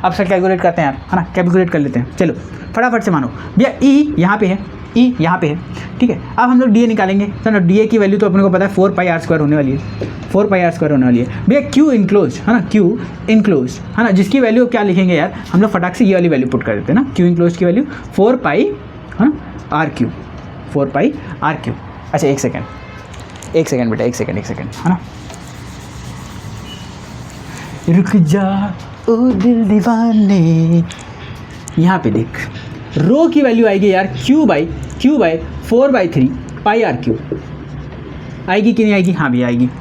अब सर कैलकुलेट करते हैं यार, है ना, कैलकुलेट कर लेते हैं, चलो फटाफट से मानो भैया ई यहाँ पे है, ई यहाँ पे है, ठीक है। अब हम लोग डी ए निकालेंगे, तो डी ए की वैल्यू तो अपने को पता है 4 पाई आर स्क्वायर होने वाली है, 4 पाई आर स्क्वायर होने वाली है भैया। क्यू इनक्लोज है ना, क्यू इनक्लोज है ना, जिसकी वैल्यू क्या लिखेंगे यार, हम लोग फटाक से ये वाली वैल्यू पुट कर देते हैं ना, क्यू इनक्लोज की वैल्यू 4 पाई है ना R cube, 4 pi R cube. अच्छा एक सेकेंड बेटा, एक सेकेंड है ना, रुक जा ओ दिल दीवाने, यहाँ पे देख रो की वैल्यू आएगी यार Q by 4/3 pi R cube, आएगी कि नहीं आएगी, हाँ भी आएगी, है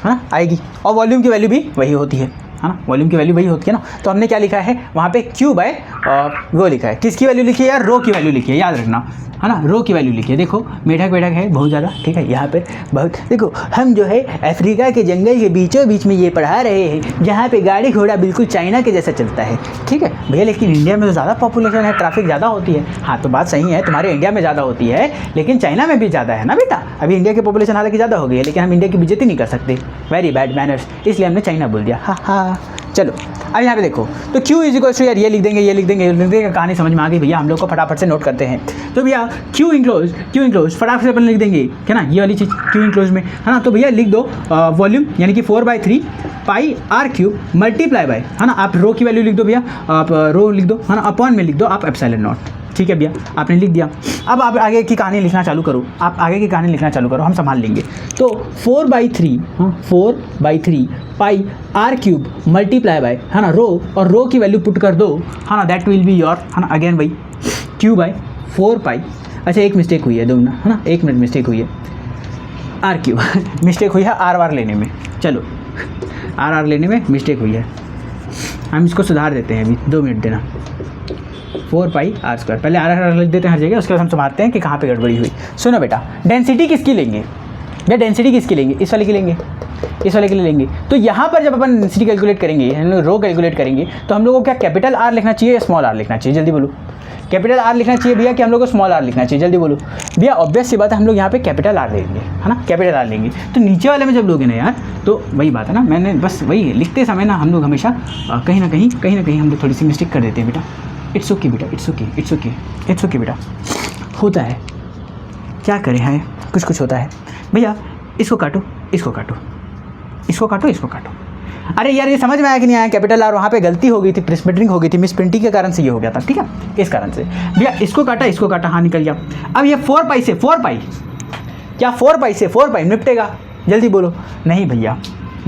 ना आएगी। और वॉल्यूम की वैल्यू भी वही होती है ना, वॉल्यूम की वैल्यू वही होती है ना। तो हमने क्या लिखा है वहाँ पे Q बाय वो लिखा है, किसकी वैल्यू लिखी है यार, रो की वैल्यू लिखी है, याद रखना है ना, रो की वैल्यू लिखी है। देखो मेढक है बहुत ज़्यादा, ठीक है, यहाँ पे बहुत, देखो हम जो है अफ्रीका के जंगल के बीचों बीच में ये पढ़ा रहे हैं, जहाँ पे गाड़ी घोड़ा बिल्कुल चाइना के जैसा चलता है, ठीक है भैया। लेकिन इंडिया में तो ज़्यादा पॉपुलेशन है, ट्रैफिक ज़्यादा होती है, हाँ तो बात सही है, तुम्हारे इंडिया में ज़्यादा होती है, लेकिन चाइना में भी ज़्यादा है ना बेटा। अभी इंडिया की पॉपुलेशन हालांकि ज़्यादा हो गई है, लेकिन हम इंडिया की बेइज्जती नहीं कर सकते, वेरी बैड मैनर्स, इसलिए हमने चाइना बोल दिया, हाँ। चलो अब यहाँ पे देखो, तो Q इक्वल्स टू यार ये लिख देंगे, कहानी समझ में आ गई भैया, हम लोग को फटाफट से नोट करते हैं। तो भैया Q इनक्लोज फटाफट से अपन लिख देंगे, क्या ना, ये वाली चीज़ Q इनक्लोज में है ना। तो भैया लिख दो वॉल्यूम यानी कि 4/3 pi R cube multiply by, है ना, आप रो की वैल्यू लिख दो भैया, आप रो लिख दो, है ना, अपॉन में लिख दो आप एप्सिलॉन नॉट, ठीक है भैया आपने लिख दिया। अब आप आगे की कहानी लिखना चालू करो, हम संभाल लेंगे। तो 4/3 pi R cube multiply by, है ना, रो, और रो की वैल्यू पुट कर दो, है ना, दैट विल बी योर, है ना, अगेन भाई Q/4 पाई। अच्छा एक मिस्टेक हुई है, दो ना, है ना, 1 मिनट मिस्टेक हुई है, आर क्यूब मिस्टेक हुई है आर लेने में, चलो आर लेने में मिस्टेक हुई है, हम इसको सुधार देते हैं अभी, 2 मिनट देना। 4 पाई आर स्क्वायर, पहले आर लिख देते हैं हर जगह, उसके बाद हम संभालते हैं कि कहाँ पे गड़बड़ी हुई। सुनो बेटा, डेंसिटी किसकी लेंगे भैया, डेंसिटी किसकी लेंगे, इस वाले की लेंगे, इस वाले के लिए लेंगे। तो यहाँ पर जब अपन डेंसिटी कैलकुलेट करेंगे, हम लोग रो कैलकुलेट करेंगे, तो हम लोग को क्या कैपिटल आर लिखना चाहिए या स्मॉल आर लिखना चाहिए, जल्दी बोलो। कैपिटल आर लिखना चाहिए भैया कि हम लोग को स्मॉल आर लिखना चाहिए, जल्दी बोलो भैया। ऑब्वियस सी बात है, हम लोग यहाँ पे कैपिटल आर लेंगे, है ना, कैपिटल आर लेंगे। तो नीचे वाले में जब लोगे ना यार, तो वही बात है ना, मैंने बस वही लिखते समय ना हम लोग हमेशा कहीं ना कहीं हम लोग थोड़ी सी मिस्टेक कर देते हैं बेटा। इट्स ओके बेटा, it's okay, it's okay, it's okay बेटा, होता है, क्या करें, है कुछ होता है भैया। इसको काटो, इसको काटो, इसको काटो, इसको काटो। अरे यार ये समझ में आया कि नहीं आया, कैपिटल आर वहाँ पे गलती हो गई थी, प्रिंटिंग हो गई थी, मिस प्रिंटिंग के कारण से ये हो गया था, ठीक है, इस कारण से भैया। इसको काटा, इसको काटा, हाँ निकल गया। अब ये 4 पाई से 4 पाई, क्या 4 पाई से 4 पाई निपटेगा, जल्दी बोलो। नहीं भैया,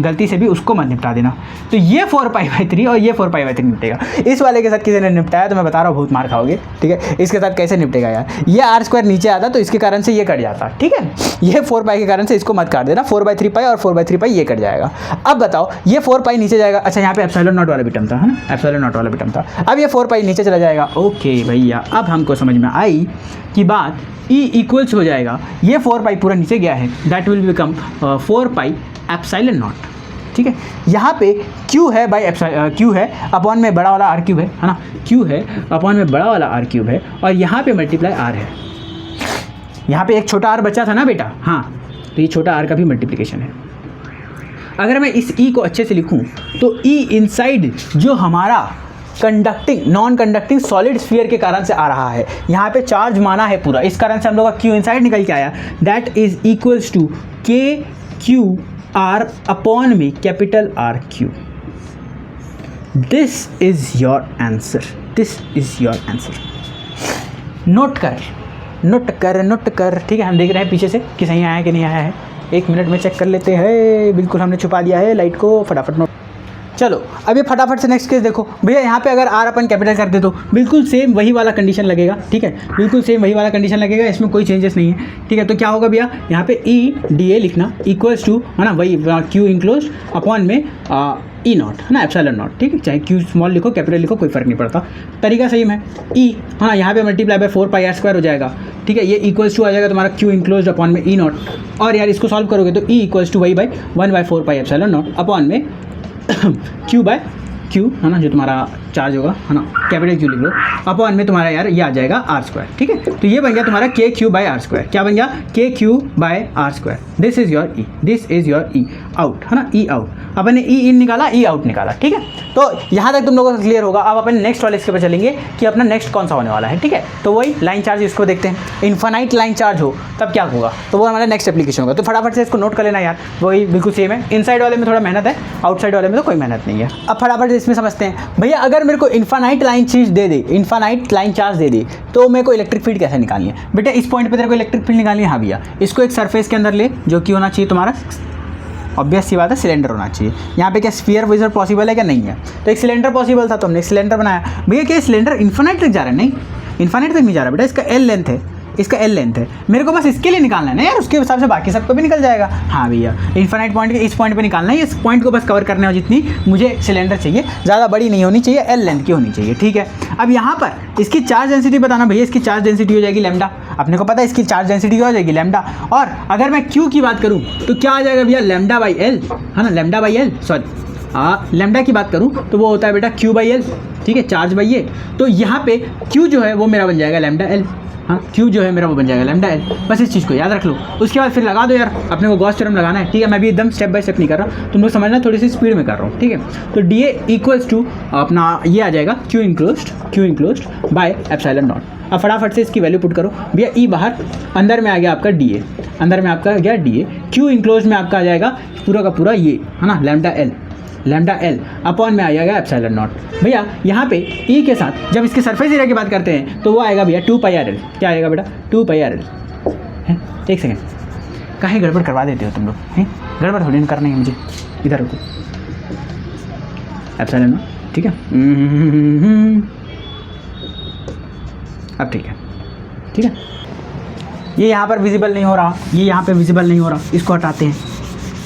गलती से भी उसको मत निपटा देना। तो ये 4 पाई बाई 3 और ये 4 पाई बाई 3 निपटेगा। इस वाले के साथ किसी ने निपटाया तो मैं बता रहा हूँ बहुत मार खाओगे, ठीक है। इसके साथ कैसे निपटेगा यार, ये आर स्क्वायर नीचे आता तो इसके कारण से ये कट जाता, ठीक है। ये 4 पाई के कारण से इसको मत काट देना, 4/3 पाई और 4/3 पाई ये कट जाएगा। अब बताओ, ये 4 पाई नीचे जाएगा, अच्छा यहाँ पे एप्सिलॉन नॉट वाला भी टर्म था, है ना, एप्सिलॉन नॉट वाला भी टर्म था। अब ये 4 पाई नीचे चला जाएगा। ओके भैया, अब हमको समझ में आई कि बात E इक्वल्स हो जाएगा, ये 4 पाई पूरा नीचे गया है, that will become 4 pi epsilon not, ठीक है। यहाँ पे Q है बाई Q है अपॉन में बड़ा वाला R क्यूब है ना, Q है अपॉन में बड़ा वाला R क्यूब है, और यहाँ पे मल्टीप्लाई R है। यहाँ पे एक छोटा R बचा था ना बेटा, हाँ, तो ये छोटा R का भी मल्टीप्लिकेशन है। अगर मैं इस E को अच्छे से लिखूँ तो E इनसाइड जो हमारा conducting non conducting solid sphere के कारण से आ रहा है, यहाँ पे चार्ज माना है पूरा, इस कारण से हम लोग का Q इनसाइड निकल के आया, that is equals to KQ R upon में capital R cube. This is your answer, this is your answer. Note कर, नोट कर, नोट कर, ठीक है। हम देख रहे हैं पीछे से कि सही आया है कि नहीं आया है, 1 मिनट में चेक कर लेते हैं। बिल्कुल हमने छुपा दिया है लाइट को, फटाफट नोट। चलो अब ये फटाफट से नेक्स्ट केस देखो भैया। यहाँ पे अगर आर अपन कैपिटल कर दे तो बिल्कुल सेम वही वाला कंडीशन लगेगा, ठीक है, बिल्कुल सेम वही वाला कंडीशन लगेगा, इसमें कोई चेंजेस नहीं है, ठीक है। तो क्या होगा भैया, यहाँ पे EDA लिखना इक्वल्स टू, है ना, वही Q इंक्लोज अपॉन में E नॉट, है ना, एप्सिलॉन नॉट, ठीक है। चाहे Q स्मॉल लिखो कैपिटल लिखो कोई फर्क नहीं पड़ता, तरीका सेम है। E, हाँ, यहाँ पे multiply by 4 pi R square हो जाएगा, ठीक है। ये इक्वल्स टू आ जाएगा तुम्हारा Q इंक्लोज अपॉन में E नॉट, और यार इसको सॉल्व करोगे तो E इक्वल्स टू वही by 1/4 pi epsilon not upon में Q बाय Q, है ना, जो तुम्हारा चार्ज होगा, है ना, कैपिटल Q लिख लो, अपॉन में तुम्हारा यार ये आ जाएगा R स्क्वायर, ठीक है। तो ये बन गया तुम्हारा KQ बाय R स्क्वायर। क्या बन गया, KQ by R square. This is your E, this is your E out, है ना, E आउट। अपन ने E इन निकाला, E आउट निकाला, ठीक है। तो यहाँ तक तुम लोगों को क्लियर होगा। अब अपन नेक्स्ट वाले इसके पर चलेंगे कि अपना नेक्स्ट कौन सा होने वाला है, ठीक है। तो वही लाइन चार्ज, इसको देखते हैं। इन्फानाइट लाइन चार्ज हो तब क्या होगा, तो वो हमारा नेक्स्ट एप्लीकेशन होगा। तो फटाफट से इसको नोट कर लेना यार, वही बिल्कुल सेम है। इनसाइड वाले में थोड़ा मेहनत है, आउटसाइड वाले में तो कोई मेहनत नहीं है। अब फटाफट से इसमें समझते हैं भैया, अगर मेरे को इन्फानाइट लाइन चीज दे दे, इन्फानाइट लाइन चार्ज दे दे, तो मेरे को इलेक्ट्रिक फील्ड कैसे निकालनी है बेटा। इस पॉइंट पे तेरे को इलेक्ट्रिक फील्ड निकालनी है। हाँ भैया, इसको एक सरफेस के अंदर ले, जो कि होना चाहिए तुम्हारा, ऑब्वियस सी बात है, सिलेंडर होना चाहिए। यहाँ पे क्या स्फीयर विजर पॉसिबल है क्या, नहीं है। तो एक सिलेंडर पॉसिबल था तो हमने एक सिलेंडर बनाया। भैया क्या सिलेंडर इन्फानाइट तक जा रहा है, नहीं, इन्फानाइट तक नहीं जा रहा बेटा, इसका L लेंथ है, इसका L लेंथ है, मेरे को बस इसके लिए निकालना है ना यार, उसके हिसाब से बाकी सबको भी निकल जाएगा। हाँ भैया, इन्फानाइट पॉइंट के इस पॉइंट पे निकालना है, इस पॉइंट को बस कवर करने हो जितनी मुझे सिलेंडर चाहिए, ज़्यादा बड़ी नहीं होनी चाहिए, L लेंथ की होनी चाहिए, ठीक है। अब यहाँ पर इसकी चार्ज डेंसिटी बताना भैया, इसकी चार्ज डेंसिटी हो जाएगी लैम्डा, अपने को पता है इसकी चार्ज डेंसिटी हो जाएगी लैम्डा। और अगर मैं Q की बात करूँ तो क्या आ जाएगा भैया, लैम्डा बाई L, है ना, lambda by L, sorry lambda की बात करूँ तो वो होता है बेटा Q बाई L, ठीक है, चार्ज बाई ये। तो यहाँ पे Q जो है वो मेरा बन जाएगा लैम्डा L, हाँ, Q जो है मेरा वो बन जाएगा लैम्डा L। बस इस चीज़ को याद रख लो, उसके बाद फिर लगा दो यार, अपने को गॉस थ्योरम लगाना है, ठीक है। मैं भी एकदम स्टेप बाय स्टेप नहीं कर रहा, तुम लोग समझना, थोड़ी सी स्पीड में कर रहा हूँ, ठीक है। तो DA इक्वल्स टू अपना ये आ जाएगा Q enclosed bye epsilon naught. अब फटाफट से इसकी वैल्यू पुट करो भैया। E बाहर, अंदर में आ गया आपका DA, अंदर में आपका आ गया DA, Q इंक्लोज्ड में आपका आ जाएगा पूरा का पूरा ये, है ना, लैम्डा L अपॉन में आ जाएगा एप्सिलॉन नॉट। भैया यहाँ पे E के साथ जब इसके सरफेस एरिया की बात करते हैं तो वो आएगा भैया 2 पाई RL। क्या आएगा बेटा, 2 पाई RL है। एक सेकेंड, काहे गड़बड़ करवा देते हो तुम लोग, हैं, गड़बड़ थोड़ी करनी है मुझे, इधर रुको, एप्सिलॉन नॉट, ठीक है। अब ठीक है, ठीक है। ये यहाँ पर विजिबल नहीं हो रहा, ये यहाँ पे विजिबल नहीं हो रहा, इसको हटाते हैं।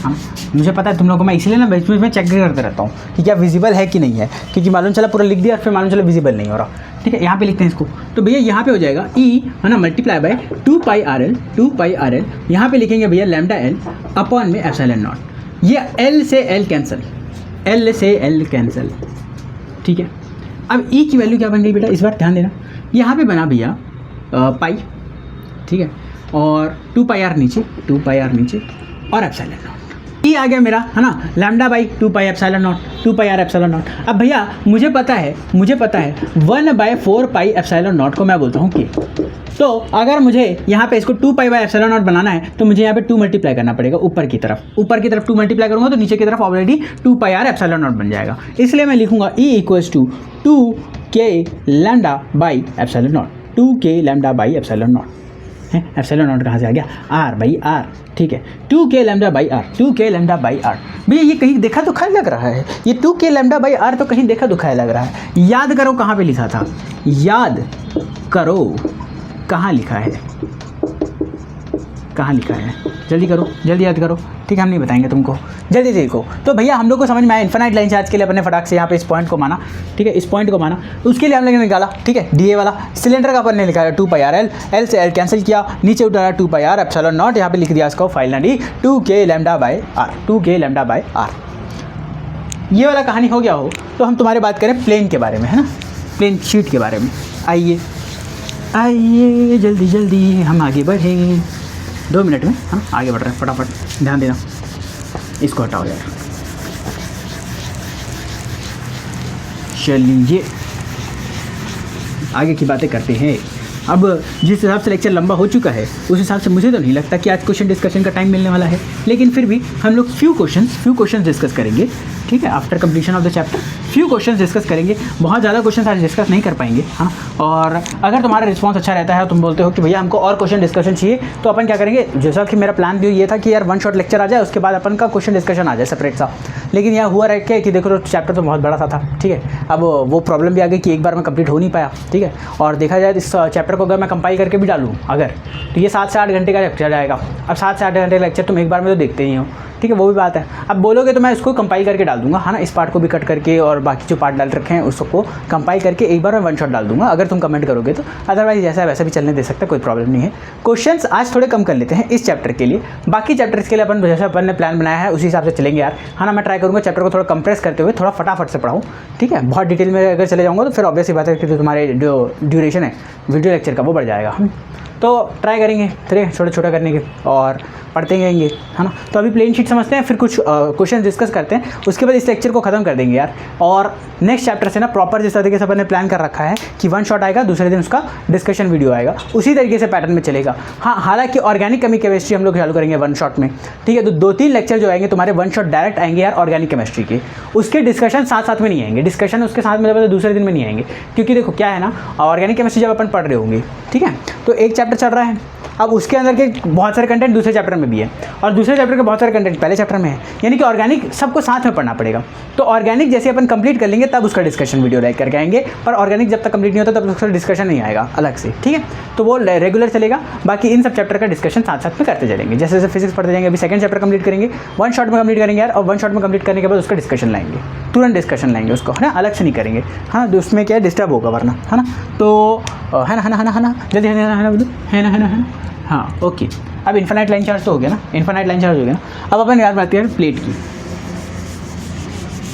हाँ, मुझे पता है तुम लोगों को, मैं इसलिए ना बीच में चेक करते रहता हूँ कि क्या विजिबल है कि नहीं है, क्योंकि मालूम चला पूरा लिख दिया और फिर मालूम चला विजिबल नहीं हो रहा। ठीक है, यहाँ पे लिखते हैं इसको। तो भैया यहाँ पे हो जाएगा ई, है ना, मल्टीप्लाई बाय 2πr l, यहाँ पे लिखेंगे भैया लैम्डा एल अपॉन में एप्सिलॉन नॉट। ये एल से एल कैंसिल, एल से एल कैंसिल। ठीक है, अब ई की वैल्यू क्या बन गई बेटा, इस बार ध्यान देना। यहाँ पे बना भैया पाई, ठीक है, और 2πr नीचे और एप्सिलॉन नॉट। ई आ गया मेरा, है ना, lambda by 2π epsilon naught, 2πr epsilon naught. अब भैया मुझे पता है 1/4π एप्सिलॉन नॉट को मैं बोलता हूँ के। तो अगर मुझे यहाँ पे इसको 2π बाई एप्सिलॉन नॉट बनाना है तो मुझे यहाँ पे 2 मल्टीप्लाई करना पड़ेगा ऊपर की तरफ 2 मल्टीप्लाई करूँगा तो नीचे की तरफ ऑलरेडी 2πr एप्सिलॉन नॉट बन जाएगा। इसलिए मैं लिखूँगा E equals to 2k lambda by epsilon naught, 2k lambda by epsilon naught है। एप्सिलॉन नॉट कहाँ से आ गया, आर बाई आर। ठीक है, 2k lambda by R, 2k lambda by R. भैया ये कहीं देखा दुखाया लग रहा है, ये 2k लैम्डा बाई आर तो कहीं देखा दुखाया लग रहा है। याद करो कहाँ पे लिखा था, याद करो कहाँ लिखा है, कहाँ लिखा है, जल्दी करो, जल्दी याद करो। ठीक है, हम नहीं बताएंगे तुमको, जल्दी देखो। तो भैया हम लोग को समझ में आया, इन्फिनाइट लाइन चार्ज के लिए अपने फटाक से यहाँ पे इस पॉइंट को माना। ठीक है, इस पॉइंट को माना, उसके लिए हम लोग ने निकाला। ठीक है, डी ए वाला सिलेंडर का अपन ने निकाला 2πr l, एल से एल कैंसिल किया, नीचे उतारा 2πr एप्सिलॉन नॉट, यहाँ पे लिख दिया इसको finally 2k lambda by R, 2k lambda by R. ये वाला कहानी हो गया हो तो हम तुम्हारे बात करें प्लेन के बारे में, है ना, प्लेन शीट के बारे में। आइए आइए जल्दी जल्दी हम आगे बढ़ें, 2 मिनट में हम आगे बढ़ रहे हैं, फटाफट ध्यान देना। इसको हटाओ यार, चलिए आगे की बातें करते हैं। अब जिस हिसाब से लेक्चर लंबा हो चुका है उस हिसाब से मुझे तो नहीं लगता कि आज क्वेश्चन डिस्कशन का टाइम मिलने वाला है, लेकिन फिर भी हम लोग फ्यू क्वेश्चंस डिस्कस करेंगे। ठीक है, after completion of the chapter few questions discuss करेंगे, बहुत ज़्यादा क्वेश्चन आज डिस्कस नहीं कर पाएंगे। हाँ, और अगर तुम्हारा रिस्पांस अच्छा रहता है, तुम बोलते हो कि भैया हमको और क्वेश्चन डिस्कशन चाहिए, तो अपन क्या करेंगे, जैसा कि मेरा प्लान भी ये था कि यार 1 शॉट लेक्चर आ जाए, उसके बाद अपन का क्वेश्चन डिस्कशन आ जाए सेपरेट सा। लेकिन यह हुआ रह के कि देखो चैप्टर तो बहुत बड़ा सा था। ठीक है, अब वो प्रॉब्लम भी आ गई कि एक बार में कंप्लीट हो नहीं पाया। ठीक है, और देखा जाए इस चैप्टर को अगर मैं कंपाइल करके भी डालूँ अगर, तो ये 7 से 8 घंटे का लेक्चर जाएगा। अब 7 से 8 घंटे का लेक्चर तुम एक बार में तो देखते ही हो। ठीक है, वो भी बात है। अब बोलोगे तो मैं इसको कंपाइल करके डाल दूंगा, है ना, इस पार्ट को भी कट करके और बाकी जो पार्ट डाल रखे हैं उसको कंपाइल करके एक बार मैं 1 शॉट डाल दूंगा अगर तुम कमेंट करोगे तो। अदरवाइज जैसा है वैसा भी चलने दे सकता है, कोई प्रॉब्लम नहीं है। क्वेश्चंस आज थोड़े कम कर लेते हैं इस चैप्टर के लिए, बाकी चैप्टर्स के लिए अपन जैसा अपन ने प्लान बनाया है उसी हिसाब से चलेंगे यार, है ना। मैं ट्राई करूँगा चैप्टर को थोड़ा कंप्रेस करते हुए थोड़ा फटाफट से पढ़ाऊँ। ठीक है, बहुत डिटेल में अगर चले जाऊँगा तो फिर ऑब्वियस ही बात है कि तुम्हारे जो ड्यूरेशन है वीडियो लेक्चर का वो बढ़ जाएगा। तो ट्राई करेंगे थोड़े छोटा करने के और पढ़ते रहेंगे, है ना। तो अभी प्लेन शीट समझते हैं, फिर कुछ क्वेश्चन डिस्कस करते हैं, उसके बाद इस लेक्चर को ख़त्म कर देंगे यार। और नेक्स्ट चैप्टर से ना प्रॉपर जिस तरीके से अपन ने प्लान कर रखा है कि 1 शॉट आएगा, दूसरे दिन उसका डिस्कशन वीडियो आएगा, उसी तरीके से पैटर्न में चलेगा। हाँ, हालांकि ऑर्गेनिक केमिस्ट्री हम लोग चालू करेंगे 1 शॉट में। ठीक है, तो 2-3 लेक्चर जो आएंगे तुम्हारे 1 शॉट डायरेक्ट आएंगे यार ऑर्गेनिक केमिस्ट्री के, उसके डिस्कशन साथ में नहीं आएंगे, डिस्कशन उसके साथ मतलब दूसरे दिन में नहीं आएंगे। क्योंकि देखो क्या है ना, ऑर्गेनिक केमिस्ट्री जब अपन पढ़ रहे होंगे, ठीक है, तो एक चैप्टर चल रहा है, अब उसके अंदर के बहुत सारे कंटेंट दूसरे चैप्टर में भी है और दूसरे चैप्टर के बहुत सारे कंटेंट पहले चैप्टर में है, यानी कि ऑर्गेनिक सबको साथ में पढ़ना पड़ेगा। तो ऑर्गेनिक जैसे अपन कंप्लीट कर लेंगे तब उसका डिस्कशन वीडियो लाइक करके आएंगे, पर ऑर्गेनिक जब तक कंप्लीट नहीं होता तब उसका डिस्कशन नहीं आएगा अलग से। ठीक है, तो वो रेगुलर चलेगा, बाकी इन सब चैप्टर का डिस्कशन साथ में करते चलेंगे। जैसे जैसे फिजिक्स पढ़ते जाएंगे, अभी सेकंड चैप्टर कंप्लीट करेंगे, 1 शॉट में कंप्लीट करेंगे यार, और 1 शॉट में कंप्लीट करने के बाद उसका डिस्कशन लाएंगे, तुरंत डिस्कशन लाएंगे उसको, है ना, अलग से नहीं करेंगे। हाँ, उसमें क्या डिस्टर्ब होगा वरना, है ना। तो है ना, जल्दी है ना। हाँ, ओके। अब इन्फिनाइट लाइन चार्ज तो हो गया ना, इन्फिनाइट लाइन चार्ज हो गया ना। अब अपन यार बात करें प्लेट की,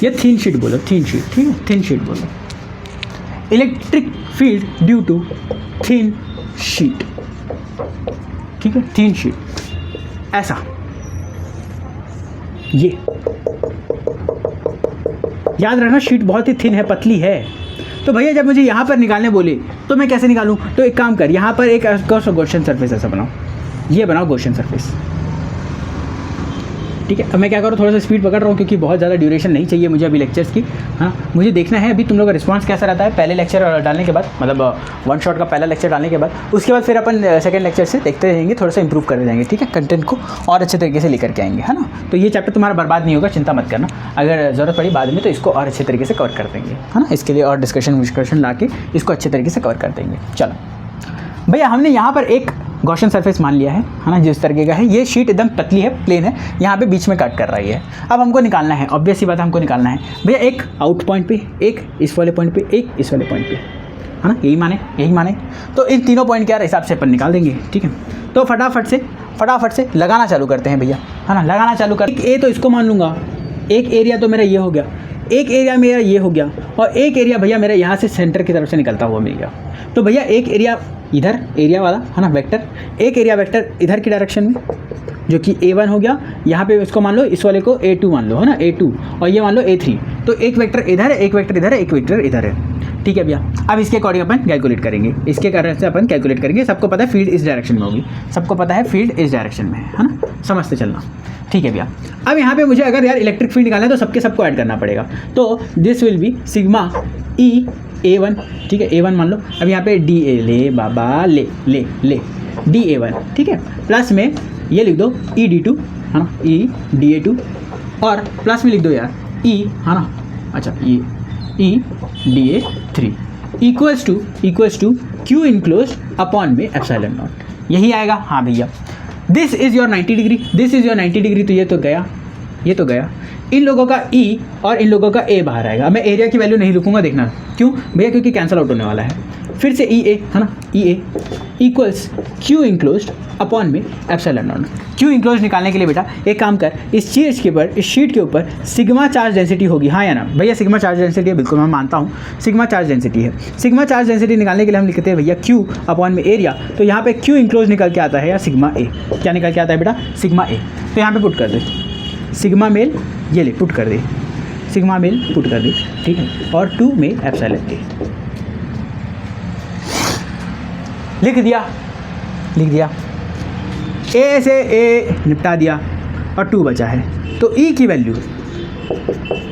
ये थिन शीट बोलो, थिन शीट। ठीक है, थिन शीट बोलो, electric field due to thin sheet. ठीक है, थिन शीट ऐसा, ये याद रखना शीट बहुत ही थिन है, पतली है। तो भैया जब मुझे यहाँ पर निकालने बोले तो मैं कैसे निकालूँ, तो एक काम कर, यहाँ पर एक गॉसियन सरफेस ऐसा बनाओ, ये बनाओ गॉसियन सरफेस। ठीक है, अब मैं क्या करूँ, थोड़ा सा स्पीड पकड़ रहा हूँ क्योंकि बहुत ज़्यादा ड्यूरेशन नहीं चाहिए मुझे अभी लेक्चर्स की। हाँ, मुझे देखना है अभी तुम लोग का रिस्पांस कैसा रहता है पहले लेक्चर डालने के बाद, मतलब 1 शॉट का पहला लेक्चर डालने के बाद। उसके बाद फिर अपन सेकंड लेक्चर से देखते रहेंगे, थोड़ा सा इंप्रूव करते जाएंगे। ठीक है, कंटेंट को और अच्छे तरीके से लेकर के आएंगे, है ना। तो ये चैप्टर तुम्हारा बर्बाद नहीं होगा, चिंता मत करना। अगर ज़रूरत पड़ी बाद में तो इसको और अच्छे तरीके से कवर कर देंगे, है ना। इसके लिए और डिस्कशन ला के इसको अच्छे तरीके से कवर कर देंगे। चलो भैया, हमने यहाँ पर एक गॉसियन सरफेस मान लिया है ना, जिस तरीके का है। ये शीट एकदम पतली है, प्लेन है, यहाँ पे बीच में कट कर रही है। अब हमको निकालना है, ऑब्वियस सी बात है, हमको निकालना है भैया एक आउट पॉइंट पे, एक इस वाले पॉइंट पे, एक इस वाले पॉइंट पे, है ना, यही माने। तो इन तीनों पॉइंट के हिसाब से अपन निकाल देंगे, ठीक है। तो फटाफट से लगाना चालू करते हैं भैया, है ना, लगाना चालू कर। ए तो इसको मान लूँगा, एक एरिया तो मेरा ये हो गया, एक एरिया मेरा ये हो गया, और एक एरिया भैया मेरा यहाँ से सेंटर की तरफ से निकलता हुआ मिल गया। तो भैया एक एरिया इधर, एरिया वाला, है ना, वेक्टर, एक एरिया वेक्टर इधर की डायरेक्शन में, जो कि A1 हो गया। यहाँ पे इसको मान लो, इस वाले को A2 मान लो, है ना, A2, और ये मान लो A3। तो एक वेक्टर इधर है, एक वेक्टर इधर है, एक वेक्टर इधर है, ठीक है भैया। अब इसके अकॉर्डिंग अपन कैलकुलेट करेंगे, इसके कारण से अपन कैलकुलेट करेंगे। सबको पता है फील्ड इस डायरेक्शन में होगी, सबको पता है फील्ड इस डायरेक्शन में है ना, समझते चलना, ठीक है भैया। अब यहाँ पे मुझे अगर यार इलेक्ट्रिक फील्ड निकालना है तो सबको ऐड करना पड़ेगा। तो this will B sigma E A1, ठीक है, A1 मान लो। अब यहाँ पे DA ले बाबा, ले DA1, ठीक है, प्लस में ये लिख दो ED2, है ना, EDA2, और प्लस में लिख दो यार E, है ना, अच्छा EDA3 equals to Q enclose upon में एप्सिलॉन नॉट। यही आएगा, हाँ भैया। This is your 90 degree, this is your 90 degree. तो ये तो गया। इन लोगों का E और इन लोगों का A बाहर आएगा। मैं एरिया की वैल्यू नहीं लिखूंगा, देखना क्यों भैया, क्योंकि कैंसिल आउट होने वाला है। फिर से EA, है ना, EA equals Q enclose upon में एप्सिलॉन नॉट। Q इनक्लोज निकालने के लिए बेटा एक काम कर, इस चीज़ के ऊपर, इस शीट के ऊपर सिग्मा चार्ज डेंसिटी होगी, हाँ या ना भैया, सिग्मा चार्ज डेंसिटी है, बिल्कुल मैं मानता हूँ सिग्मा चार्ज डेंसिटी है। सिग्मा चार्ज डेंसिटी निकालने के लिए हम लिखते हैं भैया Q अपॉन में एरिया। तो यहाँ पे Q इनक्लोज निकल के आता है या सिग्मा A, क्या निकल के आता है बेटा, सिग्मा A। तो यहाँ पे पुट कर दे सिग्मा मेल, ये ले पुट कर दे सिग्मा मेल पुट कर दे, ठीक है, और 2 में एप्सिलॉन A लिख दिया। A से A निपटा दिया और 2 बचा है। तो E की वैल्यू,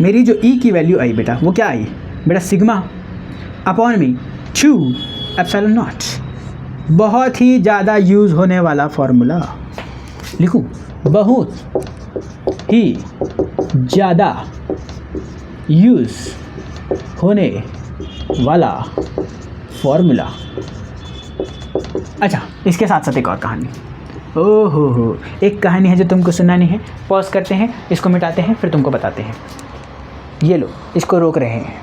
मेरी जो E की वैल्यू आई बेटा, वो क्या आई बेटा, सिग्मा अपॉन में 2 एप्सिलॉन नॉट। बहुत ही ज़्यादा यूज़ होने वाला फॉर्मूला, लिखूं, बहुत ही ज़्यादा यूज़ होने वाला फॉर्मूला। अच्छा, इसके साथ साथ एक और कहानी, ओहो, एक कहानी है जो तुमको सुनानी है। पॉज करते हैं, इसको मिटाते हैं, फिर तुमको बताते हैं। ये लो, इसको रोक रहे हैं।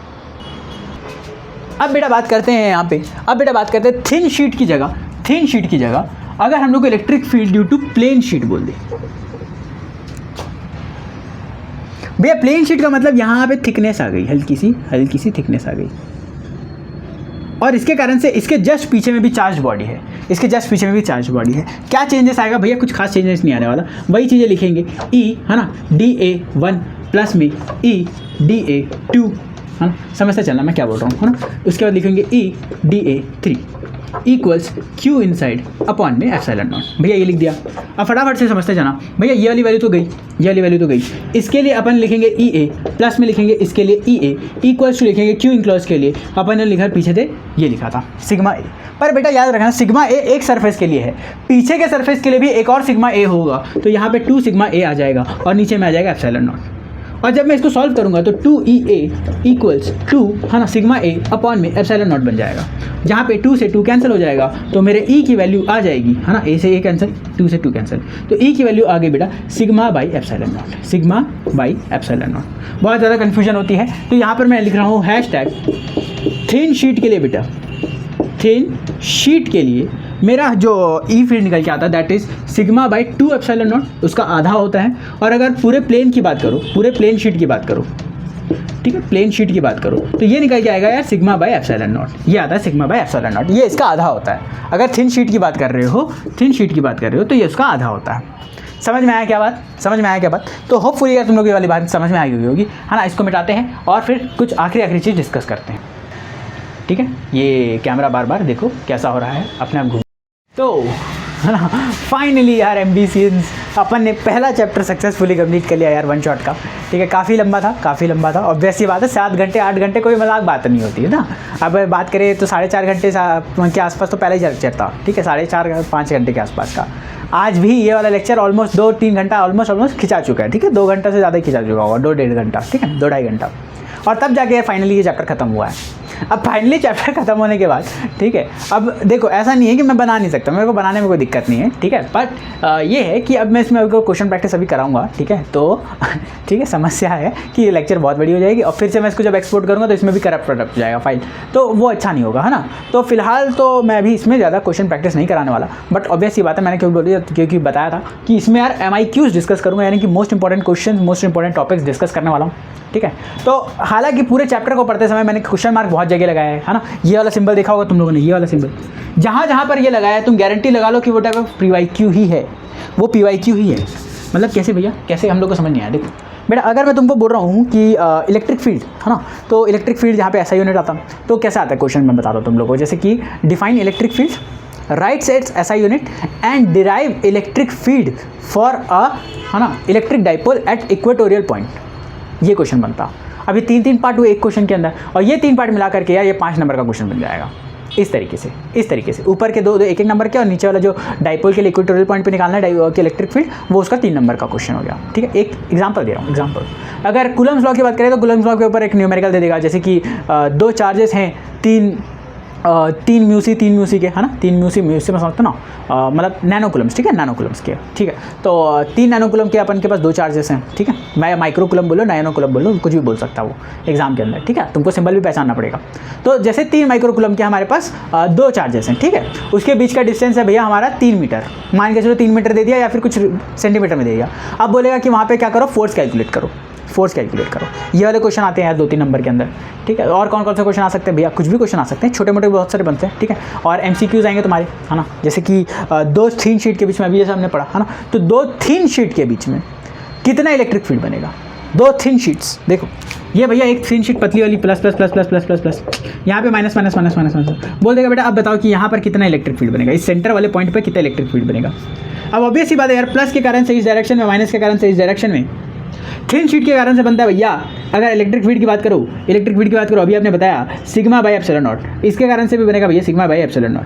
अब बेटा बात करते हैं यहाँ पे, अब बेटा बात करते हैं थिन शीट की जगह अगर हम लोग electric field due to plane sheet बोल दें। भैया प्लेन शीट का मतलब यहाँ पे थिकनेस आ गई, हल्की सी थिकनेस आ गई, और इसके कारण से इसके जस्ट पीछे में भी चार्ज बॉडी है, क्या चेंजेस आएगा भैया, कुछ खास चेंजेस नहीं आने वाला, वही चीज़ें लिखेंगे। E, है ना, DA1 प्लस में EDA2, है ना, समझते चलना मैं क्या बोल रहा हूँ, है ना। उसके बाद लिखेंगे EDA3 equals Q inside upon में एप्सिलॉन नॉट। भैया ये लिख दिया। अब फटाफट से समझते जाना भैया, ये वाली वैल्यू तो गई, इसके लिए अपन लिखेंगे EA, प्लस में लिखेंगे इसके लिए EA इक्वल्स टू लिखेंगे Q इनक्लोज के लिए अपन ने लिखा, पीछे थे ये लिखा था सिग्मा A। पर बेटा याद रखना, सिग्मा A एक सरफेस के लिए है, पीछे के सरफेस के लिए भी एक और सिग्मा A होगा। तो यहाँ पे 2 सिग्मा A आ जाएगा और नीचे में आ जाएगा एप्सिलॉन नॉट। और जब मैं इसको सॉल्व करूंगा तो 2EA इक्वल्स 2, है ना, सिग्मा A अपॉन में एप्सिलॉन नॉट बन जाएगा। जहाँ पे 2 से 2 कैंसिल हो जाएगा तो मेरे E की वैल्यू आ जाएगी, है ना, A से A कैंसिल, 2 से 2 कैंसिल, तो E की वैल्यू आ गई बेटा सिग्मा बाई एप्सिलॉन नॉट। बहुत ज़्यादा कन्फ्यूजन होती है, तो यहाँ पर मैं लिख रहा हूँ हैशटैग थिन शीट के लिए बेटा, थिन शीट के लिए मेरा जो ई फील्ड निकल के आता है that is sigma by 2 epsilon not, उसका आधा होता है। और अगर पूरे प्लेन की बात करो, पूरे प्लेन शीट की बात करो, ठीक है, प्लेन शीट की बात करो तो ये निकल के आएगा यार सिग्मा बाई एप्सिलॉन नॉट, ये आता है सिग्मा बाई एप्सिलॉन नॉट, ये इसका आधा होता है। अगर थिन शीट की बात कर रहे हो, तो ये उसका आधा होता है। समझ में आया क्या बात? तो होपफुली यार तुम लोग ये वाली बात समझ में आई हुई होगी, है ना। इसको मिटाते हैं और फिर कुछ आखिरी चीज़ डिस्कस करते हैं, ठीक है। ये कैमरा बार देखो कैसा हो रहा है, अपने आप घूम। तो है ना, फाइनली यार एम्बिशियंस अपन ने पहला चैप्टर सक्सेसफुली कंप्लीट कर लिया यार, 1 शॉट का, ठीक है। काफ़ी लंबा था, ऑब्वियस सी बात है, 7 घंटे 8 घंटे कोई मजाक बात नहीं होती है ना। अब बात करें तो 4.5 घंटे के आसपास तो पहले ही लेक्चर था, ठीक है, 4.5-5 घंटे के आसपास का। आज भी ये वाला लेक्चर ऑलमोस्ट 2-3 घंटा ऑलमोस्ट खिंचा चुका है, ठीक है, 2 घंटा से ज़्यादा खिंचा चुका होगा, 2-1.5 घंटा, ठीक है, 2-2.5 घंटा, और तब जाके फाइनली ये चैप्टर खत्म हुआ है। अब फाइनली चैप्टर खत्म होने के बाद, ठीक है, अब देखो ऐसा नहीं है कि मैं बना नहीं सकता, मेरे को बनाने में कोई दिक्कत नहीं है, ठीक है, बट ये है कि अब मैं इसमें क्वेश्चन प्रैक्टिस अभी कराऊंगा, ठीक है, तो ठीक है, समस्या है कि ये लेक्चर बहुत बड़ी हो जाएगी और फिर से मैं इसको जब एक्सपोर्ट करूँगा तो इसमें भी करप्ट हो जाएगा फाइल, तो वो अच्छा नहीं होगा, है ना। तो फिलहाल तो मैं अभी इसमें ज़्यादा क्वेश्चन प्रैक्टिस नहीं कराने वाला, बट ऑब्वियस ये बात है, मैंने क्यों बोली, क्योंकि बताया था कि इसमें यार MIQs डिस्कस करूँगा, यानी कि most important question, most important topics discuss करने वाला हूँ, ठीक है। तो हालांकि पूरे चैप्टर को पढ़ते समय मैंने क्वेश्चन मार्क बहुत जगह लगाया है ना। ये वाला सिंबल देखा होगा तुम लोगों ने, ये वाला सिंबल जहाँ पर ये लगाया है तुम गारंटी लगा लो कि वो टाइप ऑफ PYQ ही है, वो PYQ ही है। मतलब कैसे भैया, कैसे, हम लोग को समझ नहीं आया। देखो बेटा, अगर मैं तुमको बोल रहा हूँ कि इलेक्ट्रिक फील्ड है ना, तो इलेक्ट्रिक फील्ड जहाँ पे SI यूनिट आता तो कैसा आता है क्वेश्चन, मैं बता रहा हूँ तुम लोगों को, जैसे कि define electric field, right sets SI unit and derive electric field for है ना electric dipole at equatorial point, ये क्वेश्चन बनता। अभी 3 पार्ट हुए एक क्वेश्चन के अंदर, और ये 3 पार्ट मिला करके यार ये 5 नंबर का क्वेश्चन बन जाएगा। इस तरीके से ऊपर के 2 1 नंबर के, और नीचे वाला जो डाइपोल के इक्वेटोरियल पॉइंट पे निकालना है के इलेक्ट्रिक फील्ड, वो उसका 3 नंबर का क्वेश्चन हो गया, ठीक है। एक एग्जांपल दे रहा हूँ, एग्जांपल अगर कूलम्स लॉ की बात करें तो कूलम्स लॉ के ऊपर एक न्यूमेरिकल दे देगा, जैसे कि 2 चार्जेस हैं, 3 म्यूसी के, है ना, 3 म्यूसी में समझते ना, मतलब नैनो कूलम्स, ठीक है, नैनो कूलम्स के, ठीक है। तो 3 नैनो कूलम के अपन के पास 2 चार्जेस हैं, ठीक है। मैं माइक्रो कूलम बोलो, नैनो कूलम बोलो, कुछ भी बोल सकता वो एग्जाम के अंदर, ठीक है। तुमको सिंबल भी पहचानना पड़ेगा। तो जैसे 3 माइक्रो कूलम के हमारे पास 2 चार्जेस हैं, ठीक है। उसके बीच का डिस्टेंस है भैया हमारा 3 मीटर, मान के चलो 3 मीटर दे दिया या फिर कुछ सेंटीमीटर में दे दिया। अब बोलेगा कि वहाँ पर क्या करो, फोर्स कैलकुलेट करो। ये वाले क्वेश्चन आते हैं यार 2-3 नंबर के अंदर, ठीक है। और कौन से क्वेश्चन आ सकते हैं भैया, कुछ भी क्वेश्चन आ सकते हैं, छोटे मोटे बहुत सारे बनते हैं, ठीक है। और MCQs आएंगे तुम्हारे, है ना, जैसे कि 2 थीन शीट के बीच में, अभी जैसे हमने पढ़ा, है ना, तो 2 थीन शीट के बीच में कितना इलेक्ट्रिक फील्ड बनेगा। 2 थीन शीट्स, देखो ये भैया एक थीन शीट पतली वाली प्लस, यहाँ पे माइनस बोल देगा बेटा। अब बताओ कि यहाँ पर कितना इलेक्ट्रिक फील्ड बनेगा, इस सेंटर वाले पॉइंट पर कितना इलेक्ट्रिक फील्ड बनेगा। अब ऑब्वियस ही बात है यार, प्लस के कारण से इस डायरेक्शन में, माइनस के कारण से इस डायरेक्शन में, थिन शीट के कारण से बनता है भैया। अगर इलेक्ट्रिक फील्ड की बात करो, अभी आपने बताया सिग्मा बाई एप्सिलॉन नॉट, इसके कारण से भी बनेगा भैया sigma by epsilon not,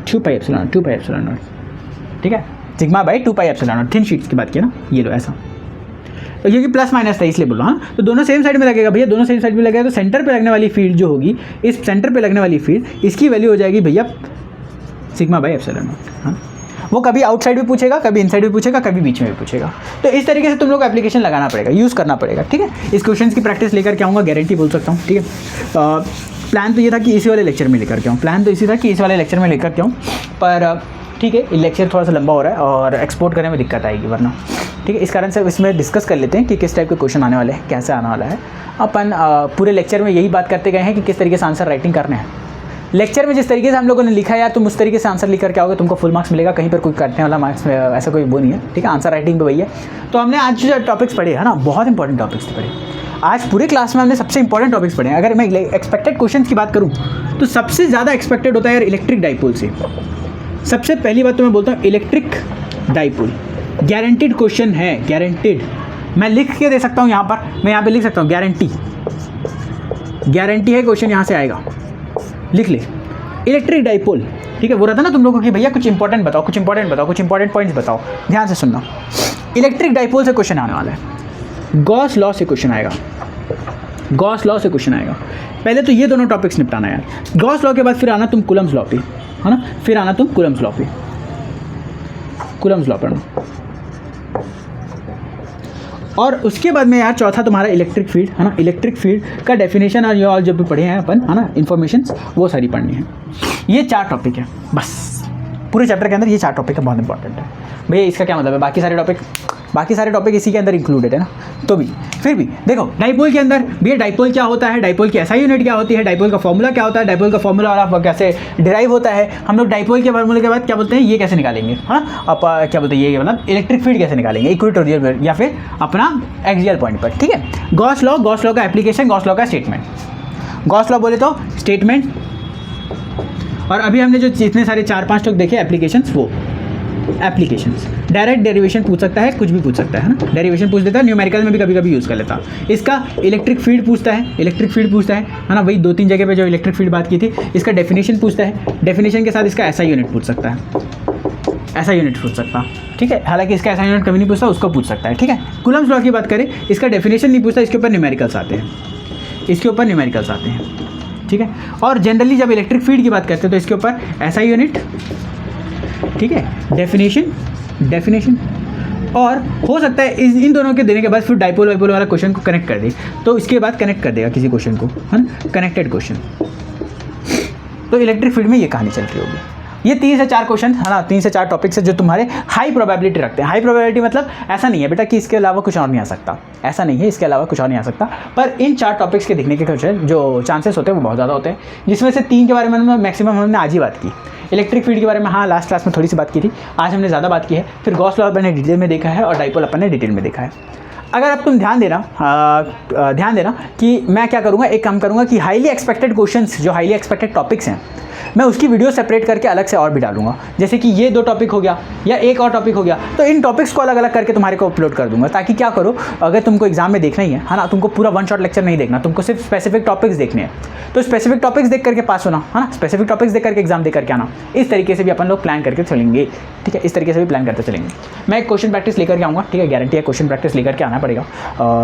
2 pi epsilon not, ठीक है, sigma by 2 pi epsilon not. Thin sheets की बात किया ना, ये लो ऐसा, तो क्योंकि प्लस माइनस था इसलिए बोलो, हाँ। तो दोनों सेम साइड में लगेगा भैया, दोनों सेम साइड में लगेगा, तो सेंटर पे लगने वाली फील्ड जो होगी, इस सेंटर पे लगने वाली फील्ड, इसकी वैल्यू हो जाएगी भैया सिग्मा बाई एप्सिलॉन नॉट, हाँ। वो कभी आउटसाइड भी पूछेगा, कभी इनसाइड भी पूछेगा, कभी बीच में भी पूछेगा। तो इस तरीके से तुम लोग एप्लीकेशन लगाना पड़ेगा, यूज़ करना पड़ेगा, ठीक है। इस क्वेश्चन की प्रैक्टिस लेकर के आऊँगा, गारंटी बोल सकता हूँ, ठीक है। प्लान तो ये था कि इसी वाले लेक्चर में लेकर के आऊँ, पर ठीक है, लेक्चर थोड़ा सा लंबा हो रहा है और एक्सपोर्ट करने में दिक्कत आएगी वरना, ठीक है। इस कारण से इसमें डिस्कस कर लेते हैं कि किस टाइप के क्वेश्चन आने वाले हैं, कैसे आने वाला है। अपन पूरे लेक्चर में यही बात करते गए हैं कि किस तरीके से आंसर राइटिंग करने हैं। लेक्चर में जिस तरीके से हम लोगों ने लिखा है यार, तुम उस तरीके से आंसर लिख करके आओगे, तुमको फुल मार्क्स मिलेगा, कहीं पर कोई काटने वाला मार्क्स में ऐसा कोई वो नहीं है, ठीक है। आंसर राइटिंग पे वही है। तो हमने आज जो टॉपिक्स पढ़े है ना, बहुत इंपॉर्टेंट टॉपिक्स पढ़े आज पूरे क्लास में, हमने सबसे इंपॉर्टेंट टॉपिक्स पढ़े हैं। अगर मैं एक्सपेक्टेड क्वेश्चन की बात करूँ तो सबसे ज़्यादा एक्सपेक्टेड होता है यार इलेक्ट्रिक डाइपोल से। सबसे पहली बात तो मैं बोलता हूँ इलेक्ट्रिक डाइपोल गारंटीड क्वेश्चन है, गारंटीड। मैं लिख के दे सकता हूँ यहाँ पर, मैं यहाँ पे लिख सकता हूँ गारंटी है, क्वेश्चन यहाँ से आएगा, लिख ले इलेक्ट्रिक डाइपोल, ठीक है। वो रहता ना तुम लोगों की भैया कुछ इंपॉर्टेंट बताओ, कुछ इंपॉर्टेंट पॉइंट्स बताओ, ध्यान से सुनना। इलेक्ट्रिक डाइपोल से क्वेश्चन आने वाला है, गॉस लॉ से क्वेश्चन आएगा, पहले तो ये दोनों टॉपिक्स निपटाना है यार। गॉस लॉ के बाद फिर आना तुम कूलम्स लॉ पे, है ना, फिर आना तुम कूलम्स लॉ पढ़ना, और उसके बाद में यार चौथा तुम्हारा इलेक्ट्रिक फील्ड, है ना। इलेक्ट्रिक फील्ड का डेफिनेशन और ये और जब भी पढ़े हैं अपन, है ना, इन्फॉर्मेशंस वो सारी पढ़नी है। ये 4 टॉपिक है बस, पूरे चैप्टर के अंदर ये 4 टॉपिक है, बहुत इंपॉर्टेंट है भैया। इसका क्या मतलब है, बाकी सारे टॉपिक इसी के अंदर इंक्लूडेड है ना। तो भी फिर भी देखो डाइपोल के अंदर भैया डाइपोल क्या होता है, डाइपोल की SI यूनिट क्या होती है, डाइपोल का फॉर्मूला क्या होता है, डाइपोल का फॉर्मूला और आप कैसे डिराइव होता है। हम लोग डाइपोल के फॉर्मूले के बाद क्या बोलते हैं, ये कैसे निकालेंगे, हाँ, आप क्या बोलते हैं, ये मतलब इलेक्ट्रिक फील्ड कैसे निकालेंगे इक्वेटोरियल या फिर अपना एक्सियल पॉइंट पर, ठीक है। गॉस लॉ का एप्लीकेशन, गॉस लॉ का स्टेटमेंट। गॉस लॉ बोले तो स्टेटमेंट, और अभी हमने जो जितने सारे 4-5 टॉपिक देखे एप्लीकेशंस, वो एप्लीकेशंस। डायरेक्ट डेरिवेशन पूछ सकता है, कुछ भी पूछ सकता है ना, डेरिवेशन पूछ देता है, न्यूमेरिकल में भी कभी कभी यूज़ कर लेता। इसका इलेक्ट्रिक फील्ड पूछता है ना, वही 2-3 जगह पे जो इलेक्ट्रिक फील्ड बात की थी। इसका डेफिनेशन पूछता है, डेफिनेशन के साथ इसका SI यूनिट पूछ सकता है, ठीक है। हालांकि इसका SI यूनिट कभी नहीं पूछता, उसको पूछ सकता है, ठीक है। कूलम्स लॉ की बात करें, इसका डेफिनेशन नहीं पूछता, इसके ऊपर न्यूमेरिकल्स आते हैं, ठीक है। और जनरली जब इलेक्ट्रिक फील्ड की बात करते हैं तो इसके ऊपर SI यूनिट, ठीक है, डेफिनेशन और हो सकता है इन दोनों के देने के बाद फिर डाइपोल वाइपोल वाला क्वेश्चन को कनेक्ट कर दे, तो इसके बाद कनेक्ट कर देगा किसी क्वेश्चन को, है ना, कनेक्टेड क्वेश्चन। तो इलेक्ट्रिक फील्ड में ये कहानी चल रही होगी। ये 3 से 4 क्वेश्चन है ना, 3 से 4 टॉपिक्स है जो तुम्हारे हाई प्रोबेबिलिटी रखते हैं। हाई प्रोबेबिलिटी मतलब ऐसा नहीं है बेटा कि इसके अलावा कुछ और नहीं आ सकता, ऐसा नहीं है इसके अलावा कुछ और नहीं आ सकता, पर इन 4 टॉपिक्स के दिखने के कुछ जो चांसेस होते हैं वो बहुत ज़्यादा होते हैं, जिसमें से 3 के बारे में मैक्सिमम हमने आज ही बात की। इलेक्ट्रिक फील्ड के बारे में हाँ लास्ट क्लास में थोड़ी सी बात की थी, आज हमने ज़्यादा बात की है। फिर गॉस लॉ अपन ने डिटेल में देखा है और डाइपोल अपन ने डिटेल में देखा है। अगर अब तुम ध्यान देना कि मैं क्या करूँगा, एक काम करूँगा कि हाईली एक्सपेक्टेड क्वेश्चंस, जो हाईली एक्सपेक्टेड टॉपिक्स हैं, मैं उसकी वीडियो सेपरेट करके अलग से और भी डालूंगा। जैसे कि ये 2 टॉपिक हो गया या एक और टॉपिक हो गया, तो इन टॉपिक्स को अलग अलग करके तुम्हारे को अपलोड कर दूंगा, ताकि क्या करो, अगर तुमको एग्जाम में देखना ही है ना, तुमको पूरा 1 शॉट लेक्चर नहीं देखना, तुमको सिर्फ स्पेसिफिक टॉपिक्स देखने हैं, तो स्पेसिफिक टॉपिक्स देख करके पास होना, है ना, स्पेसिफिक टॉपिक्स देख करके एग्जाम दे करके आना। इस तरीके से भी अपन लोग प्लान करके चलेंगे, ठीक है, इस तरीके से भी प्लान करते चलेंगे। मैं एक क्वेश्चन प्रैक्टिस लेकर के आऊँगा, ठीक है, गारंटी है क्वेश्चन प्रैक्टिस लेकर के आना पड़ेगा,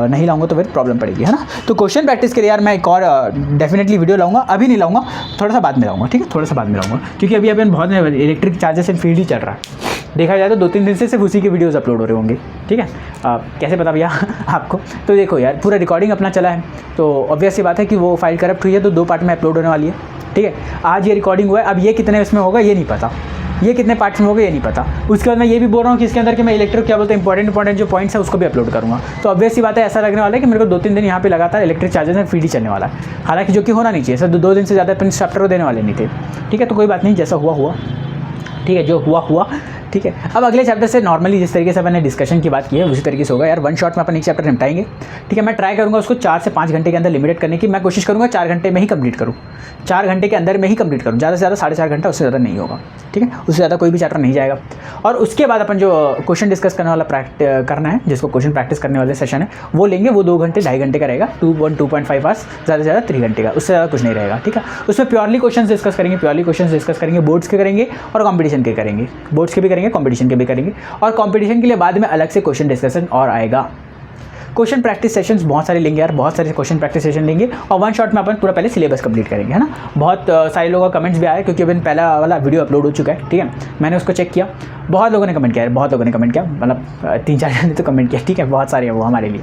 नहीं लाऊंगा तो फिर प्रॉब्लम पड़ेगी, है ना। तो क्वेश्चन प्रैक्टिस के लिए यार मैं एक और डेफिनेटली वीडियो लाऊंगा, अभी नहीं लाऊंगा, थोड़ा सा बाद में लाऊंगा, ठीक है, थोड़ा सा बाद में लाऊंगा, क्योंकि अभी अपन बहुत इलेक्ट्रिक चार्जेस एंड फील्ड ही चल रहा है। देखा जाए तो 2-3 दिन से सिर्फ उसी के वीडियोस अपलोड हो रहे होंगे, ठीक है। कैसे पता भैया आपको, तो देखो यार पूरा रिकॉर्डिंग अपना चला है, तो ऑब्वियस सी बात है कि वो फाइल करप्ट हुई है, तो 2 पार्ट में अपलोड होने वाली है, ठीक है। आज ये रिकॉर्डिंग हुआ है, अब ये कितने इसमें होगा ये नहीं पता, ये कितने पार्ट्स में होगा ये नहीं पता। उसके बाद मैं ये भी बोल रहा हूँ कि इसके अंदर कि मैं इलेक्ट्रिक क्या बोलते हैं इंपॉर्टेंट जो पॉइंट्स है उसको भी अपलोड करूँगा। तो ऑब्वियस सी बात है, ऐसा लगने वाला है कि मेरे को 2-3 दिन यहाँ पे लगातार इलेक्ट्रिक चार्जेस में फीड ही चलने वाला है, हालांकि जो कि होना नहीं चाहिए, सर 2 दिन से ज़्यादा अपन चैप्टर को देने वाले नहीं थे, ठीक है। तो कोई बात नहीं, जैसा हुआ, ठीक है, जो हुआ, ठीक है। अब अगले चैप्टर से नॉर्मली जिस तरीके से मैंने डिस्कशन की बात की है उसी तरीके से होगा यार, 1 शॉट में अपन एक चैप्टर निपटाएंगे, ठीक है। मैं ट्राई करूँगा उसको 4 से 5 घंटे के अंदर लिमिटेड करने की, मैं कोशिश करूँगा 4 घंटे में ही कंप्लीट करूँ, 4 घंटे के अंदर में ही कंप्लीट करूँ, ज़्यादा से ज़्यादा 4.5 घंटा, उससे ज़्यादा नहीं होगा, ठीक है, उससे ज़्यादा कोई भी चैप्टर नहीं जाएगा। और उसके बाद अपन जो क्वेश्चन डिस्कस करने वाला करना है, जिसको क्वेश्चन प्रैक्टिस करने वाले सेशन है वो लेंगे, वो 2 घंटे 2.5 घंटे का रहेगा, 2.5 आवर्स, ज़्यादा से ज़्यादा 3 घंटे का, उससे ज़्यादा कुछ नहीं रहेगा, ठीक है। उसमें प्योरली क्वेश्चन डिस्कस करेंगे, बोर्ड्स के करेंगे और कॉम्पिटिशन के करेंगे, बोर्ड्स के भी करेंगे, कॉम्पिटिशन के भी करेंगे, और कंपटीशन के लिए बाद में अलग से क्वेश्चन डिस्कशन और आएगा। क्वेश्चन प्रैक्टिस सेशंस बहुत सारे लेंगे यार, बहुत सारे क्वेश्चन प्रैक्टिस सेशन लेंगे, और 1 शॉट में अपन पूरा पहले सिलेबस कंप्लीट करेंगे, है ना। बहुत सारे लोगों का कमेंट्स भी आया, क्योंकि अभी पहला वाला वीडियो अपलोड हो चुका है, ठीक है, मैंने उसको चेक किया, बहुत लोगों ने कमेंट किया, मतलब 3-4 जन ने तो कमेंट किया, ठीक है, बहुत सारे हैं वो हमारे लिए।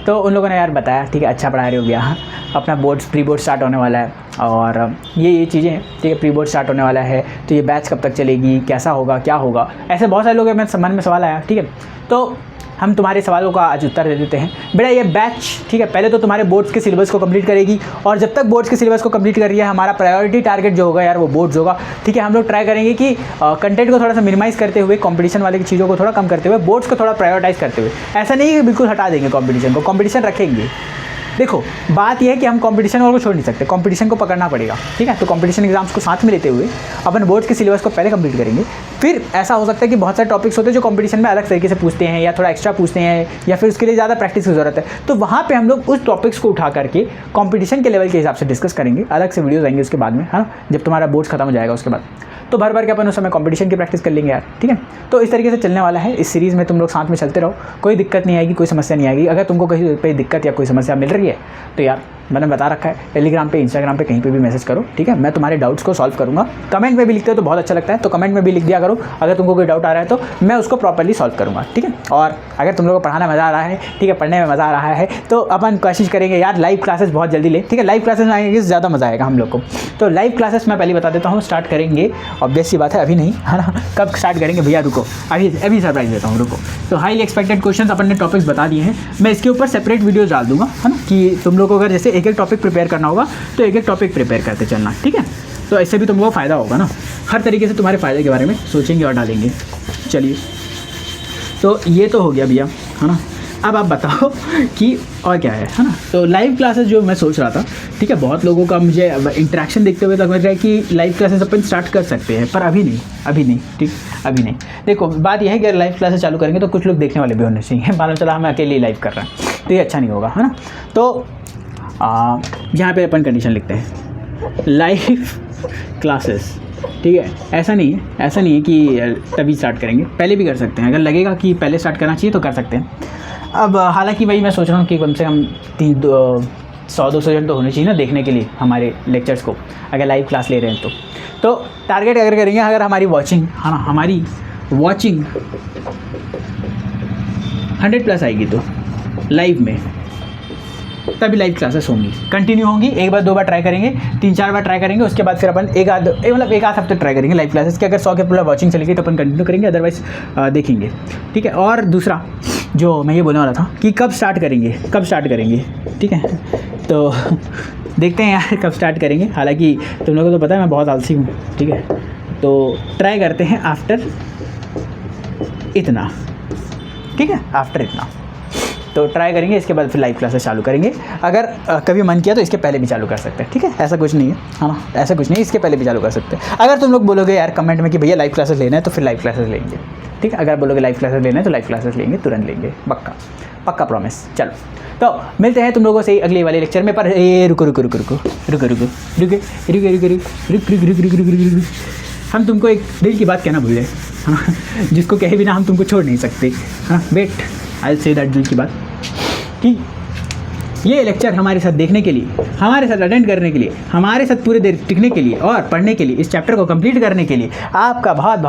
तो उन लोगों ने यार बताया, ठीक है, अच्छा पढ़ा रहे हो भैया, अपना प्री बोर्ड स्टार्ट होने वाला है, और ये चीज़ें हैं, ठीक है, प्री बोर्ड स्टार्ट होने वाला है, तो ये बैच कब तक चलेगी, कैसा होगा, क्या होगा, ऐसे बहुत सारे लोगों के मन में सवाल आया, ठीक है। तो हम तुम्हारे सवालों का आज उत्तर दे देते हैं। बेटा ये बैच, ठीक है, पहले तो तुम्हारे बोर्ड्स के सिलेबस को कंप्लीट करेगी, और जब तक बोर्ड्स के सिलेबस को कंप्लीट कर रही है, हमारा प्रायोरिटी टारगेट जो होगा यार वो बोर्ड्स होगा, ठीक है। हम लोग ट्राई करेंगे कि कंटेंट को थोड़ा सा मिनिमाइज़ करते हुए, कंपटीशन वाले की चीज़ों को थोड़ा कम करते हुए, बोर्ड्स को थोड़ा प्रायोरिटाइज करते हुए, ऐसा नहीं है कि बिल्कुल हटा देंगे कंपटीशन को, कंपटीशन रखेंगे। देखो बात यह है कि हम कंपटीशन वालों को छोड़ नहीं सकते, कंपटीशन को पकड़ना पड़ेगा, ठीक है। तो कंपटीशन एग्जाम्स को साथ में लेते हुए अपन बोर्ड्स के सिलेबस को पहले कंप्लीट करेंगे। फिर ऐसा हो सकता है कि बहुत सारे टॉपिक्स होते हैं जो कंपटीशन में अलग तरीके से पूछते हैं, या थोड़ा एक्स्ट्रा पूछते हैं, या फिर उसके लिए ज़्यादा प्रैक्टिस की ज़रूरत है, तो वहाँ पर हम लोग उस टॉपिक्स को उठा करके कंपटीशन के लेवल के हिसाब से डिस्कस करेंगे, अलग से वीडियोज़ आएंगे उसके बाद में, है ना, जब तुम्हारा बोर्ड्स खत्म हो जाएगा उसके बाद, तो भर के अपन उस समय कंपटीशन की प्रैक्टिस कर लेंगे यार, ठीक है। तो इस तरीके से चलने वाला है इस सीरीज़ में, तुम लोग साथ में चलते रहो, कोई दिक्कत नहीं आएगी, कोई समस्या नहीं आएगी। अगर तुमको कहीं पे दिक्कत या कोई समस्या मिल रही है तो यार मैंने बता रखा है, टेलीग्राम पे, इंस्टाग्राम पे, कहीं पे भी मैसेज करो, ठीक है, मैं तुम्हारे डाउट्स को सॉल्व करूँगा। कमेंट में भी लिखते हो तो बहुत अच्छा लगता है, तो कमेंट में भी लिख दिया करो, अगर तुमको कोई डाउट आ रहा है तो मैं उसको प्रॉपर्ली सॉल्व करूँगा, ठीक है। और अगर तुम लोग को पढ़ाना मज़ा आ रहा है, ठीक है, पढ़ने में मज़ा आ रहा है, तो अपन कोशिश करेंगे यार लाइव क्लासेस बहुत जल्दी ले, ठीक है, लाइव क्लासेस में आएंगे ज़्यादा मज़ा आएगा हम लोग को। तो लाइव क्लासेस मैं पहले बता देता हूँ, स्टार्ट करेंगे, ऑब्वियस सी बात है अभी नहीं, है ना, कब स्टार्ट करेंगे भैया, रुको, अभी सरप्राइज देता हूँ, रुको। तो हाईली एक्सपेक्टेड क्वेश्चन अपन ने टॉपिक्स बता दिए हैं, मैं इसके ऊपर सेपरेट वीडियोज़ डाल दूँगा, है ना, कि तुम लोग को अगर जैसे एक टॉपिक प्रिपेयर करना होगा तो एक टॉपिक प्रिपेयर करते चलना, ठीक है। तो इससे भी तुमको फ़ायदा होगा ना, हर तरीके से तुम्हारे फ़ायदे के बारे में सोचेंगे और डालेंगे। चलिए, तो ये तो हो गया भैया, है ना। अब आप बताओ कि और क्या है ना। तो लाइव क्लासेस जो मैं सोच रहा था, ठीक है, बहुत लोगों का मुझे इंटरेक्शन देखते हुए लग रहा है कि लाइव क्लासेस अपन स्टार्ट कर सकते हैं, पर अभी नहीं, ठीक, अभी नहीं। देखो बात यह है कि अगर लाइव क्लासेस चालू करेंगे तो कुछ लोग देखने वाले भी होने चाहिए, मालूम चला हम अकेले लाइव कर रहे हैं तो ये अच्छा नहीं होगा, है ना। तो यहाँ पे अपन कंडीशन लिखते हैं, लाइव क्लासेस, ठीक है, ऐसा नहीं है कि तभी स्टार्ट करेंगे, पहले भी कर सकते हैं, अगर लगेगा कि पहले स्टार्ट करना चाहिए तो कर सकते हैं। अब हालांकि भाई मैं सोच रहा हूँ कि कम से कम 100-200 जन तो होने चाहिए ना देखने के लिए हमारे लेक्चर्स को, अगर लाइव क्लास ले रहे हैं तो टारगेट अगर करेंगे, अगर हमारी वॉचिंग है ना, हमारी वॉचिंग 100+ आएगी तो लाइव में तभी लाइव क्लासेस होंगी, कंटिन्यू होंगी। एक बार 2 बार ट्राई करेंगे, 3-4 बार ट्राई करेंगे, उसके बाद फिर अपन एक आध हफ्ते ट्राई करेंगे लाइव क्लासेस के। अगर 100 के पूरा वॉचिंग चलेगी तो अपन कंटिन्यू करेंगे, अदरवाइज देखेंगे, ठीक है। और दूसरा जो मैं ये बोलने वाला था कि कब स्टार्ट करेंगे, ठीक है। तो देखते हैं यार कब स्टार्ट करेंगे। हालांकि तुम लोगों को तो पता है मैं बहुत आलसी हूँ, ठीक है। तो ट्राई करते हैं आफ्टर इतना, ठीक है, आफ्टर इतना तो ट्राई करेंगे, इसके बाद फिर लाइव क्लासेस चालू करेंगे। अगर कभी मन किया तो इसके पहले भी चालू कर सकते हैं, ठीक है, ऐसा कुछ नहीं है ना, ऐसा कुछ नहीं, इसके पहले भी चालू कर सकते हैं। अगर तुम लोग बोलोगे यार कमेंट में कि भैया लाइव क्लासेस लेना है तो फिर लाइव क्लासेस लेंगे, ठीक है। अगर बोलोगे लाइव क्लासेस लेना है तो लाइव क्लासेस लेंगे, तुरंत लेंगे, पक्का प्रॉमिस। चलो तो मिलते हैं तुम लोगों से अगले वाले लेक्चर में। पर ये रुको, हम तुमको एक दिल की बात कहना भूल गए, हाँ, जिसको कहे बिना हम तुमको छोड़ नहीं सकते, हाँ। वेट, आई से दैट दिल की बात कि ये लेक्चर हमारे साथ देखने के लिए, हमारे साथ अटेंड करने के लिए, हमारे साथ पूरे देर टिकने के लिए और पढ़ने के लिए, इस चैप्टर को कंप्लीट करने के लिए आपका बहुत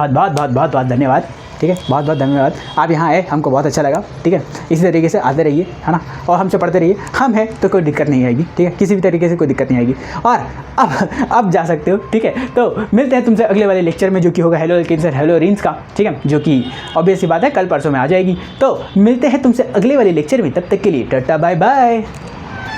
धन्यवाद, ठीक है। बहुत धन्यवाद, आप यहाँ आए, हमको बहुत अच्छा लगा, ठीक है। इसी तरीके से आते रहिए, है ना, और हमसे पढ़ते रहिए। हम हैं तो कोई दिक्कत नहीं आएगी, ठीक है, किसी भी तरीके से कोई दिक्कत नहीं आएगी। और अब जा सकते हो, ठीक है। तो मिलते हैं तुमसे अगले वाले लेक्चर में, जो कि होगा हेलो एल्केन्स और हेलो एरीन्स का, ठीक है, जो कि ऑब्वियस सी बात है कल परसों में आ जाएगी। तो मिलते हैं तुमसे अगले वाले लेक्चर में, तब तक के लिए टाटा बाय बाय।